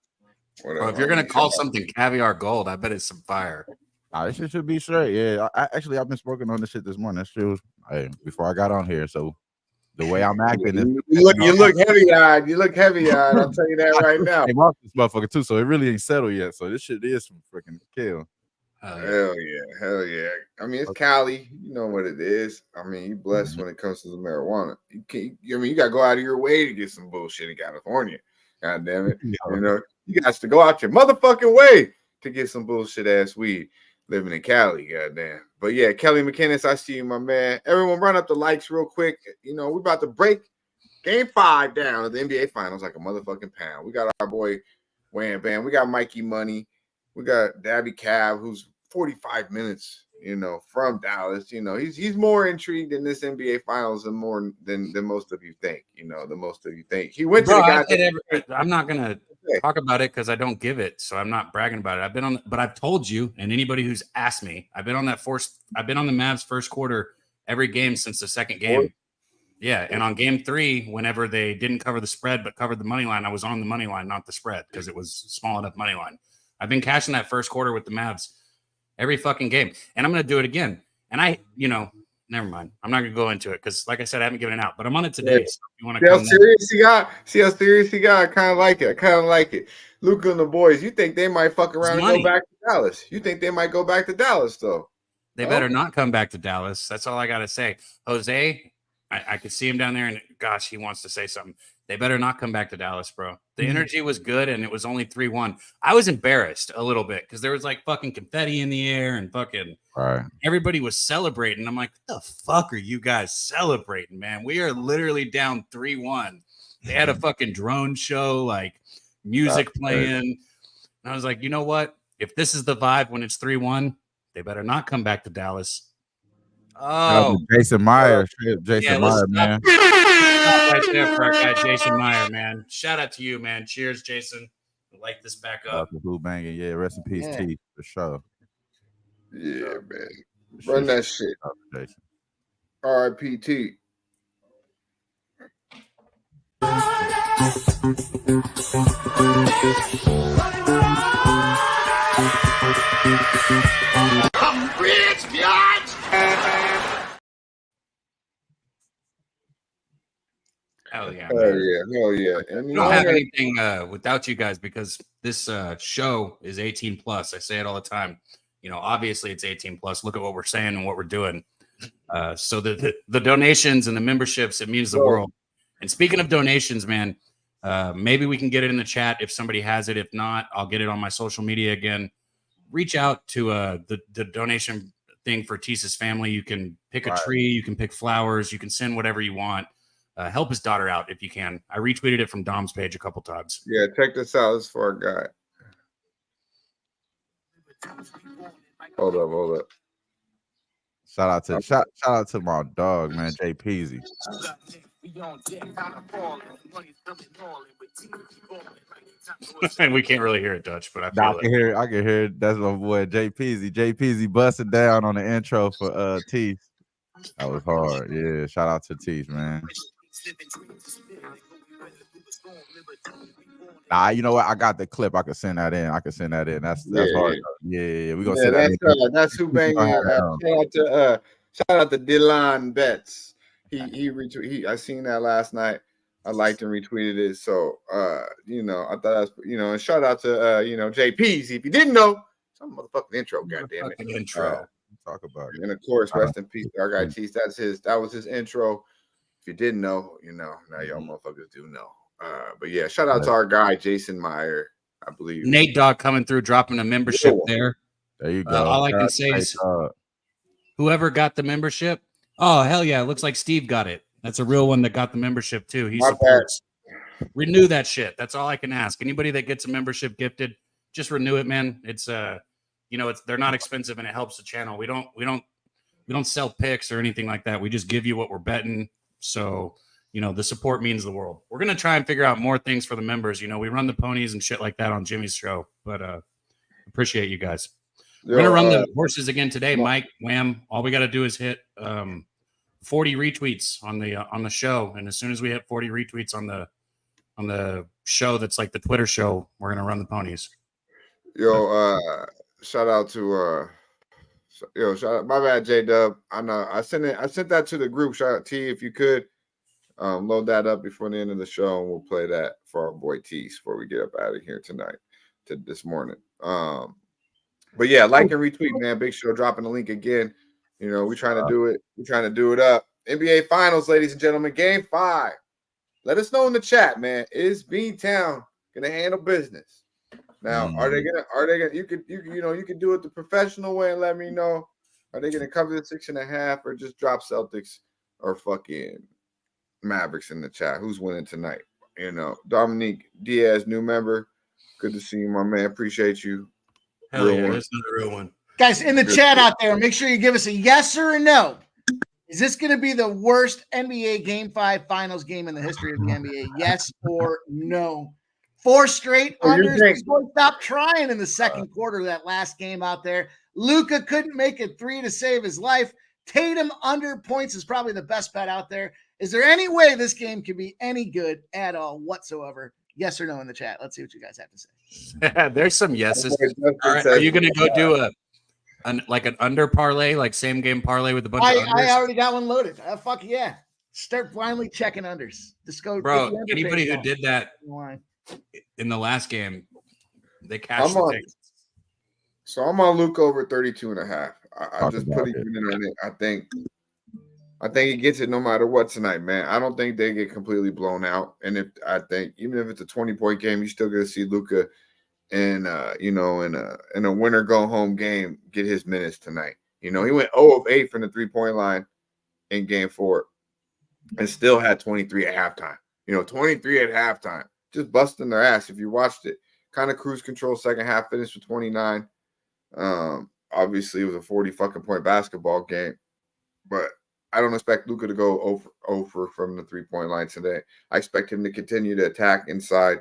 B: Bro, if you're gonna call something Caviar Gold, I bet it's some fire.
K: This shit should be straight. Yeah, I've been smoking on this shit this morning. That's true. Hey, before I got on here, so the way I'm acting,
C: you look heavy eyed. You look heavy eyed. I'll tell you that right now.
K: I'm off this motherfucker too, so it really ain't settled yet. So this shit is some freaking kill.
C: Hell yeah. I mean, it's Cali. You know what it is. I mean, you blessed when it comes to the marijuana. You got to go out of your way to get some bullshit in California. God damn it. You know, you got to go out your motherfucking way to get some bullshit ass weed. living in Cali, goddamn. But yeah, Kelly McKinnis, I see you, my man. Everyone, run up the likes real quick. You know, we're about to break Game 5 down of the NBA Finals like a motherfucking pound. We got our boy Wham Bam. We got Mikey Money. We got Daby Cab, who's 45 minutes, you know, from Dallas. You know, he's more intrigued in this NBA Finals than most of you think. You know, the most of you think. He went to the guy.
B: I'm not gonna talk about it because I don't give it, so I'm not bragging about it. I've been on, but I've told you, and anybody who's asked me, I've been on the Mavs first quarter every game since the second game. Yeah, and on game 3, whenever they didn't cover the spread but covered the money line, I was on the money line, not the spread, because it was small enough money line. I've been cashing that first quarter with the Mavs every fucking game, and I'm going to do it again. And never mind. I'm not going to go into it because, like I said, I haven't given it out, but I'm on it today. So if you want to come
C: see how serious he got? I kind of like it. Luka and the boys, you think they might fuck around and go back to Dallas? You think they might go back to Dallas, though?
B: They better not come back to Dallas. That's all I got to say. Jose, I could see him down there, and gosh, he wants to say something. They better not come back to Dallas, bro. The energy was good, and it was only 3-1. I was embarrassed a little bit because there was like fucking confetti in the air and fucking everybody was celebrating. I'm like, what the fuck are you guys celebrating, man? We are literally down 3-1. They had a fucking drone show, like music playing. And I was like, you know what? If this is the vibe when it's 3-1, they better not come back to Dallas. Oh,
K: Jason Meyer, Meyer, man.
B: Right there for our guy Jason Meyer, man. Shout out to you, man. Cheers, Jason. Light this back up.
K: Who banging? Yeah, rest in peace, T, for sure.
C: Yeah, man. Run that shit.
K: Jason.
C: R.I.P.T.
A: I'm rich, bitch!
B: Hell yeah.
C: Hell yeah. And
B: we don't have anything without you guys because this show is 18 plus. I say it all the time. You know, obviously it's 18 plus. Look at what we're saying and what we're doing. So the donations and the memberships, it means the world. And speaking of donations, man, maybe we can get it in the chat if somebody has it. If not, I'll get it on my social media again. Reach out to the donation thing for Tisa's family. You can pick a tree, you can pick flowers, you can send whatever you want. Help his daughter out if you can. I retweeted it from Dom's page a couple times.
C: Yeah, check this out. This is for our guy. Hold up.
K: Shout out to my dog, man, Jay Peasy.
B: And we can't really hear it, Dutch, but I can
K: hear it. That's my boy Jay Peasy. Jay Peasy busted down on the intro for Teeth. That was hard. Yeah, shout out to Teeth, man. Nah, you know what? I got the clip. I can send that in. That's hard. Yeah. We gonna send that in.
C: That's who banging. Shout out to Dylan Betts. He I seen that last night. I liked and retweeted it. So you know, I thought that's and shout out to JPs. If you didn't know, some motherfucking intro, goddamn it.
K: Intro. Talk about it.
C: And of course, rest in peace to our guy Cheese. That was his intro. If you didn't know, now y'all motherfuckers do know. But yeah, shout out to our guy Jason Meyer, I believe.
B: Nate Dogg coming through, dropping a membership there.
K: There you go.
B: All I can say is whoever got the membership. Oh, hell yeah. It looks like Steve got it. That's a real one that got the membership too. He supports. Renew that shit. That's all I can ask. Anybody that gets a membership gifted, just renew it, man. It's they're not expensive and it helps the channel. We don't sell picks or anything like that. We just give you what we're betting. So, the support means the world. We're going to try and figure out more things for the members. We run the ponies and shit like that on Jimmy's show, but appreciate you guys. We're going to run the horses again today, Mike, Wham. All we got to do is hit 40 retweets on the show. And as soon as we hit 40 retweets on the show, that's like the Twitter show, we're going to run the ponies.
C: Shout out to shout out, my bad, J-Dub. I know I sent that to the group. Shout out T, if you could load that up before the end of the show, and we'll play that for our boy T before we get up out of here tonight to this morning. But yeah, like and retweet, man. Big Show dropping the link again. We're trying to do it. We're trying to do it up. NBA Finals, ladies and gentlemen, Game 5. Let us know in the chat, man. Is Beantown gonna handle business? Now, are they gonna you could do it the professional way and let me know. Are they gonna cover the 6.5 or just drop Celtics or fucking Mavericks in the chat? Who's winning tonight? Dominique Diaz, new member. Good to see you, my man. Appreciate you.
B: Hell yeah, that's another real one.
I: Guys, in the chat out there, make sure you give us a yes or a no. Is this going to be the worst NBA Game 5 finals game in the history of the NBA? Yes or no? 4 straight unders. This boy stopped trying in the second quarter of that last game out there. Luka couldn't make it 3 to save his life. Tatum under points is probably the best bet out there. Is there any way this game can be any good at all whatsoever? Yes or no in the chat. Let's see what you guys have to say.
B: There's some yeses. Are you going to go do an under parlay, like same game parlay with a bunch of unders?
I: I already got one loaded. Fuck yeah. Start finally checking unders. Just go.
B: Bro, anybody who did that in the last game, they cashed the tickets.
C: So I'm on Luke over 32.5. I just put a unit on it. I think he gets it no matter what tonight, man. I don't think they get completely blown out. And I think even if it's a 20-point game, you're still gonna see Luka in a winner go home game get his minutes tonight. He went 0 of 8 from the 3-point line in game 4 and still had 23 at halftime. 23 at halftime, just busting their ass. If you watched it, kind of cruise control second half, finished with 29. Obviously it was a 40 fucking point basketball game, but I don't expect Luka to go over from the 3-point line today. I expect him to continue to attack inside.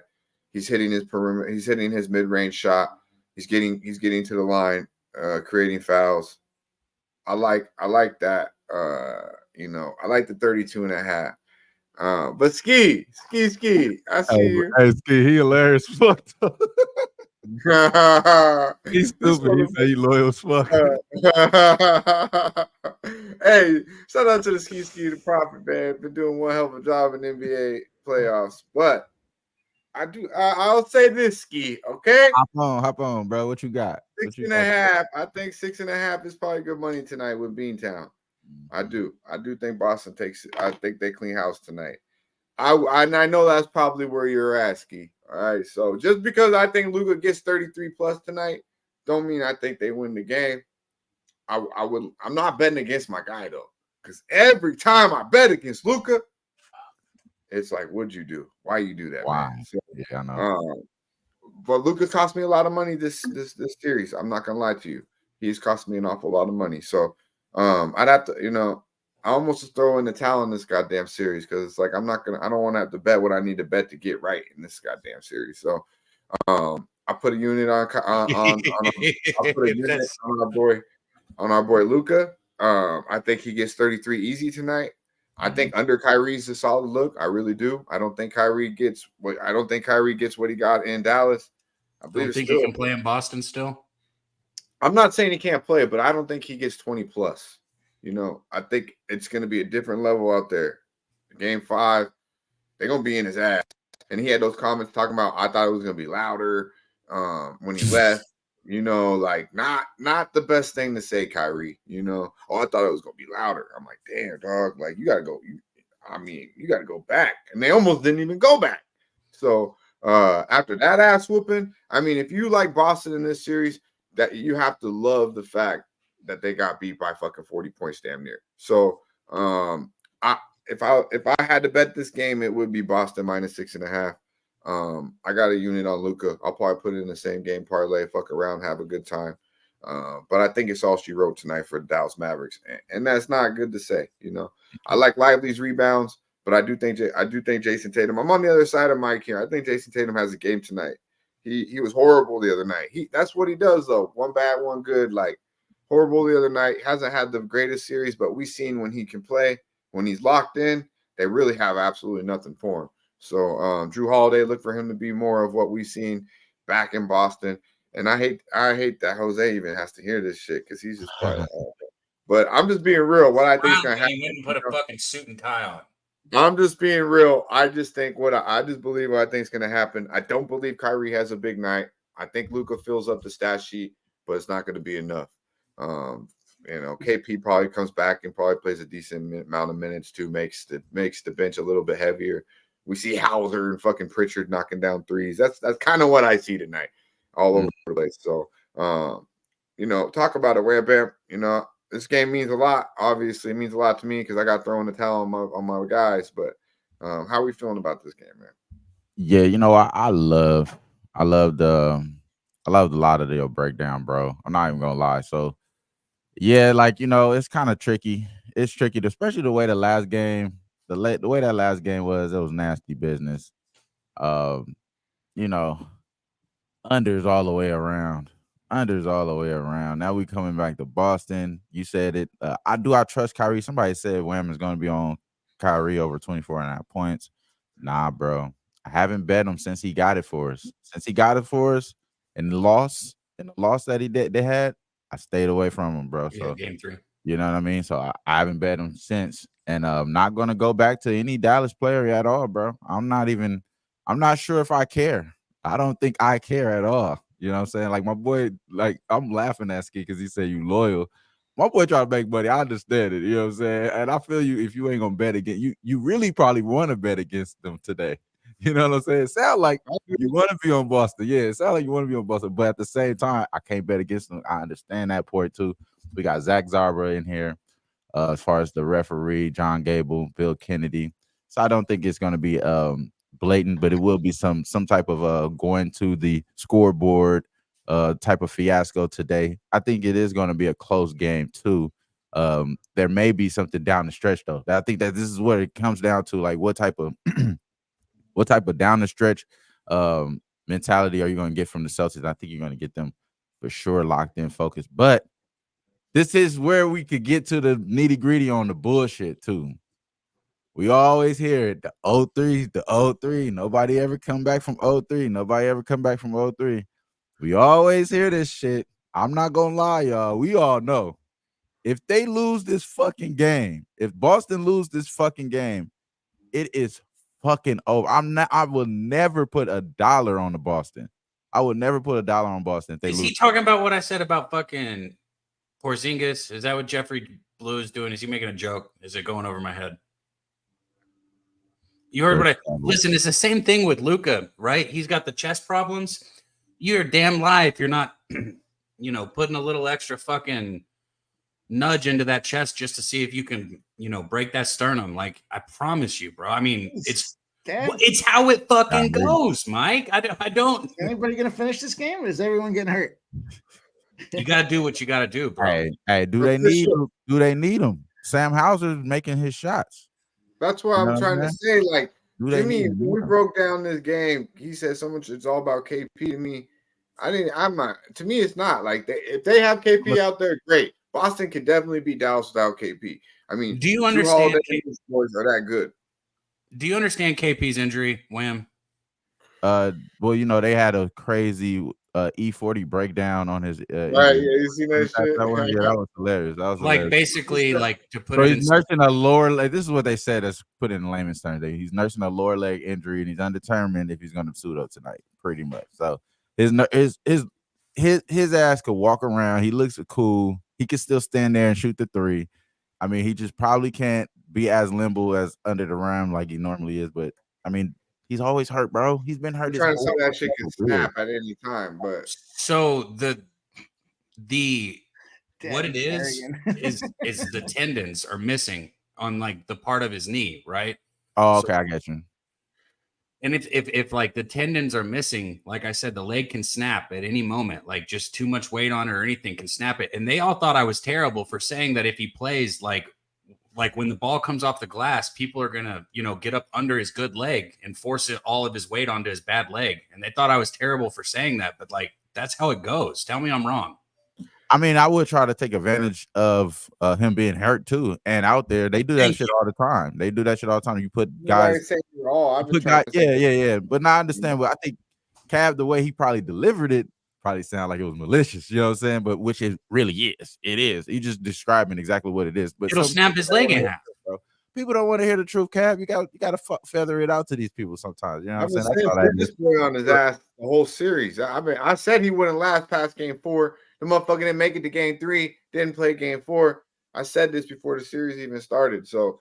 C: He's hitting his perimeter. He's hitting his mid-range shot. He's getting to the line, creating fouls. I like that. I like the 32.5. But ski. I see you.
K: Hey, Ski, he hilarious. Fucked up. He's stupid. He said he loyal as fuck.
C: Hey, shout out to the Ski, the prophet, man. Been doing one hell of a job in NBA playoffs. But I'll say this, Ski, okay?
K: Hop on, bro. What you got?
C: 6.5. I think 6.5 is probably good money tonight with Beantown. I do think Boston takes it. I think they clean house tonight. I know that's probably where you're at, Ski. All right, so just because I think Luka gets 33 plus tonight, don't mean I think they win the game. I'm not betting against my guy though, because every time I bet against Luka, it's like, what'd you do? Why you do that?
K: Wow.
C: Man? So,
K: yeah, I know.
C: But Luka cost me a lot of money this series. I'm not gonna lie to you. He's cost me an awful lot of money. So I'd have to, I almost throw in the towel in this goddamn series because it's like I don't want to have to bet what I need to bet to get right in this goddamn series. So I put a unit on our boy Luka. I think he gets 33 easy tonight. I think under Kyrie's a solid look. I really do. I don't think Kyrie gets what he got in Dallas. I believe
B: he can play in Boston still.
C: I'm not saying he can't play, but I don't think he gets 20 plus. I think it's going to be a different level out there. Game 5, they're going to be in his ass. And he had those comments talking about, I thought it was going to be louder when he left. Not the best thing to say, Kyrie. I thought it was going to be louder. I'm like, damn, dog. Like, you got to go. You got to go back. And they almost didn't even go back. So after that ass whooping, if you like Boston in this series, that you have to love the fact that they got beat by fucking 40 points damn near. So if I had to bet this game, it would be Boston minus 6.5. I got a unit on Luka. I'll probably put it in the same game parlay, fuck around, have a good time. But I think it's all she wrote tonight for the Dallas Mavericks, and that's not good to say. I like Lively's rebounds, but I do think Jason Tatum. I'm on the other side of Mike here. I think Jason Tatum has a game tonight. He was horrible the other night. That's what he does though. One bad, one good. Like horrible the other night. Hasn't had the greatest series, but we've seen when he can play, when he's locked in, they really have absolutely nothing for him. So Jrue Holiday, look for him to be more of what we've seen back in Boston. And I hate that Jose even has to hear this shit because he's just probably but I'm just being real. What I think is gonna happen.
B: He wouldn't put a fucking suit and tie on.
C: I'm just being real. I just think I just believe what I think is gonna happen. I don't believe Kyrie has a big night. I think Luka fills up the stat sheet, but it's not gonna be enough. KP probably comes back and probably plays a decent amount of minutes too, makes the bench a little bit heavier. We see Hauser and fucking Pritchard knocking down threes. That's kind of what I see tonight. all over the place. So, talk about it, Wham Bam. This game means a lot. Obviously, it means a lot to me because I got thrown the towel on my guys. But how are we feeling about this game, man?
K: Yeah, I loved a lot of your breakdown, bro. I'm not even gonna lie. So yeah, it's kind of tricky. It's tricky, especially the way the last game, the way that last game was. It was nasty business. Um, you know, unders all the way around. Unders all the way around. Now we coming back to Boston. You said it. I trust Kyrie. Somebody said Wham is going to be on Kyrie over 24.5 points. Nah, bro. I haven't bet him since he got it for us. Since he got it for us and the loss that they had, I stayed away from him, bro.
B: Yeah,
K: So
B: game 3.
K: you know what I mean? So I haven't bet him since. And I'm not going to go back to any Dallas player at all, bro. I'm not sure if I care. I don't think I care at all. You know what I'm saying? Like my boy, I'm laughing at Ski because he said you loyal. My boy trying to make money. I understand it. You know what I'm saying? And I feel you if you ain't gonna bet again. You really probably want to bet against them today. You know what I'm saying? It sounds like you want to be on Boston. Yeah, it sounds like you want to be on Boston. But at the same time, I can't bet against them. I understand that point too. We got Zach Zarba in here. As far as the referee, John Gable, Bill Kennedy. So I don't think it's going to be blatant, but it will be some type of going to the scoreboard type of fiasco today. I think it is going to be a close game too. There may be something down the stretch though. I think that this is what it comes down to, like what type of down the stretch mentality are you going to get from the Celtics? I think you're going to get them for sure locked in, focused. But this is where we could get to the nitty-gritty on the bullshit, too. We always hear it, the 0-3. Nobody ever come back from 0-3. We always hear this shit. I'm not going to lie, y'all. We all know. If they lose this fucking game, if Boston lose this fucking game, it is fucking over. I will never put $1 on the Boston. I would never put $1 on Boston if they lose.
B: Is he talking about what I said about fucking Porzingis? Is that what Jeffrey Blue is doing? Is he making a joke? Is it going over my head? You heard what I listen. It's the same thing with Luka, right? He's got the chest problems. You're damn lie if you're not, putting a little extra fucking nudge into that chest just to see if you can, break that sternum. Like I promise you, bro. I mean, it's how it fucking goes, Mike. I don't.
I: Is anybody gonna finish this game? Or is everyone getting hurt?
B: You gotta do what you gotta do, bro.
K: Hey, do they need him? Sam Hauser's making his shots.
C: That's what I'm trying to say. Like, Jimmy, when we broke down this game, he said so much. It's all about KP to me. I'm not. To me, it's not. Like, if they have KP out there, great. Boston could definitely beat Dallas without KP. I mean,
B: do you understand?
C: Boys are that good.
B: Do you understand KP's injury, Wham?
K: Well, they had a crazy E40 breakdown on his
C: right. Yeah, you seen that shit?
K: Yeah, that was hilarious. That was
B: like
K: hilarious.
B: basically like to put.
K: So
B: it
K: he's nursing a lower leg. This is what they said. Let's put it in layman's terms. He's nursing a lower leg injury, and he's undetermined if he's going to suit up tonight. Pretty much. So his ass could walk around. He looks cool. He can still stand there and shoot the 3. I mean, he just probably can't be as limber as under the rim like he normally is. But I mean, he's always hurt, bro. He's been hurt.
C: I'm trying to say that shit can snap at any time, but
B: so the what it is the tendons are missing on like the part of his knee, right?
K: Oh, okay, I get you.
B: And if like the tendons are missing, like I said, the leg can snap at any moment. Like just too much weight on it or anything can snap it. And they all thought I was terrible for saying that if he plays like when the ball comes off the glass, people are gonna get up under his good leg and force all of his weight onto his bad leg. And they thought I was terrible for saying that, but like that's how it goes. Tell me I'm wrong.
K: I mean, I would try to take advantage of him being hurt too. And out there, they do that shit all the time. You put guys. Yeah. But now I understand. But I think Cab, the way he probably delivered it, probably sound like it was malicious. You know what I'm saying? But which it really is. It is. He's just describing exactly what it is. But
B: it'll snap his leg in half.
K: People don't want to hear the truth, Cab. You got to feather it out to these people sometimes. You know what I'm saying?
C: Put this boy on his ass the whole series. I mean, I said he wouldn't last past game 4. The motherfucker didn't make it to game 3, didn't play game 4. I said this before the series even started. So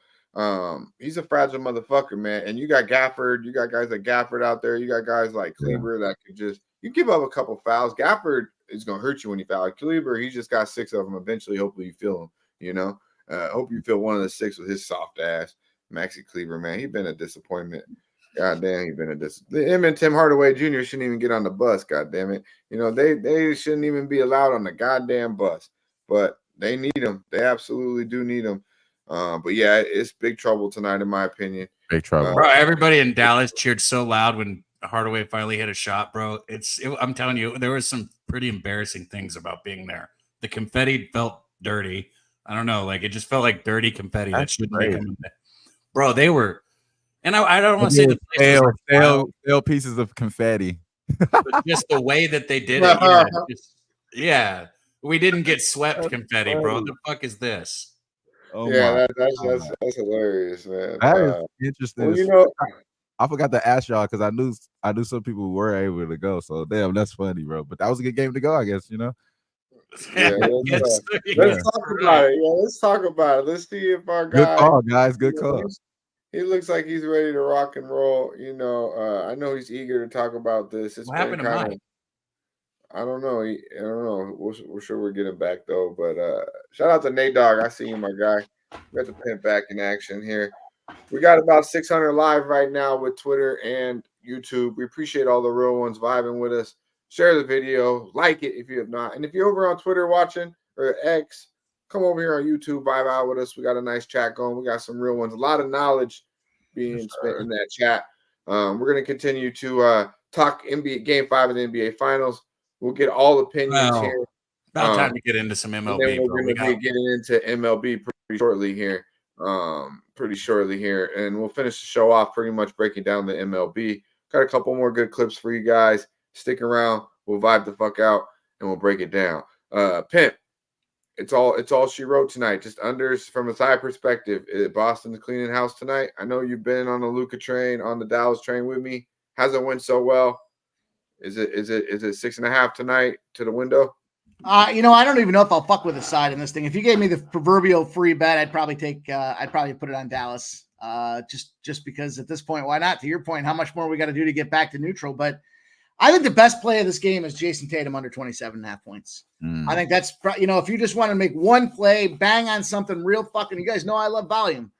C: he's a fragile motherfucker, man. And you got Gafford, you got guys like Gafford out there, you got guys like Kleber that could just You give up a couple fouls. Gafford is going to hurt you when you foul. Kleber, he just got 6 of them. Eventually, hopefully you feel him, you know. Hope you feel one of the 6 with his soft ass. Maxi Kleber, man, he's been a disappointment. God damn, he's been a disappointment. Him and Tim Hardaway Jr. shouldn't even get on the bus, god damn it. You know, they shouldn't even be allowed on the goddamn bus. But they need him. They absolutely do need him. But yeah, it's big trouble tonight, in my opinion.
K: Big trouble.
B: Bro, everybody in Dallas cheered so loud when Hardaway finally hit a shot, bro. I'm telling you, there was some pretty embarrassing things about being there. The confetti felt dirty. I don't know, like it just felt like dirty confetti that shouldn't be coming there. Bro, they were, and I don't want to say the place
K: fail pieces of confetti.
B: But just the way that they did it, yeah, we didn't get swept confetti, bro. What the fuck is this?
C: Oh yeah, that's hilarious, man.
K: That is interesting.
C: Well, you know,
K: I forgot to ask y'all because I knew some people were able to go. So damn, that's funny, bro. But that was a good game to go, I guess. You know.
C: Yeah, let's talk about it. Yeah, let's talk about it. Let's see if our guy.
K: Good call, guys. Good call.
C: He looks like he's ready to rock and roll. You know, I know he's eager to talk about this. It's
B: what happened to Mike?
C: I don't know. I don't know. We're sure we're getting back though. But shout out to Nate Dogg. I see you, my guy. We got the pimp back in action here. We got about 600 live right now with Twitter and YouTube. We appreciate all the real ones vibing with us. Share the video, like it if you have not. And if you're over on Twitter watching or X, come over here on YouTube, vibe out with us. We got a nice chat going. We got some real ones. A lot of knowledge being spent in that chat. We're going to continue to talk NBA Game 5 of the NBA Finals. We'll get all opinions here.
B: About time to get into some MLB.
C: Then we're going to be getting into MLB pretty shortly here. And we'll finish the show off pretty much breaking down the MLB. Got a couple more good clips for you guys. Stick around. We'll vibe the fuck out and we'll break it down. Pimp, it's all she wrote tonight. Just unders from a side perspective. Boston's cleaning house tonight. I know you've been on the Luka train, on the Dallas train with me. Hasn't went so well. Is it 6.5 tonight to the window?
I: You know, I don't even know if I'll fuck with a side in this thing. If you gave me the proverbial free bet, I'd probably put it on Dallas. Just because at this point, why not? To your point, how much more we got to do to get back to neutral? But I think the best play of this game is Jason Tatum under 27.5 points. I think that's, you know, if you just want to make one play, bang on something real fucking, you guys know I love volume.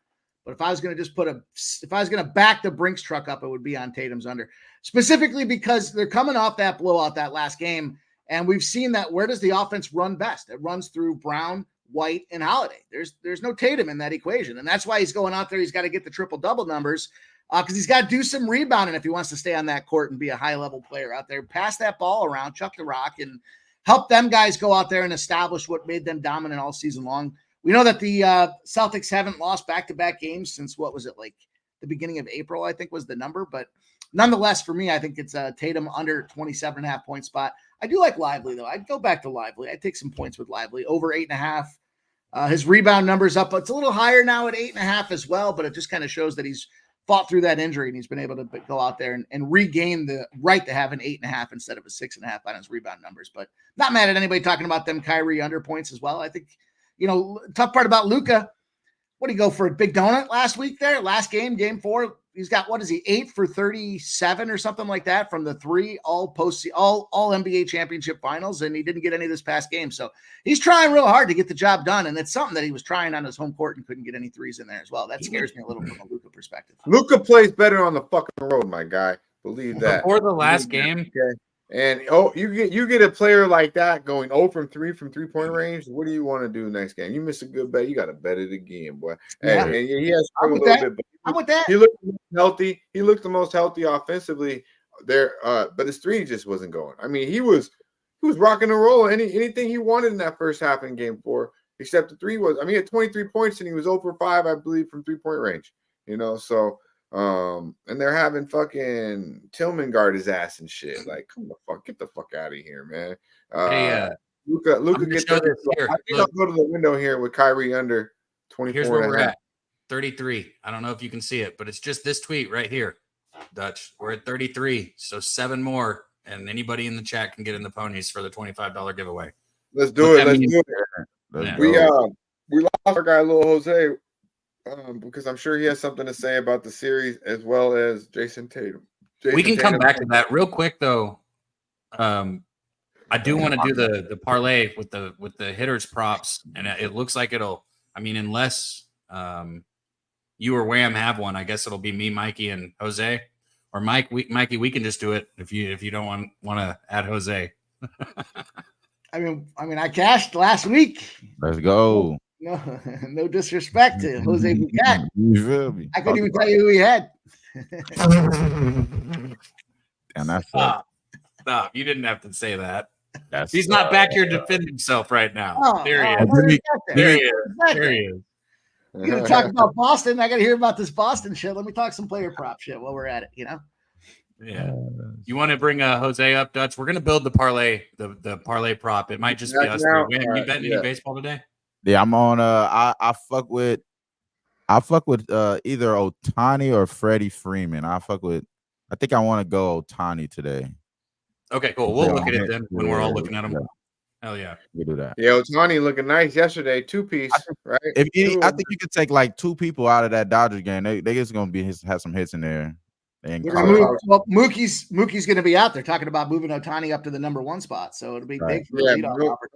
I: But if I was going to back the Brinks truck up, it would be on Tatum's under, specifically because they're coming off that blowout that last game. And we've seen that. Where does the offense run best? It runs through Brown, White, and Holiday. There's no Tatum in that equation. And that's why he's going out there. He's got to get the triple-double numbers because he's got to do some rebounding if he wants to stay on that court and be a high-level player out there. Pass that ball around, chuck the rock, and help them guys go out there and establish what made them dominant all season long. We know that the Celtics haven't lost back-to-back games since, what was it, like the beginning of April, I think was the number. But nonetheless, for me, I think it's a Tatum under 27.5 point spot. I do like Lively, though. I'd go back to Lively. I'd take some points with Lively. Over 8.5. His rebound number's up. It's a little higher now at 8.5 as well, but it just kind of shows that he's fought through that injury and he's been able to go out there and regain the right to have an 8.5 instead of a 6.5 on his rebound numbers. But not mad at anybody talking about them Kyrie under points as well. I think, you know, tough part about Luka. What did he go for a big donut last week there? Last game, game 4. He's got, 8 for 37 or something like that from the 3 all NBA championship finals. And he didn't get any of this past game. So he's trying real hard to get the job done. And it's something that he was trying on his home court and couldn't get any threes in there as well. That scares me a little from a Luka perspective.
C: Luka plays better on the fucking road, my guy. Believe that.
B: Before the last game.
C: Okay. And you get a player like that going 0 from 3 from 3-point range. What do you want to do next game? You miss a good bet, you got to bet it again, boy.
I: Yeah.
C: And he has struggled a little bit. But
I: I'm with that.
C: He looked healthy. He looked the most healthy offensively there. But his 3 just wasn't going. I mean, he was rocking and rolling. Anything he wanted in that first half in game 4, except the 3 was. I mean, he had 23 points and he was 0 for 5, I believe, from 3-point range. You know, so. And they're having fucking Tillman guard his ass and shit. Like, get the fuck out of here, man. Luka gets there. I think I'll go to the window here with Kyrie under 24.
B: Here's where we're at. 33. I don't know if you can see it, but it's just this tweet right here. Dutch, we're at 33, so 7 more, and anybody in the chat can get in the ponies for the $25 giveaway.
C: Let's do it. We lost our guy, Lil Jose. Because I'm sure he has something to say about the series as well as Jason Tatum.
B: We can come back to that real quick, though. I do want to do the parlay with the hitters props, and it looks like it'll. I mean, unless you or Wham have one, I guess it'll be me, Mikey, and Jose, or Mikey. We can just do it if you don't want to add Jose.
I: I mean, I cashed last week.
K: Let's go.
I: No disrespect to Jose Bucat.
K: You feel me?
I: I couldn't even tell you who he had.
K: And that's
B: Stop. You didn't have to say that. He's not back here to defend himself right now. There he is. There he is.
I: You're gonna talk about Boston. I gotta hear about this Boston shit. Let me talk some player prop shit while we're at it, you know?
B: Yeah. You want to bring Jose up, Dutch? We're gonna build the parlay, the parlay prop. It might just be us. Wham, you betting any baseball today?
K: Yeah, I'm on I fuck with either Ohtani or Freddie Freeman. I think I want to go Ohtani today.
B: Okay, cool. We'll look at it then when we're all looking at them. Hell yeah.
K: We do that.
C: Yeah, Ohtani looking nice yesterday. 2-piece, right?
K: I think you could take like 2 people out of that Dodgers game. They just gonna have some hits in there.
I: Mookie's going to be out there talking about moving Ohtani up to the number 1 spot, so it'll be big.
K: I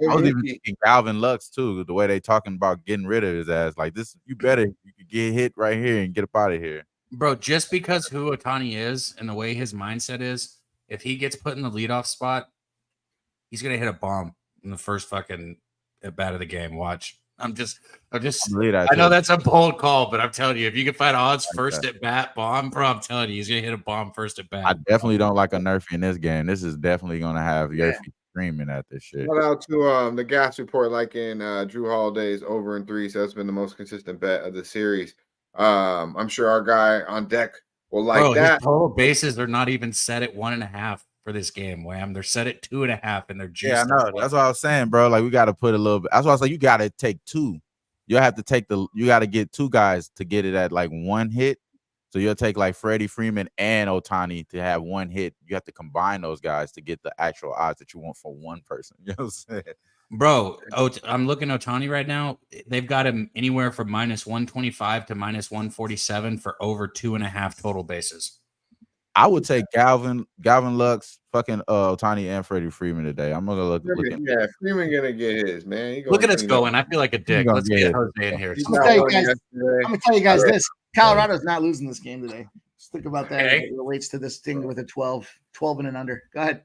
K: was even thinking Galvin Lux too. The way they talking about getting rid of his ass, like this, you could get hit right here and get up out of here,
B: bro. Just because who Ohtani is and the way his mindset is, if he gets put in the leadoff spot, he's gonna hit a bomb in the first fucking at bat of the game. Watch. I know that's a bold call, but I'm telling you, if you can find odds first at bat bomb, bro, I'm telling you, he's gonna hit a bomb first at bat.
K: I definitely don't like a Nerfy in this game. This is definitely gonna have Yerfy screaming at this shit.
C: Shout out to the gas report, like in Drew Holiday's over in 3, so that's been the most consistent bet of the series. I'm sure our guy on deck will like that.
B: His total bases are not even set at 1.5 for this game, Wham. They're set at 2.5, and they're juiced.
K: Yeah, I know. That's what I was saying, bro. Like we got to put a little bit. That's why I was like, you got to take 2. You have to take you got to get 2 guys to get it at like 1 hit. So you'll take like Freddie Freeman and Ohtani to have 1 hit. You have to combine those guys to get the actual odds that you want for one person. You know what I'm saying?
B: Bro, I'm looking at Ohtani right now. They've got him anywhere from -125 to -147 for over 2.5 total bases.
K: I would take Galvin Lux, fucking Ohtani, and Freddie Freeman today. I'm gonna look at
C: Freeman gonna get his, man.
B: Look at us going. I feel like a dick. Let's get Jose in here.
I: I'm gonna tell you guys this. Colorado's not losing this game today. Just think about that. It relates to this thing with a 12 and an under. Go ahead.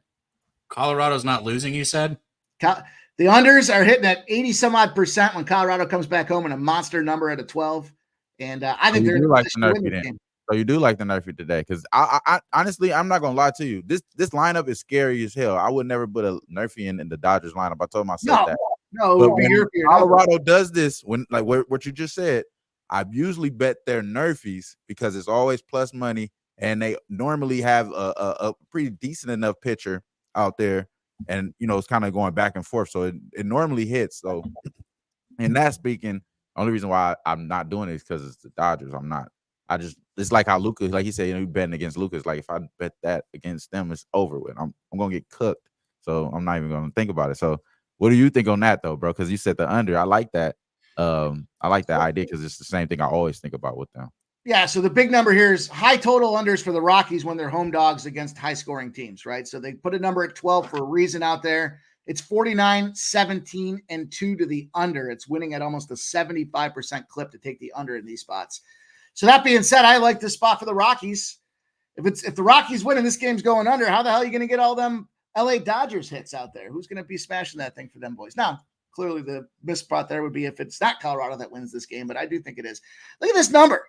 B: Colorado's not losing, you said?
I: The unders are hitting at 80 some odd % when Colorado comes back home in a monster number at a 12. And I think they're in
K: like the Nerfy game. So you do like the Nerfy today, because I honestly, I'm not gonna lie to you. This lineup is scary as hell. I would never put a Nerfy in the Dodgers lineup. I told myself that.
I: No,
K: but when Colorado does this, when like what you just said, I usually bet their Nerfies because it's always plus money, and they normally have a pretty decent enough pitcher out there, and it's kind of going back and forth, so it normally hits. So, in that speaking, the only reason why I'm not doing it is because it's the Dodgers. It's like how Lucas, like he said, you betting against Lucas. Like if I bet that against them, it's over with. I'm gonna get cooked. So I'm not even gonna think about it. So what do you think on that though, bro? Because you said the under. I like that. I like that idea because it's the same thing I always think about with them.
I: Yeah. So the big number here is high total unders for the Rockies when they're home dogs against high scoring teams, right? So they put a number at 12 for a reason out there. It's 49, 17, and 2 to the under. It's winning at almost a 75% clip to take the under in these spots. So that being said, I like this spot for the Rockies. If the Rockies win and this game's going under, how the hell are you going to get all them LA Dodgers hits out there? Who's going to be smashing that thing for them boys? Now, clearly the missed spot there would be if it's not Colorado that wins this game, but I do think it is. Look at this number.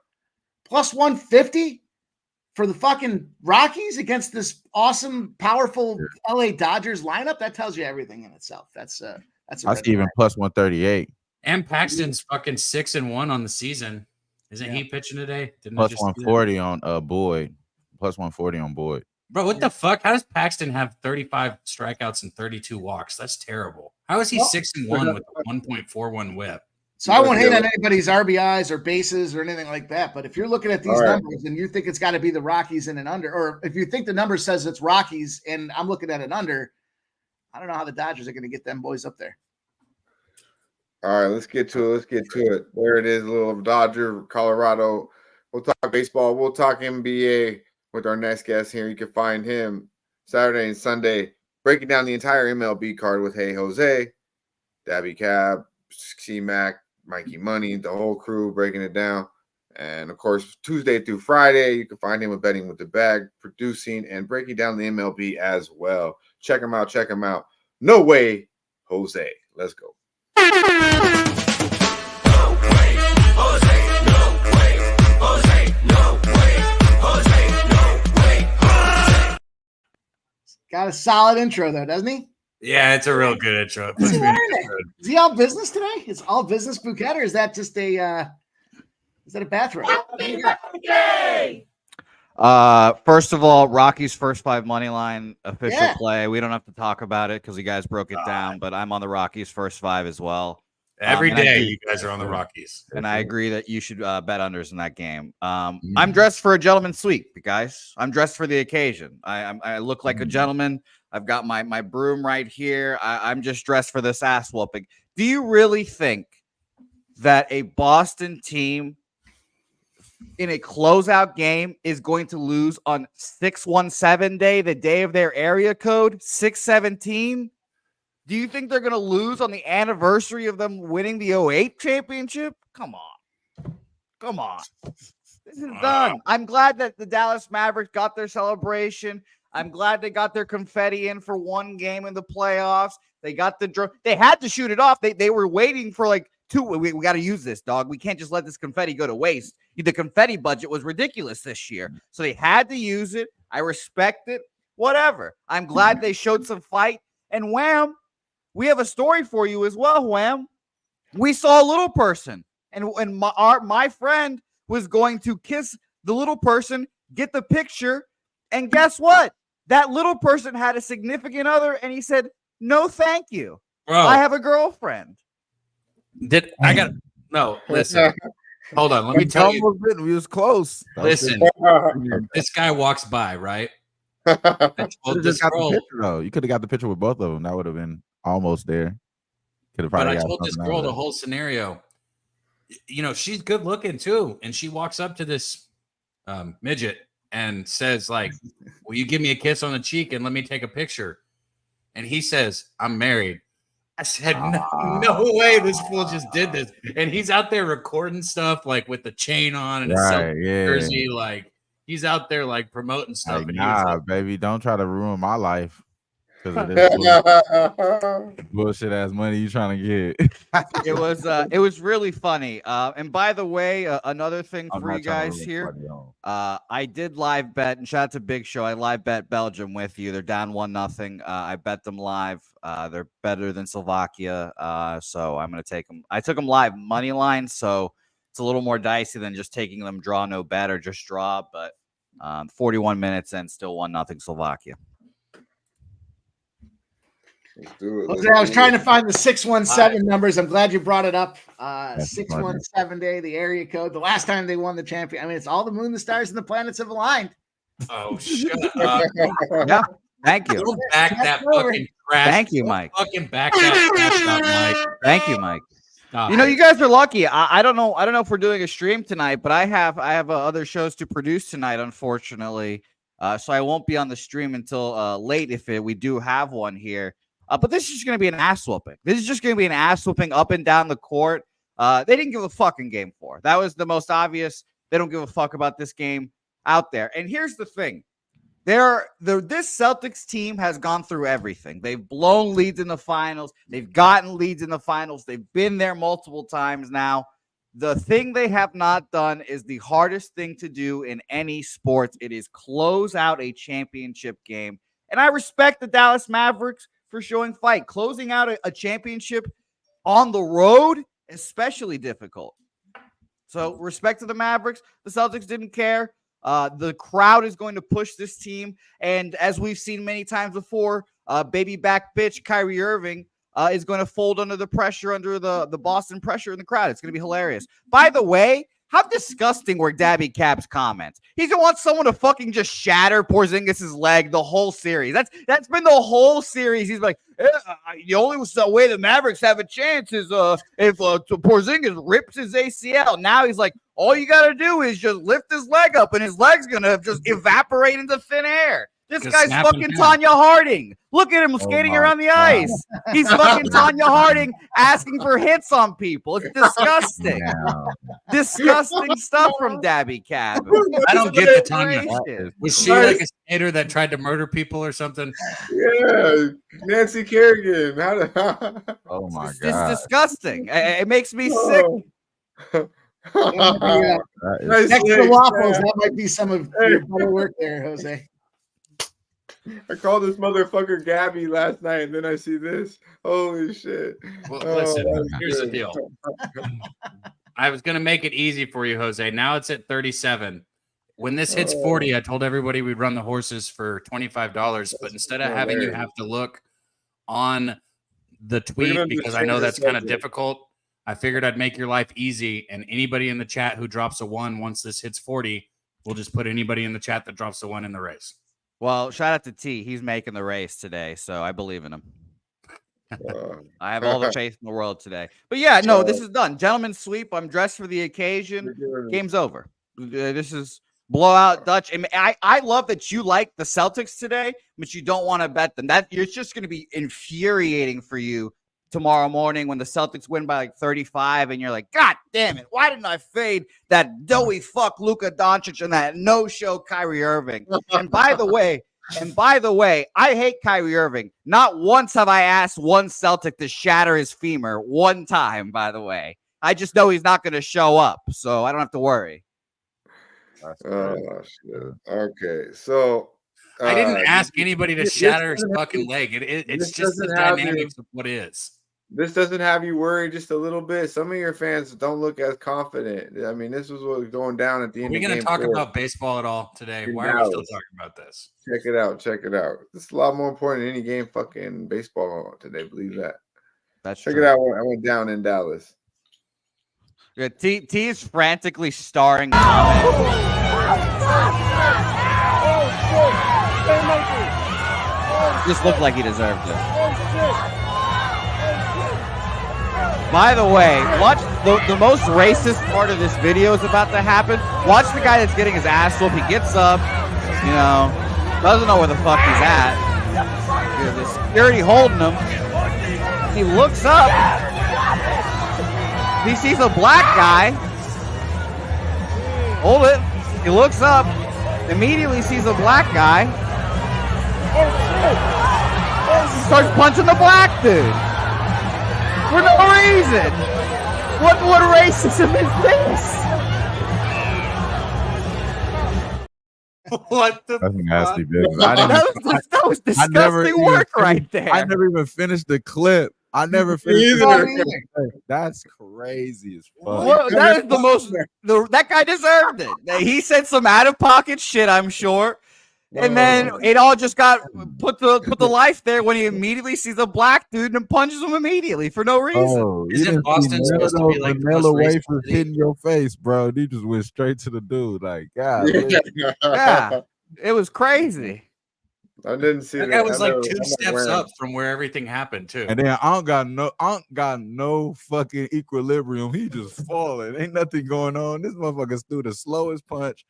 I: Plus 150 for the fucking Rockies against this awesome, powerful LA Dodgers lineup. That tells you everything in itself. That's
K: I see even plus 138.
B: And Paxton's fucking 6-1 on the season. Isn't he pitching today?
K: Plus 140 on Boyd. Plus 140 on Boyd.
B: Bro, what the fuck? How does Paxton have 35 strikeouts and 32 walks? That's terrible. How is he 6-1 with a 1.41 whip?
I: So I won't hate on anybody's RBIs or bases or anything like that. But if you're looking at these numbers and you think it's got to be the Rockies in an under, or if you think the number says it's Rockies and I'm looking at an under, I don't know how the Dodgers are going to get them boys up there.
C: All right, let's get to it. There it is, a little Dodger, Colorado. We'll talk baseball. We'll talk NBA with our next guest here. You can find him Saturday and Sunday breaking down the entire MLB card with Hey Jose, Daby Cab, C-Mac, Mikey Money, the whole crew breaking it down. And, of course, Tuesday through Friday, you can find him with Betting with the Bag, producing and breaking down the MLB as well. Check him out. Check him out. No way, Jose. Let's go.
I: Got a solid intro though, doesn't he?
B: Yeah, it's a real good intro. It puts me in a good mood.
I: Is he all business today? Is all business Bouquet, or is that just a is that a bathroom?
L: First of all, Rocky's first 5 money line official play. We don't have to talk about it because you guys broke it down, but I'm on the Rockies first 5 as well.
B: Every day you guys are on the Rockies.
L: And I agree that you should bet unders in that game. I'm dressed for a gentleman's suite, guys. I'm dressed for the occasion. I look like a gentleman. I've got my broom right here. I'm just dressed for this ass whooping. Do you really think that a Boston team in a closeout game is going to lose on 617 day, the day of their area code, 617? Do you think they're going to lose on the anniversary of them winning the 08 championship? Come on. Come on. This is done. I'm glad that the Dallas Mavericks got their celebration. I'm glad they got their confetti in for one game in the playoffs. They got the they had to shoot it off. They were waiting for like 2. We got to use this, dog. We can't just let this confetti go to waste. The confetti budget was ridiculous this year. So they had to use it. I respect it. Whatever. I'm glad they showed some fight. And wham, we have a story for you as well, wham. We saw a little person. And my friend was going to kiss the little person, get the picture. And guess what? That little person had a significant other. And he said, no, thank you.
B: Bro,
L: I have a girlfriend.
B: Listen. Hold on, let me tell you.
K: We was close.
B: Listen, this guy walks by, right?
K: You could have got the picture with both of them. That would have been almost there.
B: But I told this girl the whole scenario. You know, she's good looking too, and she walks up to this midget and says, like, "Will you give me a kiss on the cheek and let me take a picture?" And he says, "I'm married." I said, no way this fool just did this. And he's out there recording stuff like with the chain on and a jersey. Like he's out there like promoting stuff.
K: Like, nah, baby, don't try to ruin my life because of this bullshit ass money you trying to get.
L: It was really funny. And by the way, another thing for you guys here, I did live bet, and shout out to Big Show. I live bet Belgium with you. They're down 1-0. I bet them live. They're better than Slovakia, so I'm going to take them. I took them live money line, so it's a little more dicey than just taking them draw no bet or just draw. But 41 minutes and still 1-0 Slovakia.
C: Let's do it.
I: Jose, I was trying to find the 617 numbers. I'm glad you brought it up. 617 day, the area code. The last time they won the champion. I mean, it's all the moon, the stars, and the planets have aligned.
B: Oh, shut up.
L: Yeah. Thank you.
B: Don't back that fucking crash.
L: Thank you, Mike.
B: Don't fucking back that crash up, Mike.
L: Thank you, Mike.
B: Stop
L: you guys are lucky. I don't know if we're doing a stream tonight, but I have other shows to produce tonight, unfortunately. So I won't be on the stream until late if we do have one here. But this is just going to be an ass whooping. This is just going to be an ass whooping up and down the court. They didn't give a fucking game for. That was the most obvious. They don't give a fuck about this game out there. And here's the thing. This Celtics team has gone through everything. They've blown leads in the finals. They've gotten leads in the finals. They've been there multiple times now. The thing they have not done is the hardest thing to do in any sports. It is close out a championship game. And I respect the Dallas Mavericks for showing fight. Closing out a championship on the road, especially difficult. So respect to the Mavericks. The Celtics didn't care. The crowd is going to push this team. And as we've seen many times before, baby back bitch Kyrie Irving is going to fold under the pressure, under the Boston pressure in the crowd. It's going to be hilarious. By the way, how disgusting were Daby Cab's comments? He just wants someone to fucking just shatter Porzingis' leg the whole series. That's been the whole series. He's like, the only way the Mavericks have a chance is if Porzingis rips his ACL. Now he's like, all you got to do is just lift his leg up, and his leg's going to just evaporate into thin air. This
B: Just
L: guy's
B: snap and
L: fucking
B: count.
L: Tanya Harding. Look at him skating
K: my
L: around the
K: God.
L: ice. He's fucking Tanya Harding asking for hits on people. It's disgusting.
K: Now,
L: Disgusting stuff from Daby Cab.
B: I don't get the Tanya.
L: Desperation.
B: Was she like a skater that tried to murder people or something?
C: Yeah, Nancy Kerrigan.
K: oh my
L: It's
K: God.
L: disgusting. It makes me sick.
C: Nice
I: Next to
C: legs,
I: waffles,
C: man.
I: that might be some of your better work there, Jose.
C: I called this motherfucker Gabby last night, and then I see this. Holy shit!
B: Well,
C: Oh,
B: listen,
C: that's
B: here's the
C: good.
B: deal. I was going to make it easy for you, Jose. Now it's at 37. When this hits 40, I told everybody we'd run the horses for $25. But instead of having you have to look on the tweet, because I know that's kind of difficult, I figured I'd make your life easy. And anybody in the chat who drops a 1 once this hits 40, we'll just put anybody in the chat that drops a 1 in the race.
L: Well, shout out to T. He's making the race today, so I believe in him. I have all the faith in the world today. But yeah, no, this is done. Gentleman's sweep. I'm dressed for the occasion. Game's over. This is blowout Dutch. I love that you like the Celtics today, but you don't want to bet them. That it's just going to be infuriating for you tomorrow morning when the Celtics win by like 35, and you're like, God damn it, why didn't I fade that doughy fuck Luka Doncic and that no-show Kyrie Irving? And by the way, I hate Kyrie Irving. Not once have I asked one Celtic to shatter his femur. One time, by the way. I just know he's not going to show up, so I don't have to worry.
C: Oh shit. Okay, so
B: I didn't ask anybody to shatter his fucking leg. It's just the dynamics of what is.
C: This doesn't have you worried just a little bit. Some of your fans don't look as confident. I mean, this was what was going down at the end.
B: Are we going to talk about baseball at all today? Why are we still talking about this?
C: Check it out. Check it out. This is a lot more important than any game fucking baseball today. Believe that. Check it out. I went down in Dallas.
L: Yeah, T is frantically starring. Just looked like he deserved it. By the way, watch the most racist part of this video is about to happen. Watch the guy that's getting his ass whooped. He gets up, doesn't know where the fuck he's at. The security holding him. He looks up. He sees a black guy. Hold it. He looks up. Immediately sees a black guy. He starts punching the black dude. For no reason. What racism is this?
B: What the
K: That's nasty business.
L: That was disgusting work right there.
K: I never even finished the clip. I never finished the clip. That's crazy as fuck.
L: Well, that is the most. That guy deserved it. He said some out of pocket shit, I'm sure, and then it all just got put the life there when he immediately sees a black dude and punches him immediately for no reason.
K: Oh,
B: Isn't Boston supposed to be like the most
K: away
B: racist
K: from
B: city?
K: hitting your face, bro? He just went straight to the dude. Like, God,
L: Yeah, it was crazy.
C: I didn't see
B: That
C: that.
B: guy was like 2 steps up from where everything happened too.
K: And then I don't got no fucking equilibrium. He just falling. Ain't nothing going on. This motherfucker threw the slowest punch.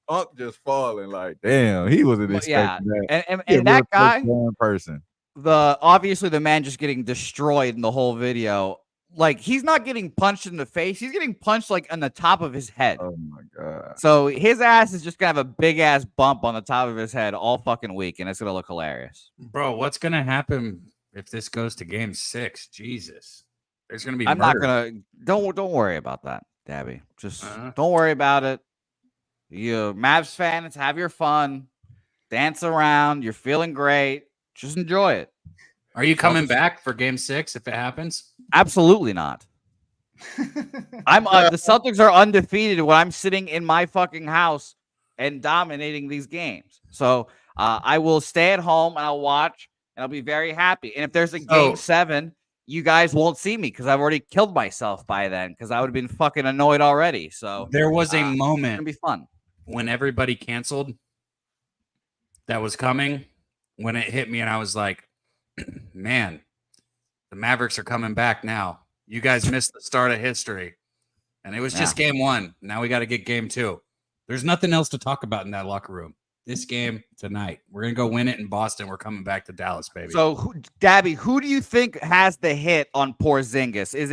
K: Unk just falling. Like, damn, he wasn't expecting that.
L: And that guy,
K: person.
L: Obviously the man just getting destroyed in the whole video. Like, he's not getting punched in the face. He's getting punched like on the top of his head.
K: Oh my God.
L: So his ass is just gonna have a big ass bump on the top of his head all fucking week, and it's gonna look hilarious.
B: Bro, what's gonna happen if this goes to game 6? Jesus. There's gonna be
L: I'm
B: murder.
L: not gonna don't worry about that, Dabby. Just don't worry about it. You Mavs fans, have your fun, dance around, you're feeling great. Just enjoy it.
B: Are you coming back for game 6 if it happens?
L: Absolutely not. I'm the Celtics are undefeated when I'm sitting in my fucking house and dominating these games. So I will stay at home and I'll watch and I'll be very happy. And if there's a game 7, you guys won't see me because I've already killed myself by then because I would have been fucking annoyed already. So
B: there was a
L: it's
B: moment
L: gonna be fun
B: when everybody canceled that was coming when it hit me and I was like, man, the Mavericks are coming back now. You guys missed the start of history. And it was just game 1. Now we got to get game 2. There's nothing else to talk about in that locker room. this game tonight. We're gonna go win it in Boston. We're coming back to Dallas, baby.
L: So, Dabby, who do you think has the hit on Porzingis? Is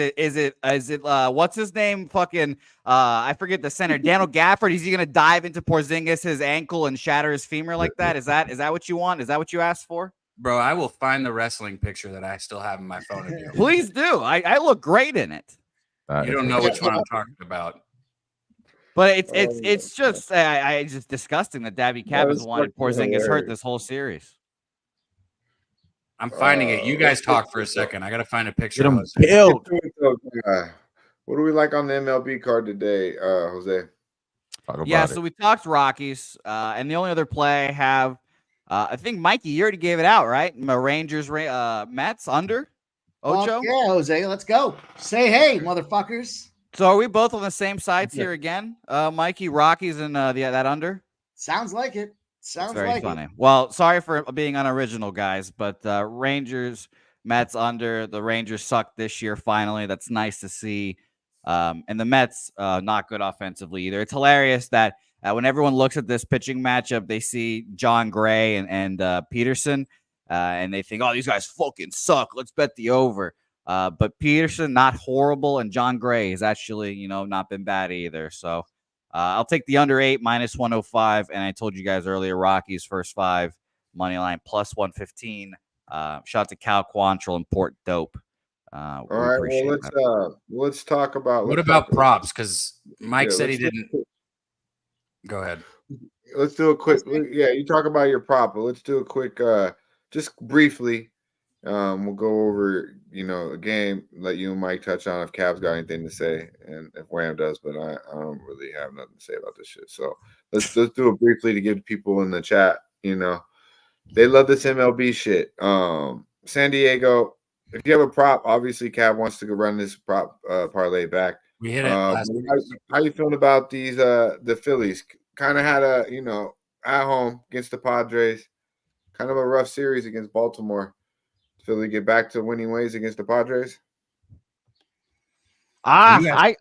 L: it what's his name? Fucking I forget the center. Daniel Gafford. Is he gonna dive into Porzingis' ankle and shatter his femur like that? Is that what you want? Is that what you asked for?
B: Bro, I will find the wrestling picture that I still have in my phone of you.
L: Please do. I look great in it.
B: You don't know which one I'm talking about.
L: But it's just just disgusting that Daby Cab has wanted Porzingis hurt this whole series.
B: I'm finding it. You guys talk for a second. I gotta find a picture.
K: Get him
B: of
K: killed.
C: What do we like on the MLB card today, Jose?
L: So we talked Rockies, and the only other play I have, I think Mikey, you already gave it out, right? Rangers, Mets under. Ocho?
I: Yeah, Jose, let's go. Say hey, motherfuckers.
L: So are we both on the same sides here again? Mikey, Rockies, and that under?
I: Sounds like it. Sounds
L: very
I: like
L: funny.
I: it.
L: Well, sorry for being unoriginal, guys, but Rangers, Mets under. The Rangers sucked this year, finally. That's nice to see. And the Mets, not good offensively either. It's hilarious that when everyone looks at this pitching matchup, they see John Gray and Peterson, and they think, oh, these guys fucking suck. Let's bet the over. But Peterson, not horrible, and John Gray has actually, not been bad either. So I'll take the under 8 minus 105. And I told you guys earlier, Rockies first 5 money line plus 115. Shout out to Cal Quantrill and Port Dope.
C: All right, well, let's talk about.
B: What about props? Because Mike said he didn't. Go ahead.
C: Let's do a quick. Yeah, you talk about your prop, but let's do a quick, just briefly. We'll go over, a game. Let you and Mike touch on if Cav's got anything to say, and if Wham does. But I don't really have nothing to say about this shit. So let's do it briefly to give people in the chat. They love this MLB shit. San Diego. If you have a prop, obviously Cav wants to go run this prop parlay back.
B: We hit it last week.
C: How you feeling about these the Phillies? Kind of had a at home against the Padres, kind of a rough series against Baltimore. Philly get back to winning ways against the Padres.
L: I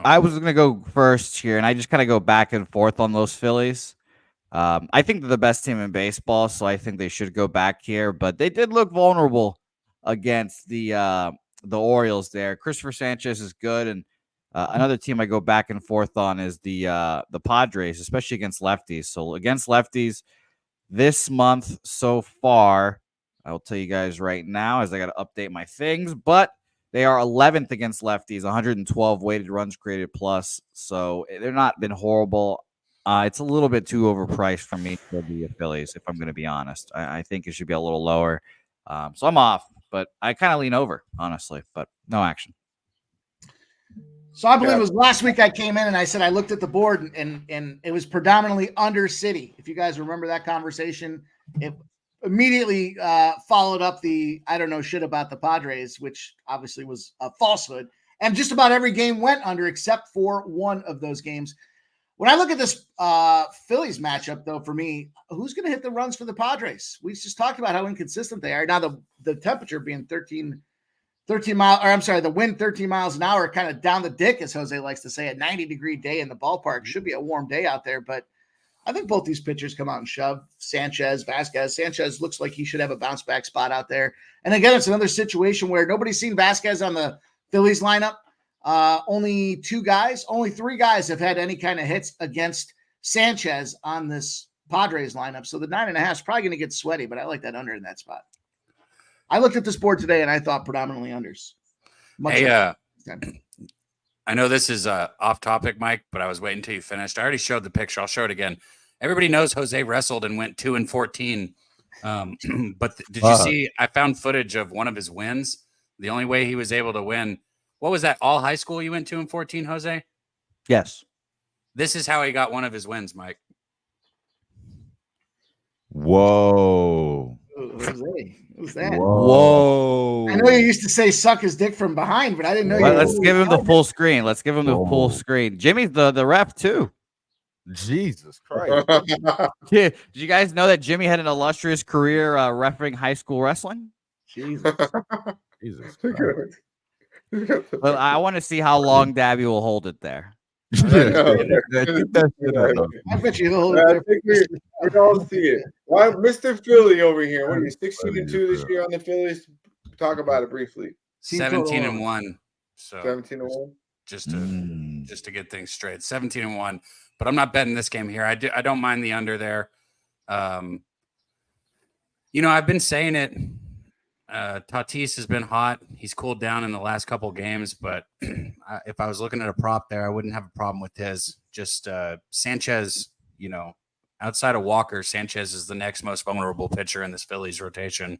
L: was gonna go first here, and I just kind of go back and forth on those Phillies. I think they're the best team in baseball, so I think they should go back here. But they did look vulnerable against the Orioles there. Christopher Sanchez is good, and another team I go back and forth on is the Padres, especially against lefties. So against lefties this month so far, I will tell you guys right now as I got to update my things, but they are 11th against lefties, 112 weighted runs created plus. So they're not been horrible. It's a little bit too overpriced for me for the Phillies, if I'm going to be honest. I think it should be a little lower. So I'm off. But I kind of lean over, honestly, but no action.
I: So I believe it was last week I came in and I said I looked at the board and it was predominantly under City. If you guys remember that conversation, it immediately followed up the I don't know shit about the Padres, which obviously was a falsehood. And just about every game went under except for one of those games. When I look at this Phillies matchup, though, for me, who's going to hit the runs for the Padres? We just talked about how inconsistent they are. Now, the temperature being 13 miles, or I'm sorry, the wind 13 miles an hour, kind of down the dick, as Jose likes to say, a 90-degree day in the ballpark. Should be a warm day out there, but I think both these pitchers come out and shove. Sanchez, Vasquez. Sanchez looks like he should have a bounce-back spot out there. And again, it's another situation where nobody's seen Vasquez on the Phillies lineup. Only 3 guys have had any kind of hits against Sanchez on this Padres lineup. So the 9.5 is probably going to get sweaty, but I like that under in that spot. I looked at this board today and I thought predominantly unders.
B: I know this is off topic, Mike, but I was waiting until you finished. I already showed the picture. I'll show it again. Everybody knows Jose wrestled and went 2-14. But did you see, I found footage of one of his wins. The only way he was able to win. What was that? All high school you went 2-14, Jose?
L: Yes.
B: This is how he got one of his wins, Mike.
K: Whoa.
I: Jose, who's that?
L: Whoa.
I: I know you used to say suck his dick from behind, but I didn't know you.
L: Let's give him the full screen. Let's give him the full screen. Jimmy's the ref, too.
K: Jesus Christ.
L: Did you guys know that Jimmy had an illustrious career refereeing high school wrestling?
I: Jesus.
K: Jesus
L: Well, I want to see how long Daby will hold it there.
I: I bet you he'll
C: I think we all see it. Why, Mr. Philly over here? What are you, 16-2 this year on the Phillies? Talk about it briefly.
B: 17-1. So
C: 17-1.
B: Just to get things straight. 17-1. But I'm not betting this game here. I don't mind the under there. You know, I've been saying it. Tatis has been hot. He's cooled down in the last couple of games, but if I was looking at a prop there, I wouldn't have a problem with his. Just Sanchez, you know, outside of Walker, Sanchez is the next most vulnerable pitcher in this Phillies rotation.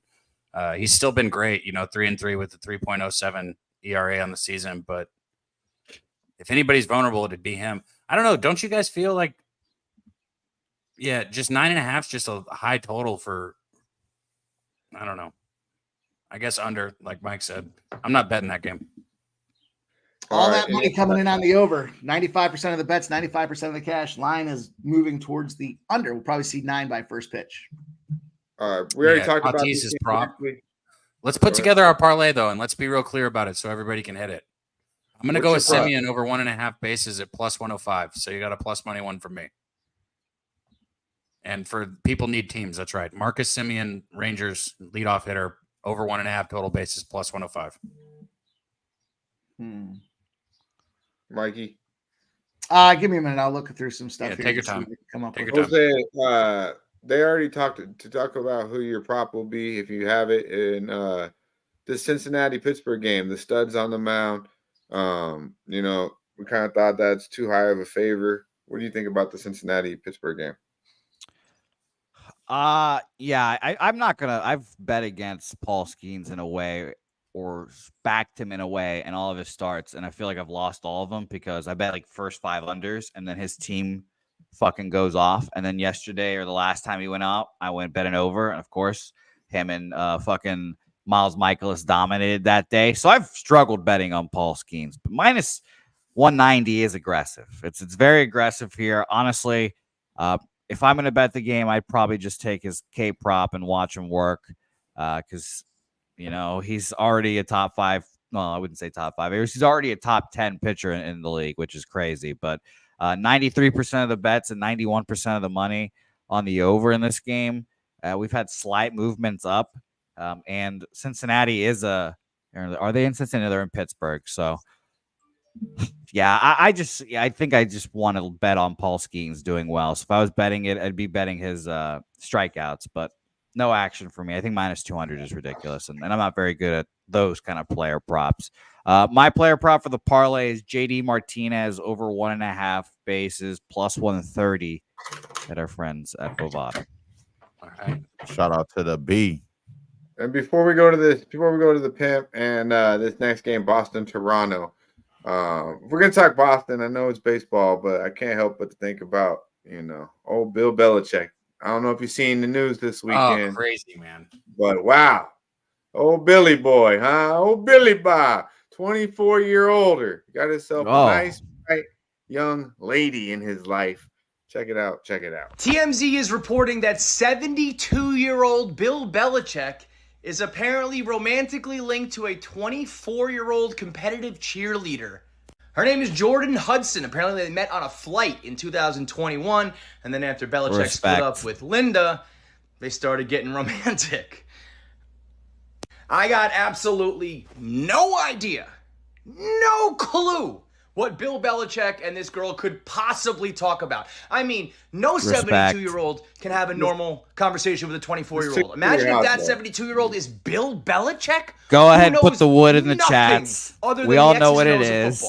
B: He's still been great, you know, 3-3 with the 3.07 ERA on the season, but if anybody's vulnerable, it'd be him. I don't know. Don't you guys feel like, yeah, just 9.5 is just a high total for, I don't know. I guess under, like Mike said. I'm not betting that game.
I: All that money coming in on the over. 95% of the bets, 95% of the cash. Line is moving towards the under. We'll probably see 9 by first pitch.
C: All right. We already talked about
B: Tatis is prop. Let's put together our parlay, though, and let's be real clear about it so everybody can hit it. I'm going to go with Semien over 1.5 bases at plus 105. So you got a plus money one from me. And for people need teams, that's right. Marcus Semien, Rangers, leadoff hitter, over 1.5 total bases, plus 105.
C: Mikey?
I: Give me a minute. I'll look through some stuff.
B: Yeah,
I: here
B: take your time.
I: Come up
B: take
I: with
B: your time.
C: Jose, they already talked about who your prop will be if you have it in the Cincinnati-Pittsburgh game. The studs on the mound. You know, we kind of thought that's too high of a favor. What do you think about the Cincinnati-Pittsburgh game?
L: Yeah, I'm not gonna. I've bet against Paul Skeens in a way, or backed him in a way, and all of his starts, and I feel like I've lost all of them because I bet like first 5 unders, and then his team fucking goes off, and then yesterday or the last time he went out, I went bet an over, and of course him and fucking Miles Michaelis dominated that day. So I've struggled betting on Paul Skeens, but minus 190 is aggressive. It's very aggressive here, honestly. If I'm going to bet the game, I'd probably just take his K prop and watch him work because, you know, he's already a top 5. Well, I wouldn't say top 5. He's already a top 10 pitcher in the league, which is crazy. But 93% of the bets and 91% of the money on the over in this game. We've had slight movements up. And Cincinnati is are they in Cincinnati? They're in Pittsburgh. So, yeah, I think I just want to bet on Paul Skeens doing well. So if I was betting it, I'd be betting his strikeouts, but no action for me. I think minus 200 is ridiculous, and I'm not very good at those kind of player props. My player prop for the parlay is JD Martinez over 1.5 bases plus 130 at our friends at Bovada.
B: All right.
K: Shout out to the B.
C: And before we go to the pimp and this next game, Boston-Toronto. We're gonna talk Boston. I know it's baseball, but I can't help but to think about, you know, old Bill Belichick. I don't know if you've seen the news this weekend.
B: Oh, crazy, man.
C: But wow. Old Billy boy, huh? Old Billy Bob, 24-year-older. Got himself a nice, bright, young lady in his life. Check it out.
M: TMZ is reporting that 72-year-old Bill Belichick is apparently romantically linked to a 24-year-old competitive cheerleader. Her name is Jordan Hudson. Apparently they met on a flight in 2021, and then after Belichick split up with Linda, they started getting romantic. I got absolutely no idea, no clue what Bill Belichick and this girl could possibly talk about. I mean, no 72-year-old can have a normal conversation with a 24-year-old. Imagine if that 72-year-old is Bill Belichick.
L: Go ahead and put the wood in the chats. We all know what it is.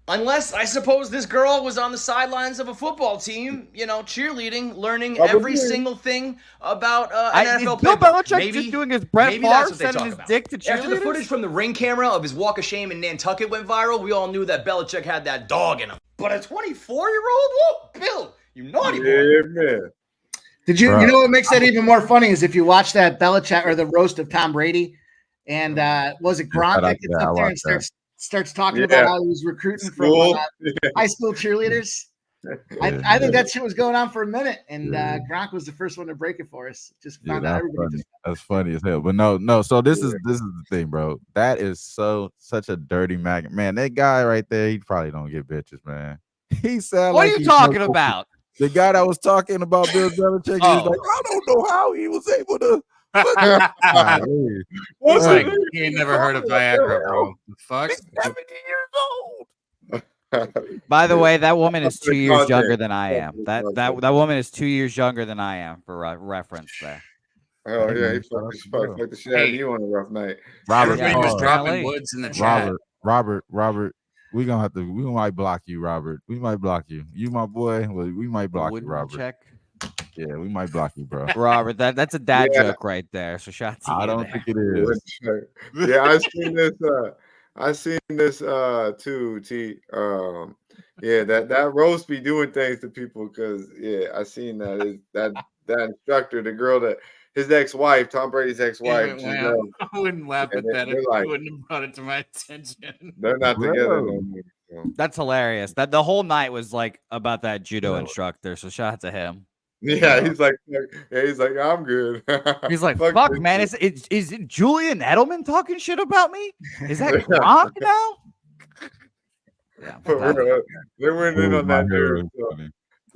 M: Unless, I suppose, this girl was on the sidelines of a football team, you know, cheerleading, learning every single thing about an NFL
L: Bill
M: playbook.
L: Belichick just doing his Brett Favre, sending his dick to cheerleaders?
M: After the footage from the Ring camera of his walk of shame in Nantucket went viral, we all knew that Belichick had that dog in him. But a 24-year-old? Whoa, Bill, you naughty boy.
C: Yeah, man.
I: Did you? You know what makes that even more funny is if you watch that Belichick or the roast of Tom Brady, and was it Gronk that gets up there and starts talking about how he was recruiting from high school cheerleaders. I think that shit was going on for a minute, and Gronk was the first one to break it for us. Just found out everybody.
K: That's funny as hell. But no. So this is the thing, bro. That is such a dirty maggot, man. That guy right there, he probably don't get bitches, man. He sounded
L: What
K: like
L: are you
K: he
L: talking
K: smoked
L: about?
K: the guy that was talking about Bill Belichick. He was like, I don't know how he was able to. Golly.
C: What's
B: It's like,
C: it?
B: he ain't never heard of Viagra, bro. The fuck?
K: He's 70 years old.
L: By the way, that woman is
C: That's the
L: 2 years younger
C: context.
L: than I am.
C: That's the
L: That
C: context.
L: woman is 2 years younger than I am, for reference there.
C: Oh
K: Hey,
C: yeah,
K: man,
C: he
K: shout out to
C: probably
K: Bill.
C: fucked the shit out of
B: Hey.
C: you on a rough night.
K: Robert,
B: Everybody
L: Yeah,
B: was
K: pause.
B: dropping
L: apparently.
B: woods in the chat.
K: Robert. We might block you, Robert. We might block you. You my boy. Well, we might block you,
L: Wooden
K: Robert.
L: check.
K: Yeah, we might block you, bro.
L: Robert, that's a dad
C: Yeah.
L: joke right there. So shout out to
K: I
L: you
K: don't
L: there.
K: think it is.
C: Yeah, I seen this too, T. Yeah, that roast be doing things to people because I seen that instructor, the girl that his ex-wife, Tom Brady's ex-wife, Giselle,
B: I wouldn't laugh at that
C: they're
B: if
C: like,
B: you wouldn't have brought it to my attention.
C: they're not together
K: Bro.
C: no more. So.
L: That's hilarious. That the whole night was like about that judo instructor. So shout out to him.
C: Yeah, he's like, I'm good.
L: He's like, fuck, man. Is it Julian Edelman talking shit about me? Is that Gronk now? Yeah,
C: they went in on that
K: hair
C: dude.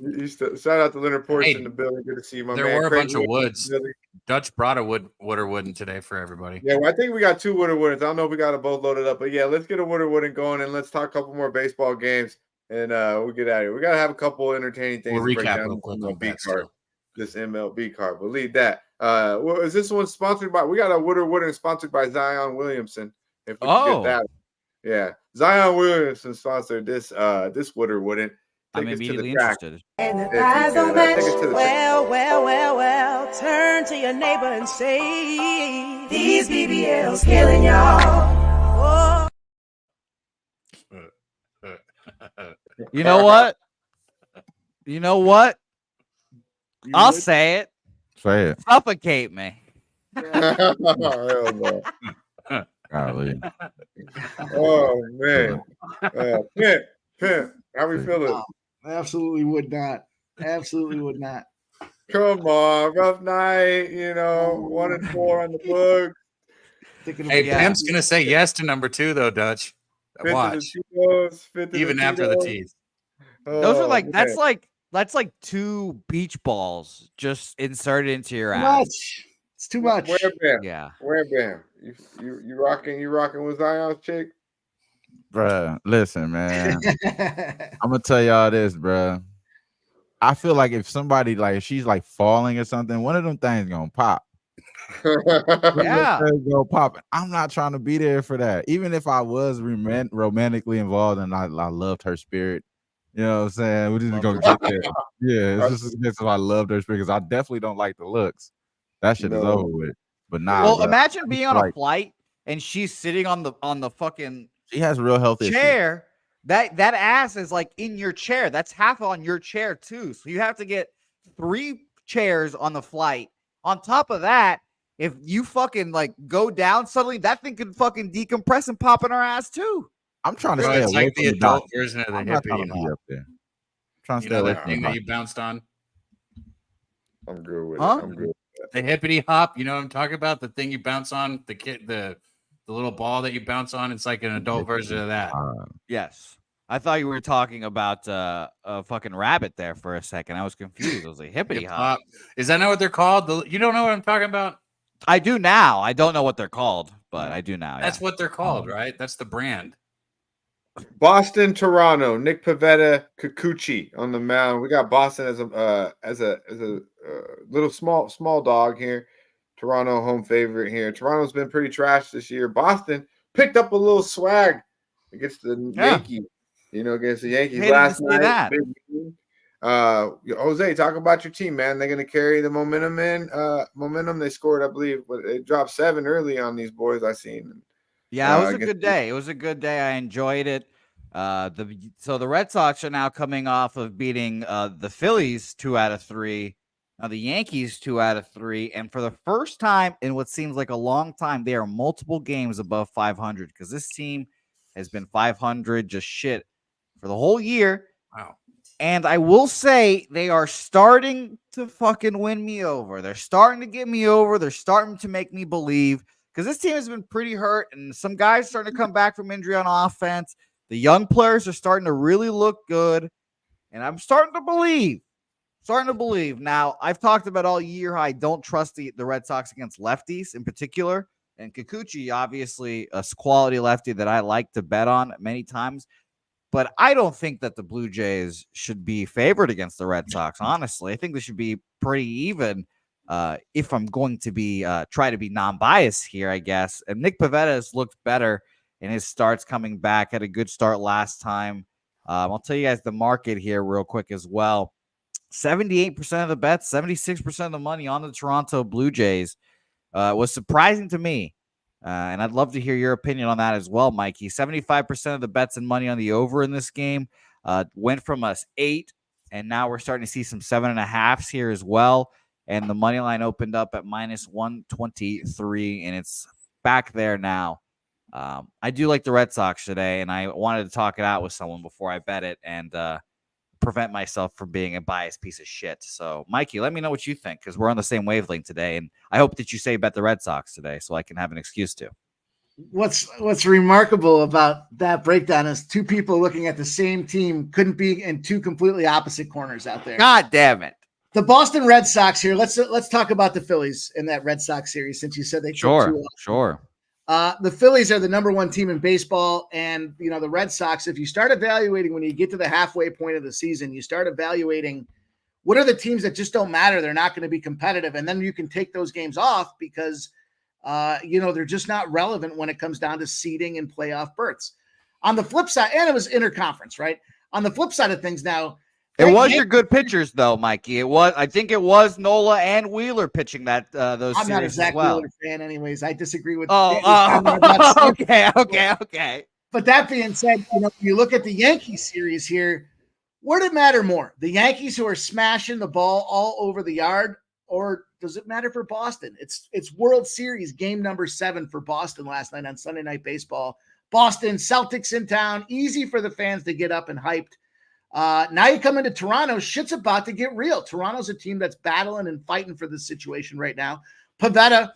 K: is
C: So, shout out to Leonard Porsche
B: Hey,
C: in the building. Good to see you, my
B: there
C: man.
B: were a
C: Craig
B: bunch of
C: Williams in the
B: woods.
C: building.
B: Dutch brought a Wooder Wooden today for everybody.
C: Yeah, well, I think we got 2 Wooder Woodens. I don't know if we got them both loaded up, but yeah, let's get a Wooder Wooden going and let's talk a couple more baseball games and we'll get out of here. We gotta have a couple entertaining things.
B: We'll
C: to break
B: recap
C: down
B: real quick
C: this
B: on
C: MLB
B: bets,
C: card.
B: too.
C: This MLB card. We'll leave that. Well, is this one sponsored by? We got a Wooder Wooden sponsored by Zion Williamson. If we can get that, yeah, Zion Williamson sponsored this this Wooder Wooden.
L: I'm immediately interested.
C: And the thighs don't match.
N: Well, turn to your neighbor and say, these BBLs killing y'all.
L: You know what? I'll say it.
K: Say it.
L: Suffocate me.
C: Hell no.
K: Golly.
C: Oh man, Pimp, how we feeling?
I: Absolutely would not. Absolutely would not.
C: Come on, rough night. 1-4 on the book.
B: Hey, Pimp's gonna say yes to number 2 though, Dutch. Watch. Even after the teeth.
L: Those are like that's like 2 beach balls just inserted into your ass.
I: Much. It's too much.
C: Where Bam?
L: Yeah.
C: Where Bam? You rocking with Zion's chick?
K: Bruh, listen, man. I'm gonna tell y'all this, bruh. I feel like if somebody if she's like falling or something, one of them things gonna pop.
L: Yeah,
K: go pop. I'm not trying to be there for that. Even if I was romantically involved and I loved her spirit, you know what I'm saying? We're just gonna get there. Yeah, it's just if I loved her spirit because I definitely don't like the looks. That shit is over with. But nah.
L: Well,
K: bro.
L: imagine being on a flight and she's sitting on the fucking
K: she has real health
L: chair.
K: issues.
L: That ass is like in your chair. That's half on your chair too. So you have to get 3 chairs on the flight. On top of that, if you fucking go down suddenly, that thing could fucking decompress and pop in her ass too.
K: I'm trying to
B: Bro,
K: stay
B: it's
K: away
B: like
K: from
B: the adult
K: doctor.
B: version of the
K: I'm not
B: hippie.
K: trying to be up there. I'm trying to stay
B: You know
K: away
B: that
K: from
B: thing
K: the
B: that you bounced on?
C: I'm good with
L: Huh?
C: it. I'm good.
B: The hippity hop. You know what I'm talking about? The thing you bounce on, the little ball that you bounce on. It's like an adult version of that.
L: Yes. I thought you were talking about a fucking rabbit there for a second. I was confused. I was like, hippity hop.
B: Is that not what they're called? You don't know what I'm talking about?
L: I do now. I don't know what they're called, but I do now.
B: That's what they're called, right? That's the brand.
C: Boston, Toronto, Nick Pivetta, Kikuchi on the mound. We got Boston as a little small dog here. Toronto home favorite here. Toronto's been pretty trash this year. Boston picked up a little swag against the Yankees. Against the Yankees last night. Big game. Jose, talk about your team, man. They're going to carry the momentum in. They scored, I believe, but they dropped 7 early on these boys I seen.
L: Yeah, it was a good day. It was a good day. I enjoyed it. So the Red Sox are now coming off of beating the Phillies 2 out of 3. Now the Yankees 2 out of 3. And for the first time in what seems like a long time, they are multiple games above 500 because this team has been 500 just shit for the whole year.
B: Wow.
L: And I will say they are starting to fucking win me over. They're starting to get me over. They're starting to make me believe because this team has been pretty hurt and some guys starting to come back from injury on offense. The young players are starting to really look good. And I'm starting to believe. Now, I've talked about all year how I don't trust the Red Sox against lefties in particular. And Kikuchi, obviously, a quality lefty that I like to bet on many times. But I don't think that the Blue Jays should be favored against the Red Sox, honestly. I think they should be pretty even if I'm going to be try to be non-biased here, I guess. And Nick Pivetta has looked better in his starts coming back. Had a good start last time. I'll tell you guys the market here real quick as well. 78% of the bets, 76% of the money on the Toronto Blue Jays was surprising to me. And I'd love to hear your opinion on that as well, Mikey. 75% of the bets and money on the over in this game went from us 8, and now we're starting to see some 7.5s here as well. And the money line opened up at minus 123, and it's back there now. I do like the Red Sox today, and I wanted to talk it out with someone before I bet it and prevent myself from being a biased piece of shit. So, Mikey, let me know what you think, because we're on the same wavelength today, and I hope that you say bet the Red Sox today so I can have an excuse to.
I: What's remarkable about that breakdown is two people looking at the same team couldn't be in two completely opposite corners out there.
L: God damn it.
I: The Boston Red Sox here. Let's talk about the Phillies in that Red Sox series, since you said they took 2 off.
L: Sure.
I: The Phillies are the number 1 team in baseball, and the Red Sox, if you start evaluating when you get to the halfway point of the season, you start evaluating what are the teams that just don't matter. They're not going to be competitive, and then you can take those games off because they're just not relevant when it comes down to seeding and playoff berths. On the flip side, and it was interconference, right? On the flip side of things now,
L: it was your good pitchers, though, Mikey. I think it was Nola and Wheeler pitching that those
I: I'm
L: series
I: not a Zach
L: as well.
I: Wheeler fan, anyways. I disagree with.
L: Okay.
I: But that being said, you look at the Yankees series here. Where did it matter more? The Yankees, who are smashing the ball all over the yard, or does it matter for Boston? It's World Series game number 7 for Boston last night on Sunday Night Baseball. Boston Celtics in town, easy for the fans to get up and hyped. Now you come into Toronto, shit's about to get real. Toronto's a team that's battling and fighting for this situation right now. Pivetta,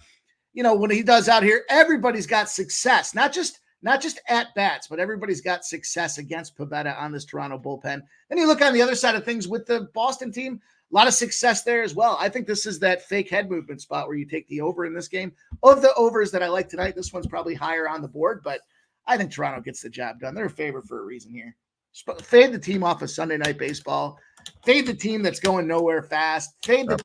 I: when he does out here, everybody's got success, not just at bats, but everybody's got success against Pivetta on this Toronto bullpen. Then you look on the other side of things with the Boston team, a lot of success there as well. I think this is that fake head movement spot where you take the over in this game. Of the overs that I like tonight, this one's probably higher on the board, but I think Toronto gets the job done. They're a favorite for a reason here. Fade the team off of Sunday Night Baseball. Fade the team that's going nowhere fast. Fade the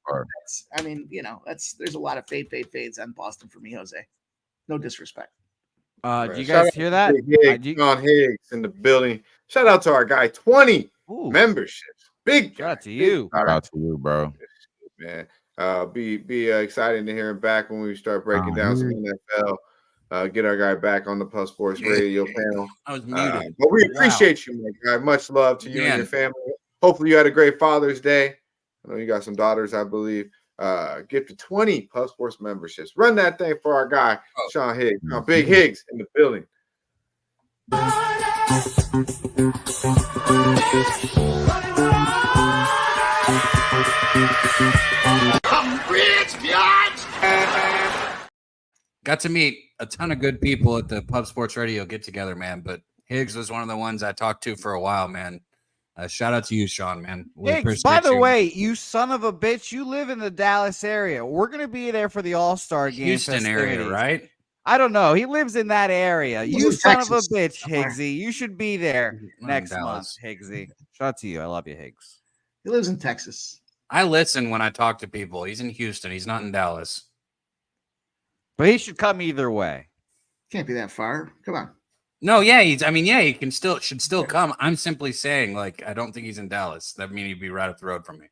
I: there's a lot of fades on Boston for me, Jose. No disrespect.
L: Do you guys hear that?
C: John Higgs in the building. Shout out to our guy, 20 memberships. Big
L: shout out to you.
K: Shout out to you, bro.
C: Man. Be excited to hear him back when we start breaking down some NFL. Get our guy back on the Plus Sports Radio panel.
B: I was muted.
C: But we appreciate you, my guy. Much love to you and your family. Hopefully you had a great Father's Day. I know you got some daughters, I believe. Get to 20 Plus Sports memberships. Run that thing for our guy, Sean Higgs. Big Higgs in the building.
B: Got to meet a ton of good people at the Pub Sports Radio get together, man. But Higgs was one of the ones I talked to for a while, man. Shout out to you, Sean, man.
L: Higgs, by the way, you son of a bitch, you live in the Dallas area. We're going to be there for the All-Star game.
B: Houston area, right?
L: I don't know. He lives in that area. You son of a bitch, Higgsy. You should be there next month, Higgsy. Shout out to you. I love you, Higgs.
I: He lives in Texas.
B: I listen when I talk to people. He's in Houston. He's not in Dallas.
L: But he should come either way.
I: Can't be that far. Come on.
B: No, yeah, he should still come. I'm simply saying, I don't think he's in Dallas. That means he'd be right up the road from me.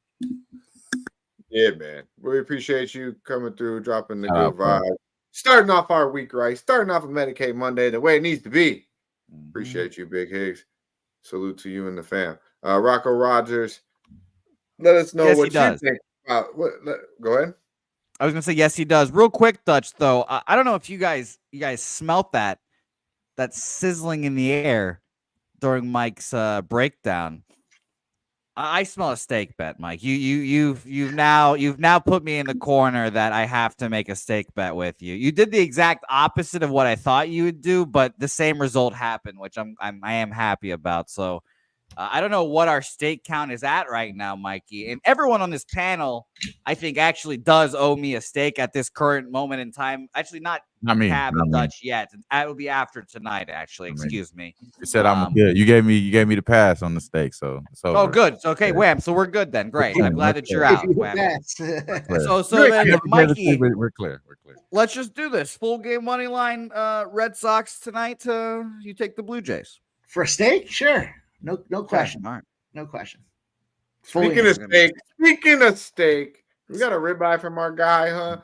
C: Yeah, man. We appreciate you coming through, dropping the good vibe. Starting off our week right. Starting off a Medicate Monday the way it needs to be. Appreciate you, Big Higgs. Salute to you and the fam. Rocco Rogers, let us know what you think about go ahead.
L: I was gonna say yes, he does. Real quick, Dutch, though. I don't know if you guys smelt that sizzling in the air during Mike's breakdown. I smell a steak bet, Mike. You've now put me in the corner that I have to make a steak bet with you. You did the exact opposite of what I thought you would do, but the same result happened, which I am happy about. So I don't know what our steak count is at right now, Mikey. And everyone on this panel, I think, actually does owe me a steak at this current moment in time. Actually, not Cab and Dutch yet. It will be after tonight, actually. Excuse me.
K: You said I'm good. You gave me the pass on the steak, so it's over.
L: Oh, good. Okay, Wham. So we're good then. Great. I'm glad that you're out. Wham. So then, Mikey,
K: we're clear. We're clear.
L: Let's just do this. Full game money line. Red Sox tonight. You take the Blue Jays
I: for a steak? Sure. No question.
L: All right.
I: No question.
C: Speaking of steak, we got a ribeye from our guy, huh?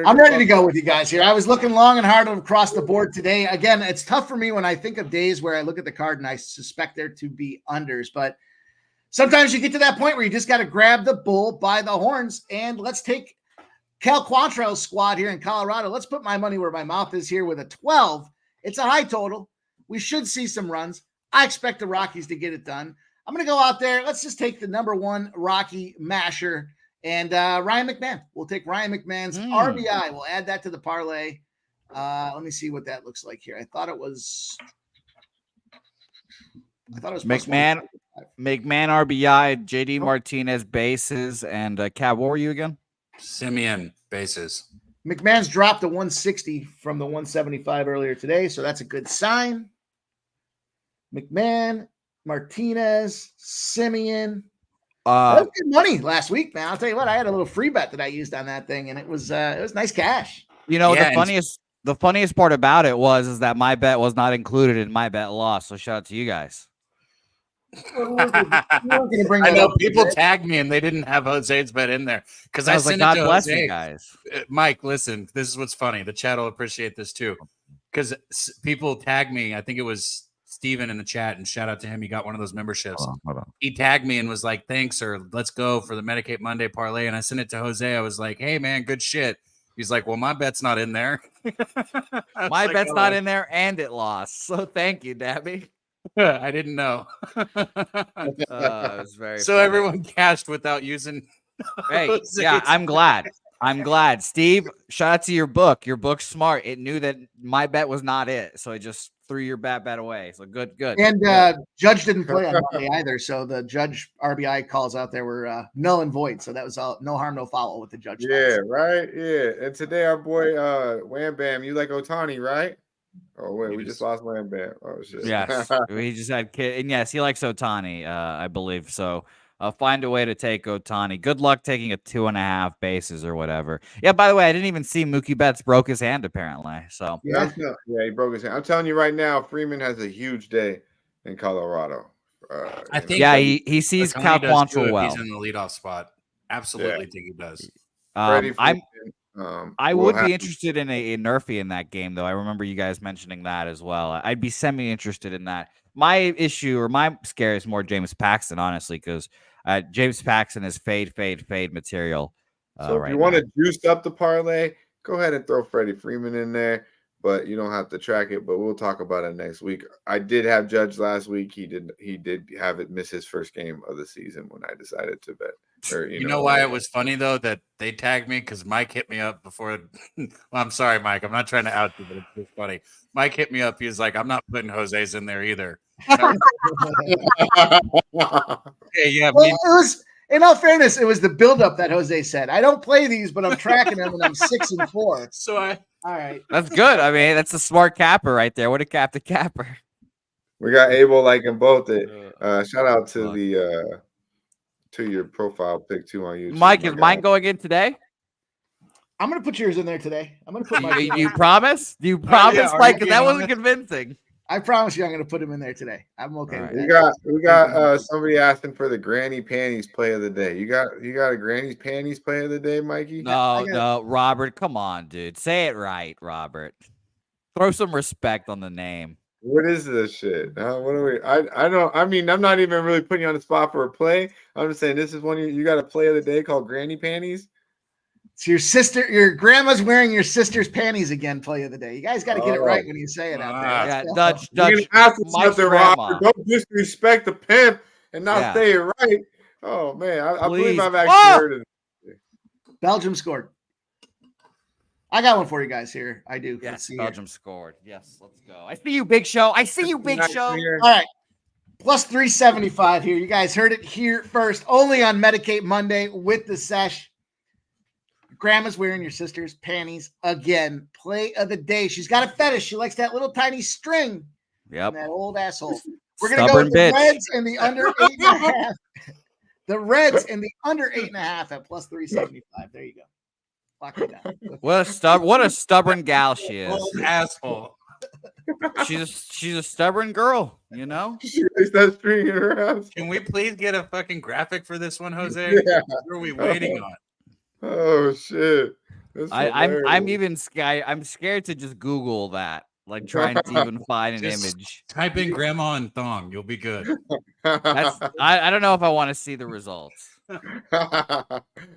I: I'm ready to go with you guys here. I was looking long and hard across the board today. Again, it's tough for me when I think of days where I look at the card and I suspect there to be unders, but sometimes you get to that point where you just got to grab the bull by the horns. And let's take Cal Quantrell's squad here in Colorado. Let's put my money where my mouth is here with a 12. It's a high total. We should see some runs. I expect the Rockies to get it done. I'm going to go out there. Let's just take the number one Rocky masher and Ryan McMahon. We'll take Ryan McMahon's RBI. We'll add that to the parlay. Let me see what that looks like here. I thought it was
L: McMahon RBI, JD Martinez bases, and Cab. What were you again?
B: Simeon bases.
I: McMahon's dropped to 160 from the 175 earlier today, so that's a good sign. McMahon, Martinez, Simeon. That was good money last week, man. I'll tell you what, I had a little free bet that I used on that thing, and it was nice cash.
L: You know, the funniest part about it is that my bet was not included in my bet loss. So shout out to you guys.
B: I know people tagged me and they didn't have Jose's bet in there because I sent it to
L: bless
B: Jose.
L: You guys.
B: Mike, listen, this is what's funny. The chat will appreciate this too, because people tagged me. I think it was Steven in the chat, and shout out to him. He got one of those memberships.
K: Hold on.
B: He tagged me and was like, "Thanks, or let's go for the Medicate Monday parlay." And I sent it to Jose. I was like, "Hey, man, good shit." He's like, "Well, my bet's not in there."
L: My bet's not in there, and it lost. So thank you, Dabby.
B: I didn't know.
L: It was very
B: so
L: funny.
B: Everyone cashed without using.
L: Hey, yeah, I'm glad. Steve, shout out to your book. Your book's smart. It knew that my bet was not it, so it just threw your bet away. So good.
I: And Judge didn't play on Monday either, so the Judge RBI calls out there were null and void. So that was all no harm, no foul with the Judge.
C: Yeah, right. Yeah, and today our boy Wham Bam, you like Ohtani, right? Oh wait, we just lost Wham Bam. Oh shit.
L: Yes, we just had kid, and yes, he likes Ohtani, I believe. So find a way to take Ohtani. Good luck taking a 2.5 bases or whatever. Yeah. By the way, I didn't even see Mookie Betts broke his hand apparently. So
C: yeah, he broke his hand. I'm telling you right now, Freeman has a huge day in Colorado.
B: I think.
L: Yeah, he sees Cal Quantrill well.
B: He's in the leadoff spot. Absolutely, think he does.
L: I would be interested in a Nerfy in that game, though. I remember you guys mentioning that as well. I'd be semi-interested in that. My issue or my scare is more James Paxton, honestly, because James Paxton is fade material.
C: So if you want to juice up the parlay, go ahead and throw Freddie Freeman in there, but you don't have to track it. But we'll talk about it next week. I did have Judge last week. He did have it miss his first game of the season when I decided to bet. Or,
B: you know why it was funny though that they tagged me, because Mike hit me up before. Well, I'm sorry, Mike. I'm not trying to out you, but it's just funny. Mike hit me up. He was like, "I'm not putting Jose's in there either."
I: Well, it was. In all fairness, it was the buildup that Jose said. I don't play these, but I'm tracking them, and I'm 6-4.
B: So all
I: right.
L: That's good. I mean, that's a smart capper right there. What a capper.
C: We got Abel liking both it. Shout out to the to your profile pic too on YouTube.
L: Mike, is mine going in today?
I: I'm gonna put yours in there today. I'm gonna put my.
L: You promise? Do you promise, Mike? Because that wasn't convincing.
I: I promise you, I'm gonna put him in there today. I'm okay.
C: Right. We got somebody asking for the granny panties play of the day. You got a granny panties play of the day, Mikey?
L: No, Robert. Come on, dude. Say it right, Robert. Throw some respect on the name.
C: What is this shit? What are we? I don't. I mean, I'm not even really putting you on the spot for a play. I'm just saying this is one you got a play of the day called granny panties.
I: It's your grandma's wearing your sister's panties again. Play of the day. You guys got to get it right when you say it out there.
L: Yeah, Dutch.
C: Don't disrespect the pimp and not say it right. Oh man, I believe I've actually heard of it.
I: Belgium scored. I got one for you guys here. I do.
L: Yes, Belgium scored. Yes, let's go. I see you, Big Show. All right.
I: Plus 375 here. You guys heard it here first. Only on Medicate Monday with the Sesh. Grandma's wearing your sister's panties again. Play of the day. She's got a fetish. She likes that little tiny string.
L: Yep.
I: That old asshole. We're going to go
L: Stubborn
I: with the
L: bitch.
I: Reds and the under 8.5. The Reds and the under 8.5 at plus 375. There you go. Lock it down.
L: What a stubborn gal she is.
B: Old asshole.
L: She's a stubborn girl, you know.
C: She likes that string in her ass.
B: Can we please get a fucking graphic for this one, Jose?
C: Yeah.
B: What are we waiting on?
C: Oh shit!
L: I'm even scared. I'm scared to just Google that, like trying to even find an image.
B: Type in grandma and thong. You'll be good.
L: I don't know if I want to see the results.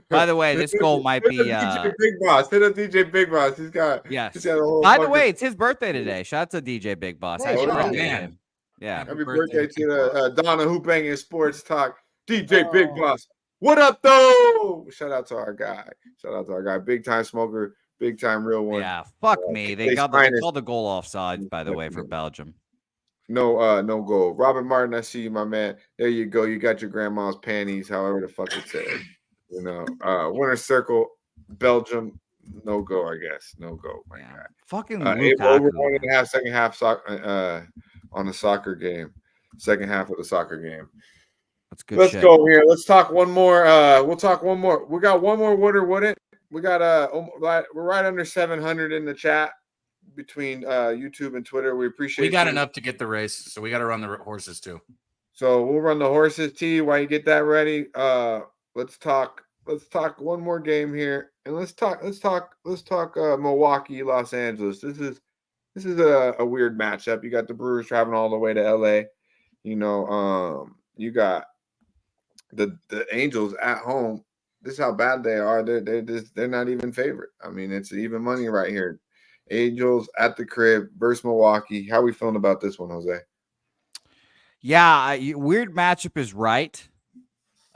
L: By the way, this goal might be
C: DJ Big Boss. Hit up DJ Big Boss. He's got
L: yes.
C: He's got a whole
L: By the way, it's his birthday today. Shout out to DJ Big Boss.
I: Hey,
L: Happy
I: wow.
L: birthday,
B: Man.
L: Yeah.
C: Happy birthday to Donna Hoop Banging Sports Talk. DJ Big Boss. What up, though? Shout out to our guy. Big time smoker. Big time real one.
L: Yeah. Fuck me. They called the goal offside, by the way, for Belgium.
C: No goal. Robert Martin, I see you, my man. There you go. You got your grandma's panties, however the fuck it says. You know, winner circle, Belgium, no go, I guess. No go, my guy.
L: Fucking
C: over
L: Lukaku.
C: 1.5 second half on the soccer game. Second half of the soccer game.
L: That's good.
C: Let's
L: shit.
C: go here. Let's talk one more. We'll talk one more. We got one more. Would or wouldn't? We got we're right under 700 in the chat between YouTube and Twitter. We appreciate.
B: We got
C: you.
B: enough to get the race, so we got to run the horses too.
C: So we'll run the horses. T, while you get that ready, let's talk one more game here, and let's talk Milwaukee, Los Angeles. This is a weird matchup. You got the Brewers traveling all the way to LA. You know, you got the Angels at home. This is how bad they are. They're not even favorite. I mean, it's even money right here. Angels at the crib versus Milwaukee. How are we feeling about this one, Jose?
L: Yeah, weird matchup is right.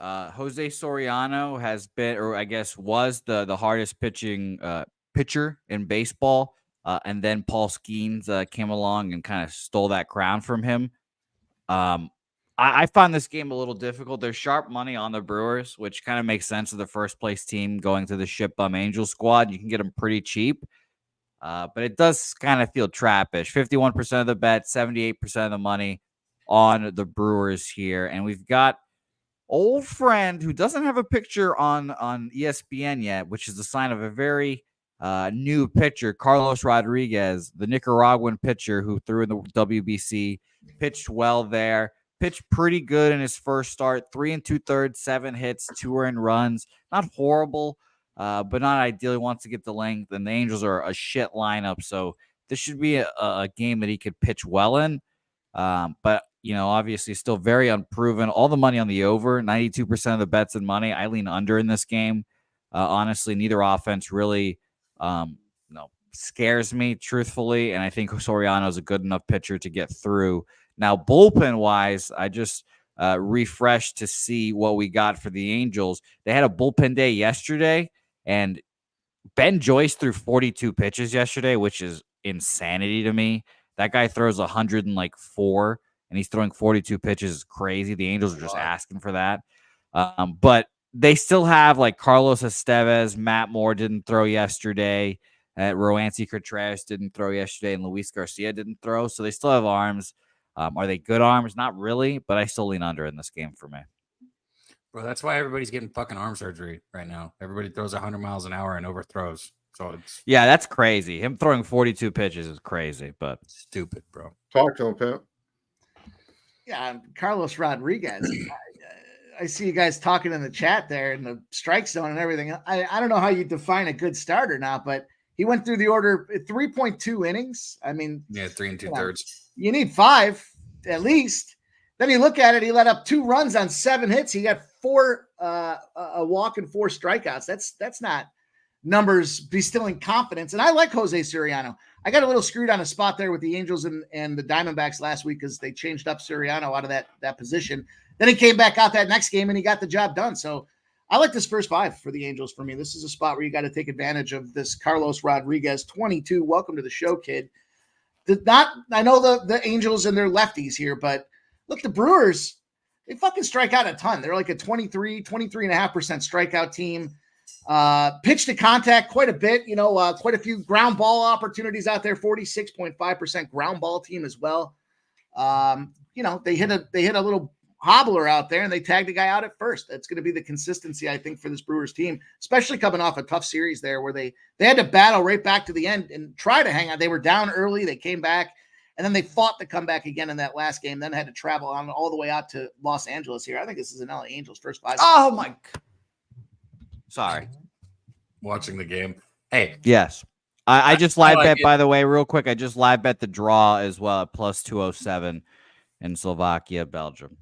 L: Jose Soriano has been, or I guess was the hardest pitcher in baseball, and then Paul Skeens came along and kind of stole that crown from him. I find this game a little difficult. There's sharp money on the Brewers, which kind of makes sense of the first place team going to the Ship Bum Angels squad. You can get them pretty cheap, but it does kind of feel trappish. 51% of the bet, 78% of the money on the Brewers here. And we've got old friend who doesn't have a picture on ESPN yet, which is a sign of a very new pitcher, Carlos Rodriguez, the Nicaraguan pitcher who threw in the WBC, pitched well there. Pitched pretty good in his first start, 3 2/3, 7 hits, 2 earned runs. Not horrible, but not ideal. He wants to get the length, and the Angels are a shit lineup, so this should be a game that he could pitch well in. But, you know, obviously still very unproven. All the money on the over, 92% of the bets and money. I lean under in this game. Honestly, neither offense really scares me, truthfully, and I think Soriano is a good enough pitcher to get through. Now, bullpen-wise, I just refreshed to see what we got for the Angels. They had a bullpen day yesterday, and Ben Joyce threw 42 pitches yesterday, which is insanity to me. That guy throws 104, and he's throwing 42 pitches. It's crazy. The Angels are just asking for that. But they still have, like, Carlos Estevez, Matt Moore didn't throw yesterday, Roansy Contreras didn't throw yesterday, and Luis Garcia didn't throw, so they still have arms. Are they good arms? Not really, but I still lean under in this game for me.
B: Bro, that's why everybody's getting fucking arm surgery right now. Everybody throws 100 miles an hour and overthrows. So it's
L: that's crazy. Him throwing 42 pitches is crazy, but
B: stupid, bro.
C: Talk to him, pimp.
I: Yeah, Carlos Rodriguez. I see you guys talking in the chat there in the strike zone and everything. I don't know how you define a good start or not, but he went through the order 3.2 innings. I mean,
B: 3 2/3.
I: You need 5 at least. Then you look at it, he let up 2 runs on 7 hits. He got 4 a walk and 4 strikeouts. That's not numbers bestilling confidence. And I like Jose Soriano. I got a little screwed on a spot there with the Angels and the Diamondbacks last week because they changed up Soriano out of that position. Then he came back out that next game and he got the job done. So I like this first 5 for the Angels. For me, this is a spot where you got to take advantage of this Carlos Rodriguez, 22. Welcome to the show, kid. I know the Angels and their lefties here, but look, the Brewers, they fucking strike out a ton. They're like a 23.5% strikeout team. Pitch to contact quite a bit, quite a few ground ball opportunities out there, 46.5% ground ball team as well. They hit a little hobbler out there and they tagged the guy out at first. That's going to be the consistency, I think, for this Brewers team, especially coming off a tough series there where they had to battle right back to the end and try to hang on. They were down early. They came back and then they fought to come back again in that last game, then had to travel on all the way out to Los Angeles here. I think this is an LA Angels first 5.
L: Oh my. Sorry.
B: Watching the game. Hey.
L: Yes. I just live bet, by the way, real quick. I just live bet the draw as well at plus 207 in Slovakia, Belgium.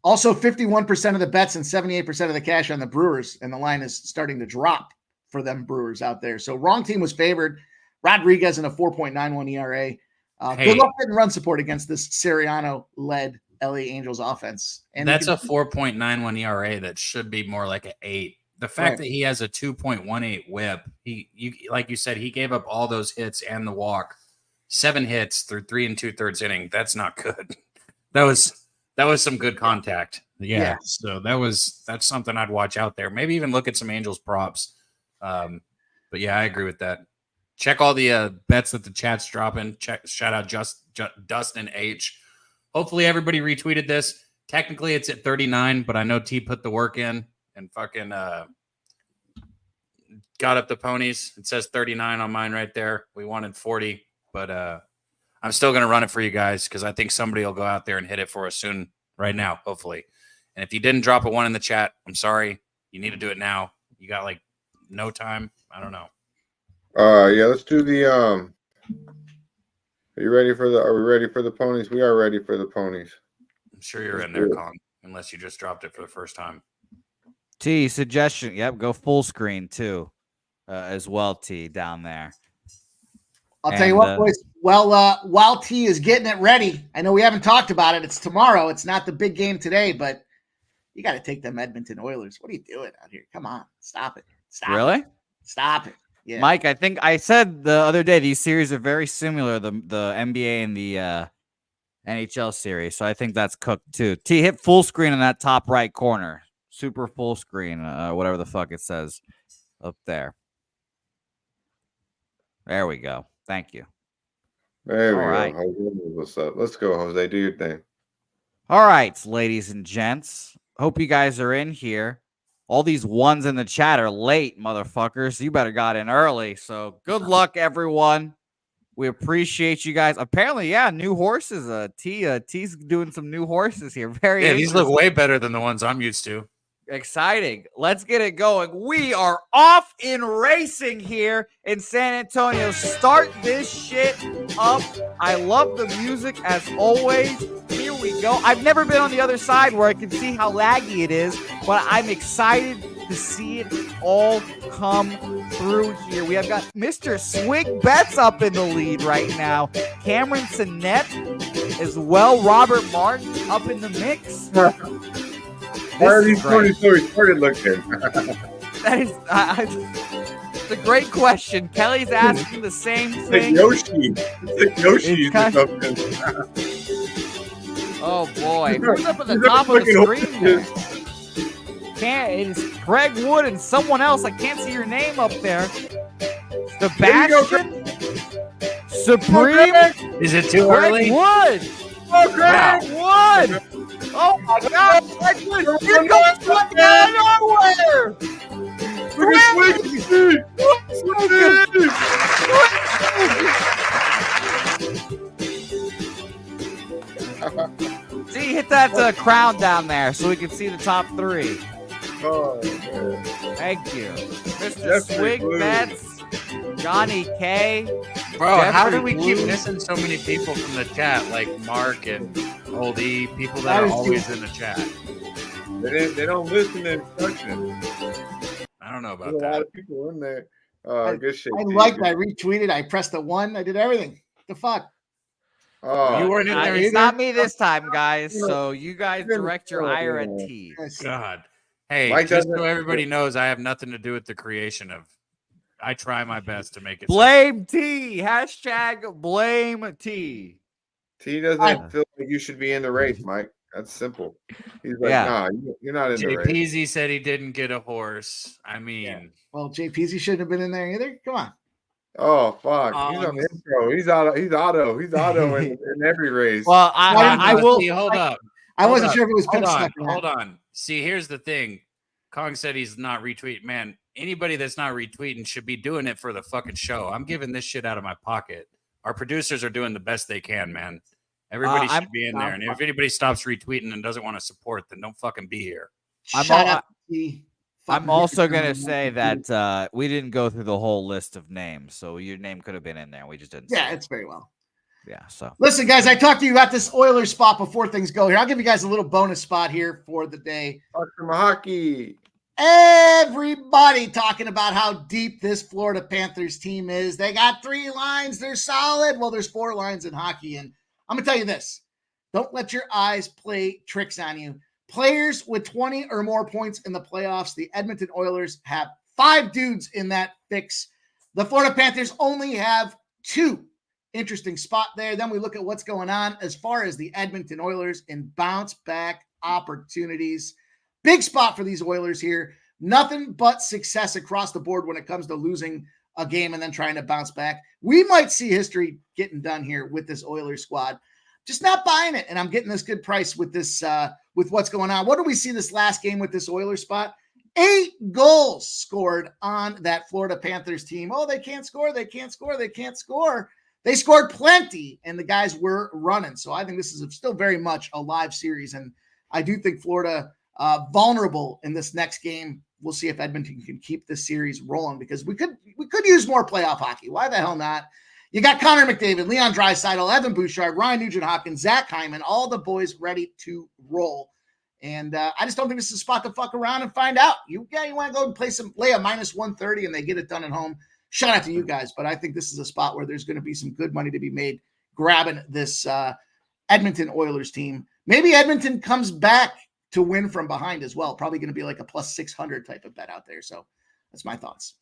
I: Also, 51% of the bets and 78% of the cash on the Brewers, and the line is starting to drop for them Brewers out there. So wrong team was favored. Rodriguez in a 4.91 ERA. Good luck getting run support against this Sirianno-led LA Angels offense. And
B: that's a 4.91 ERA that should be more like an 8. The fact that he has a 2.18 WHIP, like you said, he gave up all those hits and the walk. 7 hits through 3 2/3 inning. That's not good. That was some good contact. Yeah. So that's something I'd watch out there. Maybe even look at some Angels props. But yeah, I agree with that. Check all the bets that the chat's dropping. Shout out Dustin H. Hopefully everybody retweeted this. Technically it's at 39, but I know T put the work in and fucking got up the ponies. It says 39 on mine right there. We wanted 40, but I'm still going to run it for you guys because I think somebody will go out there and hit it for us soon, right now, hopefully. And if you didn't drop a 1 in the chat, I'm sorry. You need to do it now. You got like no time. I don't know.
C: Yeah, let's do the Are we ready for the ponies? We are ready for the ponies.
B: I'm sure you're in there, Kong, unless you just dropped it for the first time.
L: T, suggestion. Yep, go full screen too, as well, T, down there.
I: I'll tell you what, boys. Well, while T is getting it ready, I know we haven't talked about it. It's tomorrow. It's not the big game today, but you got to take them Edmonton Oilers. What are you doing out here? Come on. Stop it.
L: Really?
I: Stop it. Yeah.
L: Mike, I think I said the other day these series are very similar, the NBA and the NHL series. So I think that's cooked too. T, hit full screen in that top right corner. Super full screen, whatever the fuck it says up there. There we go. Thank you.
C: There we go. What's up? Let's go, Jose. Do your thing.
L: All right, ladies and gents. Hope you guys are in here. All these ones in the chat are late, motherfuckers. You better got in early. So good luck, everyone. We appreciate you guys. Apparently, yeah, new horses. T's doing some new horses here. Very
B: these look way better than the ones I'm used to.
L: Exciting. Let's get it going. We are off in racing here in San Antonio. Start this shit up. I love the music as always. Here we go. I've never been on the other side where I can see how laggy it is, but I'm excited to see it all come through here. We have got Mr. Swig Betts up in the lead right now. Cameron Sinnett as well. Robert Martin up in the mix.
C: Why are these ponies so retarded looking?
L: That is it's a great question. Kelly's asking the same thing.
C: It's like Yoshi.
L: Oh boy. Who's up at the top of the screen there? It's Greg Wood and someone else. I can't see your name up there. Sebastian Supreme.
B: Is it too
L: Greg
B: early?
L: Wood. Oh, Greg Wood. Oh my God! Here comes Swig out of nowhere! See, hit that crown down there so we can see the top 3.
C: Oh, man.
L: Thank you, Mr. Swig Betts, Johnny K.
B: Bro,
L: Jeffrey
B: how do we
L: Blue.
B: keep missing so many people from the chat, like Mark and Old E, people that are always in the chat?
C: They don't listen to instructions.
B: I don't know about
C: There's
B: that.
C: a lot of people in there. Good shit.
I: I liked, I retweeted, I pressed the 1, I did everything. The fuck?
C: Oh,
B: You weren't in there
L: It's
B: either?
L: not me this time, guys. So you guys direct your ire at T.
B: God. Hey,
C: Mike
B: just so
C: doesn't-
B: everybody knows, I have nothing to do with the creation of. I try my best to make it.
L: Blame T. Hashtag blame T.
C: T doesn't feel like you should be in the race, Mike. That's simple. He's like,
L: Yeah.
C: nah, you're not in the race.
B: JPZ said he didn't get a horse. I mean,
I: Well, JPZ shouldn't have been in there either. Come on.
C: Oh fuck, he's on the intro. He's auto in every race.
L: Well, I will.
B: See, hold up.
I: I wasn't sure if it was
B: Hold
I: Pimp
B: on. Hold on. See, here's the thing. Kong said he's not retweeting. Man, anybody that's not retweeting should be doing it for the fucking show. I'm giving this shit out of my pocket. Our producers are doing the best they can, man. Everybody should be in there. And if anybody stops retweeting and doesn't want to support, then don't fucking be here.
L: I'm also gonna say that we didn't go through the whole list of names, so your name could have been in there. We just didn't.
I: Yeah, it's very well.
L: Yeah. So
I: listen, guys, I talked to you about this Oilers spot before things go here. I'll give you guys a little bonus spot here for the day.
C: Talk some hockey.
I: Everybody talking about how deep this Florida Panthers team is. They got 3 lines. They're solid. Well, there's 4 lines in hockey. And I'm going to tell you this. Don't let your eyes play tricks on you. Players with 20 or more points in the playoffs, the Edmonton Oilers have 5 dudes in that fix. The Florida Panthers only have 2. Interesting spot there. Then we look at what's going on as far as the Edmonton Oilers and bounce back opportunities. Big spot for these Oilers here. Nothing but success across the board when it comes to losing a game and then trying to bounce back. We might see history getting done here with this Oilers squad. Just not buying it. And I'm getting this good price with this, with what's going on. What do we see this last game with this Oilers spot? 8 goals scored on that Florida Panthers team. Oh, they can't score. They can't score. They can't score. They scored plenty, and the guys were running. So I think this is still very much a live series. And I do think Florida vulnerable in this next game. We'll see if Edmonton can keep this series rolling because we could use more playoff hockey. Why the hell not? You got Connor McDavid, Leon Draisaitl, Evan Bouchard, Ryan Nugent-Hopkins, Zach Hyman, all the boys ready to roll. And I just don't think this is a spot to fuck around and find out. You want to go and lay a minus 130 and they get it done at home. Shout out to you guys. But I think this is a spot where there's going to be some good money to be made grabbing this Edmonton Oilers team. Maybe Edmonton comes back to win from behind as well. Probably going to be like a plus 600 type of bet out there. So that's my thoughts.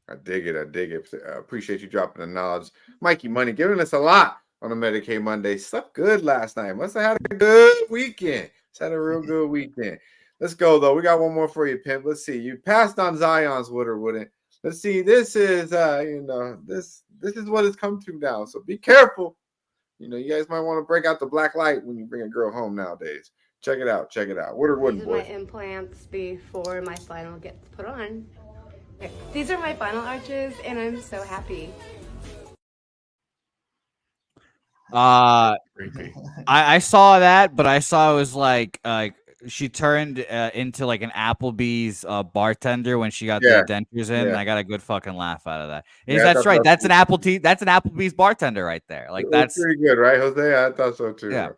C: I dig it. I appreciate you dropping the knowledge. Mikey Money giving us a lot on a Medicate Monday. Slept good last night. Must have had a good weekend. It's had a real good weekend. Let's go, though. We got one more for you, Pimp. Let's see. You passed on Zion's would or wouldn't. Let's see. This is, this is what it's come to now. So be careful. You guys might want to break out the black light when you bring a girl home nowadays. Check it out. Would or wouldn't, boy?
O: These are my implants before my final gets put on. These are my final arches, and I'm so happy.
L: I saw that, but I saw it was like she turned into like an Applebee's bartender when she got the dentures in. And I got a good fucking laugh out of that. That's right. That's an Applebee's bartender right there. Like that's
C: pretty good, right, Jose? I thought so too.
L: Yeah.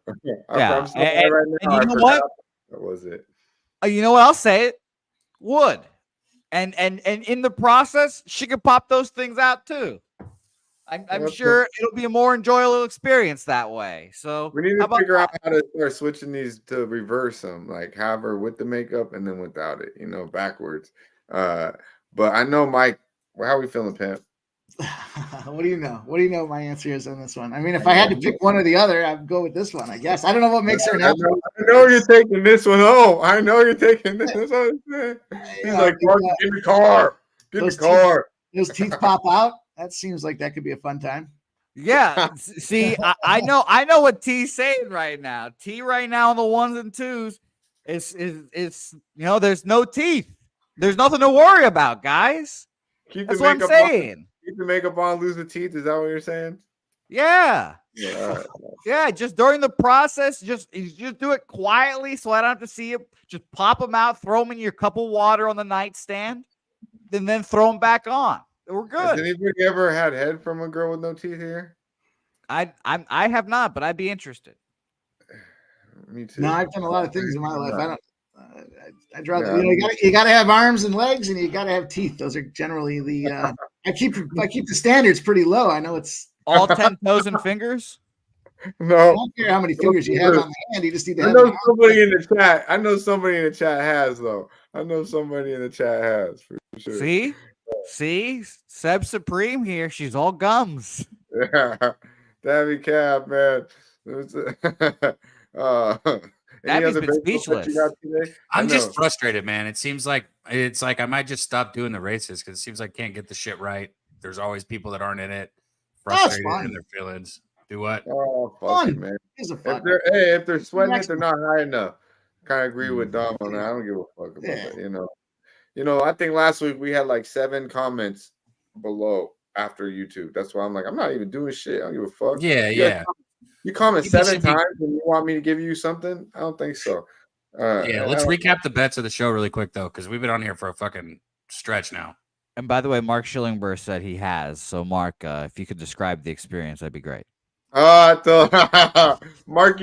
C: I'm
L: And
C: right now.
L: you know what?
C: What was it?
L: You know what? I'll say it. Would. And in the process, she could pop those things out too. I'm sure it'll be a more enjoyable experience that way. So
C: we need to figure out how to start switching these to reverse them, like have her with the makeup and then without it, backwards. But I know, Mike, how are we feeling, Pimp?
I: What do you know? What do you know my answer is on this one? I mean, if I had to pick one or the other, I'd go with this one, I guess. I don't know what makes her happy.
C: I know you're taking this one home. I know you're taking this one. He's like, get in the car. Get in the car.
I: Those teeth pop out. That seems like that could be a fun time.
L: Yeah. See, I know what T's saying right now. T right now on the 1s and 2s is there's no teeth. There's nothing to worry about, guys. That's what I'm saying.
C: Keep the makeup on, lose the teeth. Is that what you're saying?
L: Yeah.
C: Yeah.
L: Yeah. Just during the process, just do it quietly so I don't have to see it. Just pop them out, throw them in your cup of water on the nightstand, and then throw them back on. We're good.
C: Has anybody ever had head from a girl with no teeth here?
L: I have not, but I'd be interested.
C: Me too.
I: No, I've done a lot of things in my life. I don't. I'd rather you got to have arms and legs, and you got to have teeth. Those are generally the. I keep the standards pretty low. I know it's
L: all 10 toes and fingers.
C: No,
I: I don't care how many fingers you have on the hand. You just need to.
C: I know somebody in the chat. I know somebody in the chat has though. I know somebody in the chat has for sure.
L: See, Seb Supreme here. She's all gums.
C: Yeah, Daby Cab, man. Any
L: Abby's
C: other
L: been
C: baseball bets you got today?
B: I'm just frustrated, man. It seems like I might just stop doing the races because it seems like I can't get the shit right. There's always people that aren't in it, frustrated in their feelings. Do what?
C: Oh, fuck it, man. If they're sweating it, they're not high enough. Kind of agree with Dom on that. I don't give a fuck about that. You know, I think last week we had like 7 comments below after YouTube. That's why I'm like, I'm not even doing shit. I don't give a fuck.
B: Yeah.
C: You comment 7 times and you want me to give you something? I don't think so.
B: Let's recap the bets of the show really quick though, because we've been on here for a fucking stretch now.
L: And by the way, Mark Schillingburg said he has. So, Mark, if you could describe the experience, that'd be great.
C: Marky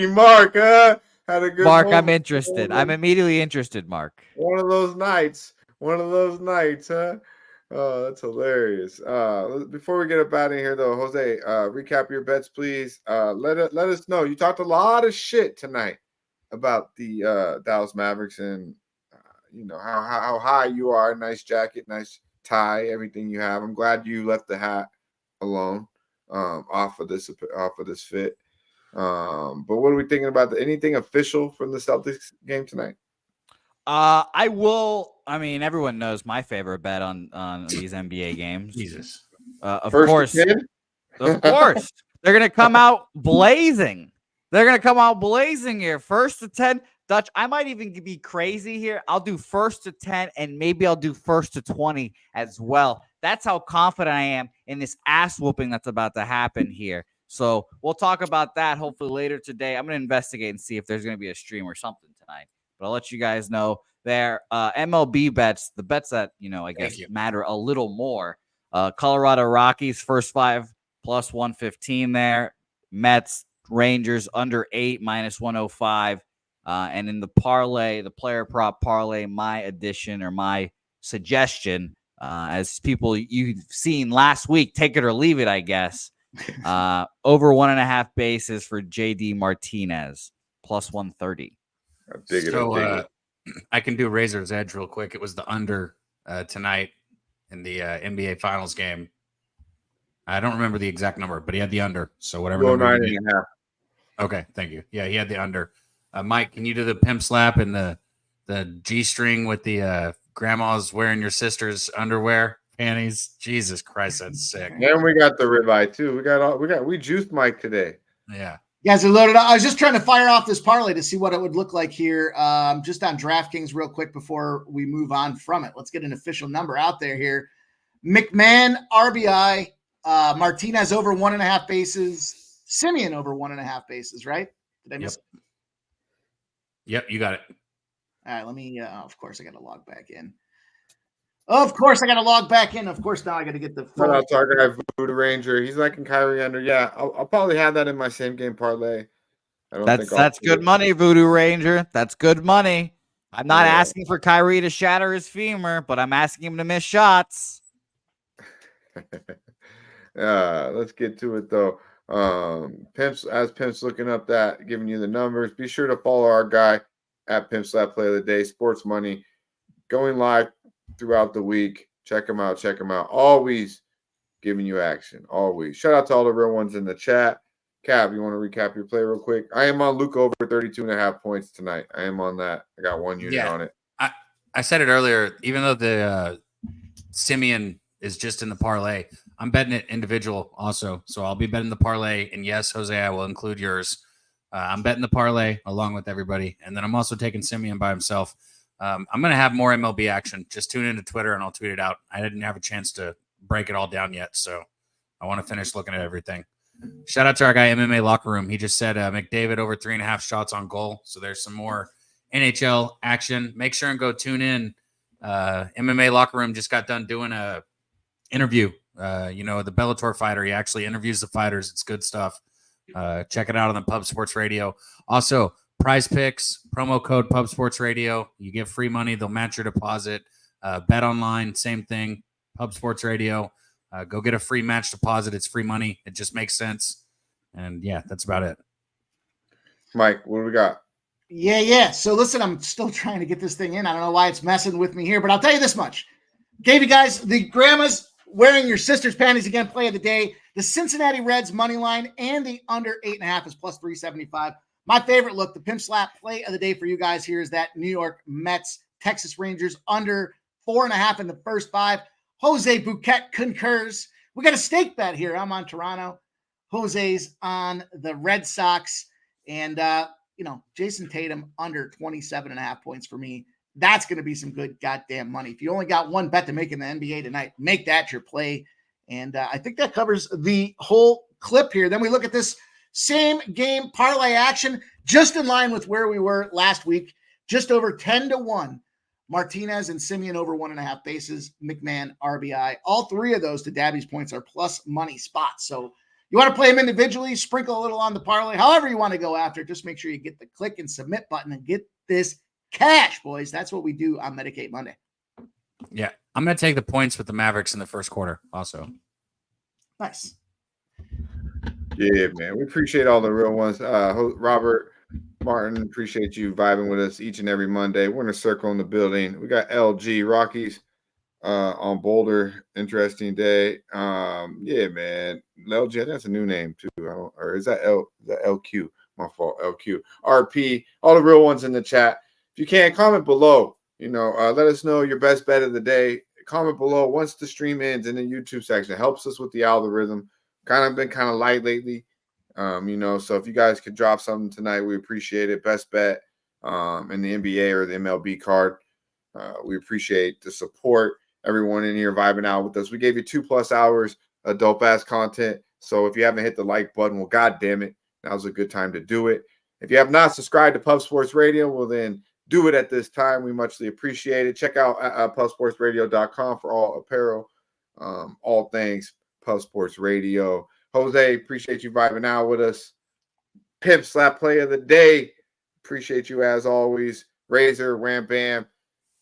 C: Mark, had a good
L: Mark,
C: moment.
L: I'm interested. I'm immediately interested, Mark.
C: One of those nights, huh? Oh, that's hilarious. Before we get up out of here, though, Jose, recap your bets, please. Let us know. You talked a lot of shit tonight about the Dallas Mavericks and you know how high you are. Nice jacket, nice tie, everything you have. I'm glad you left the hat alone off of this fit. But what are we thinking about? Anything official from the Celtics game tonight?
L: I will. I mean, everyone knows my favorite bet on these NBA games.
B: Jesus.
L: Of course. They're gonna come out blazing. They're gonna come out blazing here. 1st to 10. Dutch, I might even be crazy here. I'll do 1st to 10, and maybe I'll do 1st to 20 as well. That's how confident I am in this ass whooping that's about to happen here. So we'll talk about that hopefully later today. I'm going to investigate and see if there's going to be a stream or something tonight. But I'll let you guys know there. MLB bets, the bets that, I guess matter a little more. Colorado Rockies, first 5 plus 115 there. Mets, Rangers, under 8, minus 105. And in the parlay, the player prop parlay, my addition or my suggestion, as people you've seen last week, take it or leave it, I guess. Over 1.5 bases for JD Martinez, plus 130.
B: I can do Razor's Edge real quick. It was the under tonight in the NBA Finals game. I don't remember the exact number, but he had the under. So whatever.
C: 9.5.
B: Okay, thank you. Yeah, he had the under. Mike, can you do the pimp slap and the G-string with the grandma's wearing your sister's underwear, panties? Jesus Christ, that's sick.
C: And we got the ribeye too. We juiced Mike today.
B: Yeah.
I: You guys are loaded up. I was just trying to fire off this parlay to see what it would look like here. Just on DraftKings real quick before we move on from it. Let's get an official number out there here. McMahon, RBI, Martinez over 1.5 bases, Simeon over 1.5 bases, right? Did I miss it?
B: Yep, you got it.
I: All right, let me, of course, I got to log back in. Of course, I got to log back in. Of course, now I got to get the
C: Shout out to our guy, Voodoo Ranger. He's liking Kyrie under. Yeah, I'll probably have that in my same game parlay.
L: That's good money, Voodoo Ranger. That's good money. I'm not asking for Kyrie to shatter his femur, but I'm asking him to miss shots.
C: Let's get to it, though. Pimp's looking up that, giving you the numbers. Be sure to follow our guy at Pimp Slap Play of the Day, Sports Money, going live throughout the week. Check him out. Always giving you action. Always. Shout out to all the real ones in the chat. Cab, you want to recap your play real quick? I am on Luka over 32.5 points tonight. I am on that. I got 1 unit on it.
B: I said it earlier, even though the Simeon is just in the parlay, I'm betting it individual also. So I'll be betting the parlay. And yes, Jose, I will include yours. I'm betting the parlay along with everybody. And then I'm also taking Simeon by himself. I'm going to have more MLB action. Just tune into Twitter and I'll tweet it out. I didn't have a chance to break it all down yet. So I want to finish looking at everything. Shout out to our guy, MMA Locker Room. He just said McDavid over 3.5 shots on goal. So there's some more NHL action. Make sure and go tune in. MMA Locker Room just got done doing a interview. The Bellator fighter. He actually interviews the fighters. It's good stuff. Check it out on the Pub Sports Radio. Also, Prize Picks, promo code Pub Sports Radio. You get free money. They'll match your deposit. Bet online, same thing. Pub Sports Radio. Go get a free match deposit. It's free money. It just makes sense. And yeah, that's about it.
C: Mike, what do we got?
I: Yeah. So listen, I'm still trying to get this thing in. I don't know why it's messing with me here, but I'll tell you this much. Gave you guys the grandma's wearing your sister's panties again, play of the day. The Cincinnati Reds money line and the under 8.5 is plus 375. My favorite look, the pimp slap play of the day for you guys here is that New York Mets, Texas Rangers under 4.5 in the first 5. Jose Bouquet concurs. We got a stake bet here. I'm on Toronto. Jose's on the Red Sox. And, Jason Tatum under 27.5 points for me. That's going to be some good goddamn money. If you only got one bet to make in the NBA tonight, make that your play. And I think that covers the whole clip here. Then we look at this same game parlay action, just in line with where we were last week, just over 10-1. Martinez and Simeon over 1.5 bases, McMahon, RBI. All three of those, to Dabby's points, are plus money spots. So you want to play them individually, sprinkle a little on the parlay, however you want to go after. Just make sure you get the click and submit button and get this cash, boys. That's what we do on Medicate Monday.
B: Yeah, I'm going to take the points with the Mavericks in the first quarter also.
I: Nice.
C: Yeah, man. We appreciate all the real ones. Robert, Martin, appreciate you vibing with us each and every Monday. We're in a circle in the building. We got LG Rockies on Boulder. Interesting day. Yeah, man. LG, I think that's a new name too. Or is that LQ? My fault. LQ. RP. All the real ones in the chat. If you can, comment below. Let us know your best bet of the day. Comment below once the stream ends in the YouTube section. It helps us with the algorithm. Been kind of light lately. So if you guys could drop something tonight, we appreciate it. Best bet in the NBA or the MLB card. We appreciate the support. Everyone in here vibing out with us. We gave you 2+ hours of dope-ass content. So if you haven't hit the like button, well, God damn it, now's a good time to do it. If you have not subscribed to Pub Sports Radio, well, then do it at this time. We muchly appreciate it. Check out pubsportsradio.com for all apparel, all things Pub Sports Radio. Jose, appreciate you vibing out with us. Pimp slap play of the day. Appreciate you as always. Razor, Wham Bam.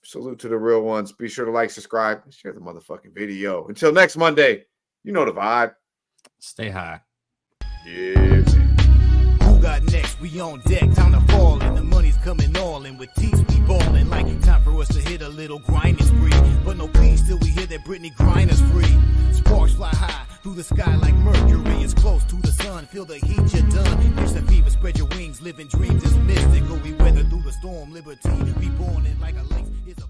C: Salute to the real ones. Be sure to like, subscribe, and share the motherfucking video. Until next Monday, you know the vibe.
B: Stay high.
C: Yeah, man.
A: Who got next? We on deck. Time to fall in. The money's coming all in. With teeth we ballin'. Like time for us to hit a little grinding spree. But no peace till we hear that Britney Griner's free. Sparks fly high through the sky like Mercury. It's close to the sun. Feel the heat, you're done. Catch the fever, spread your wings. Living dreams is mystical. We weather through the storm. Liberty, reborn it like a lynx. It's a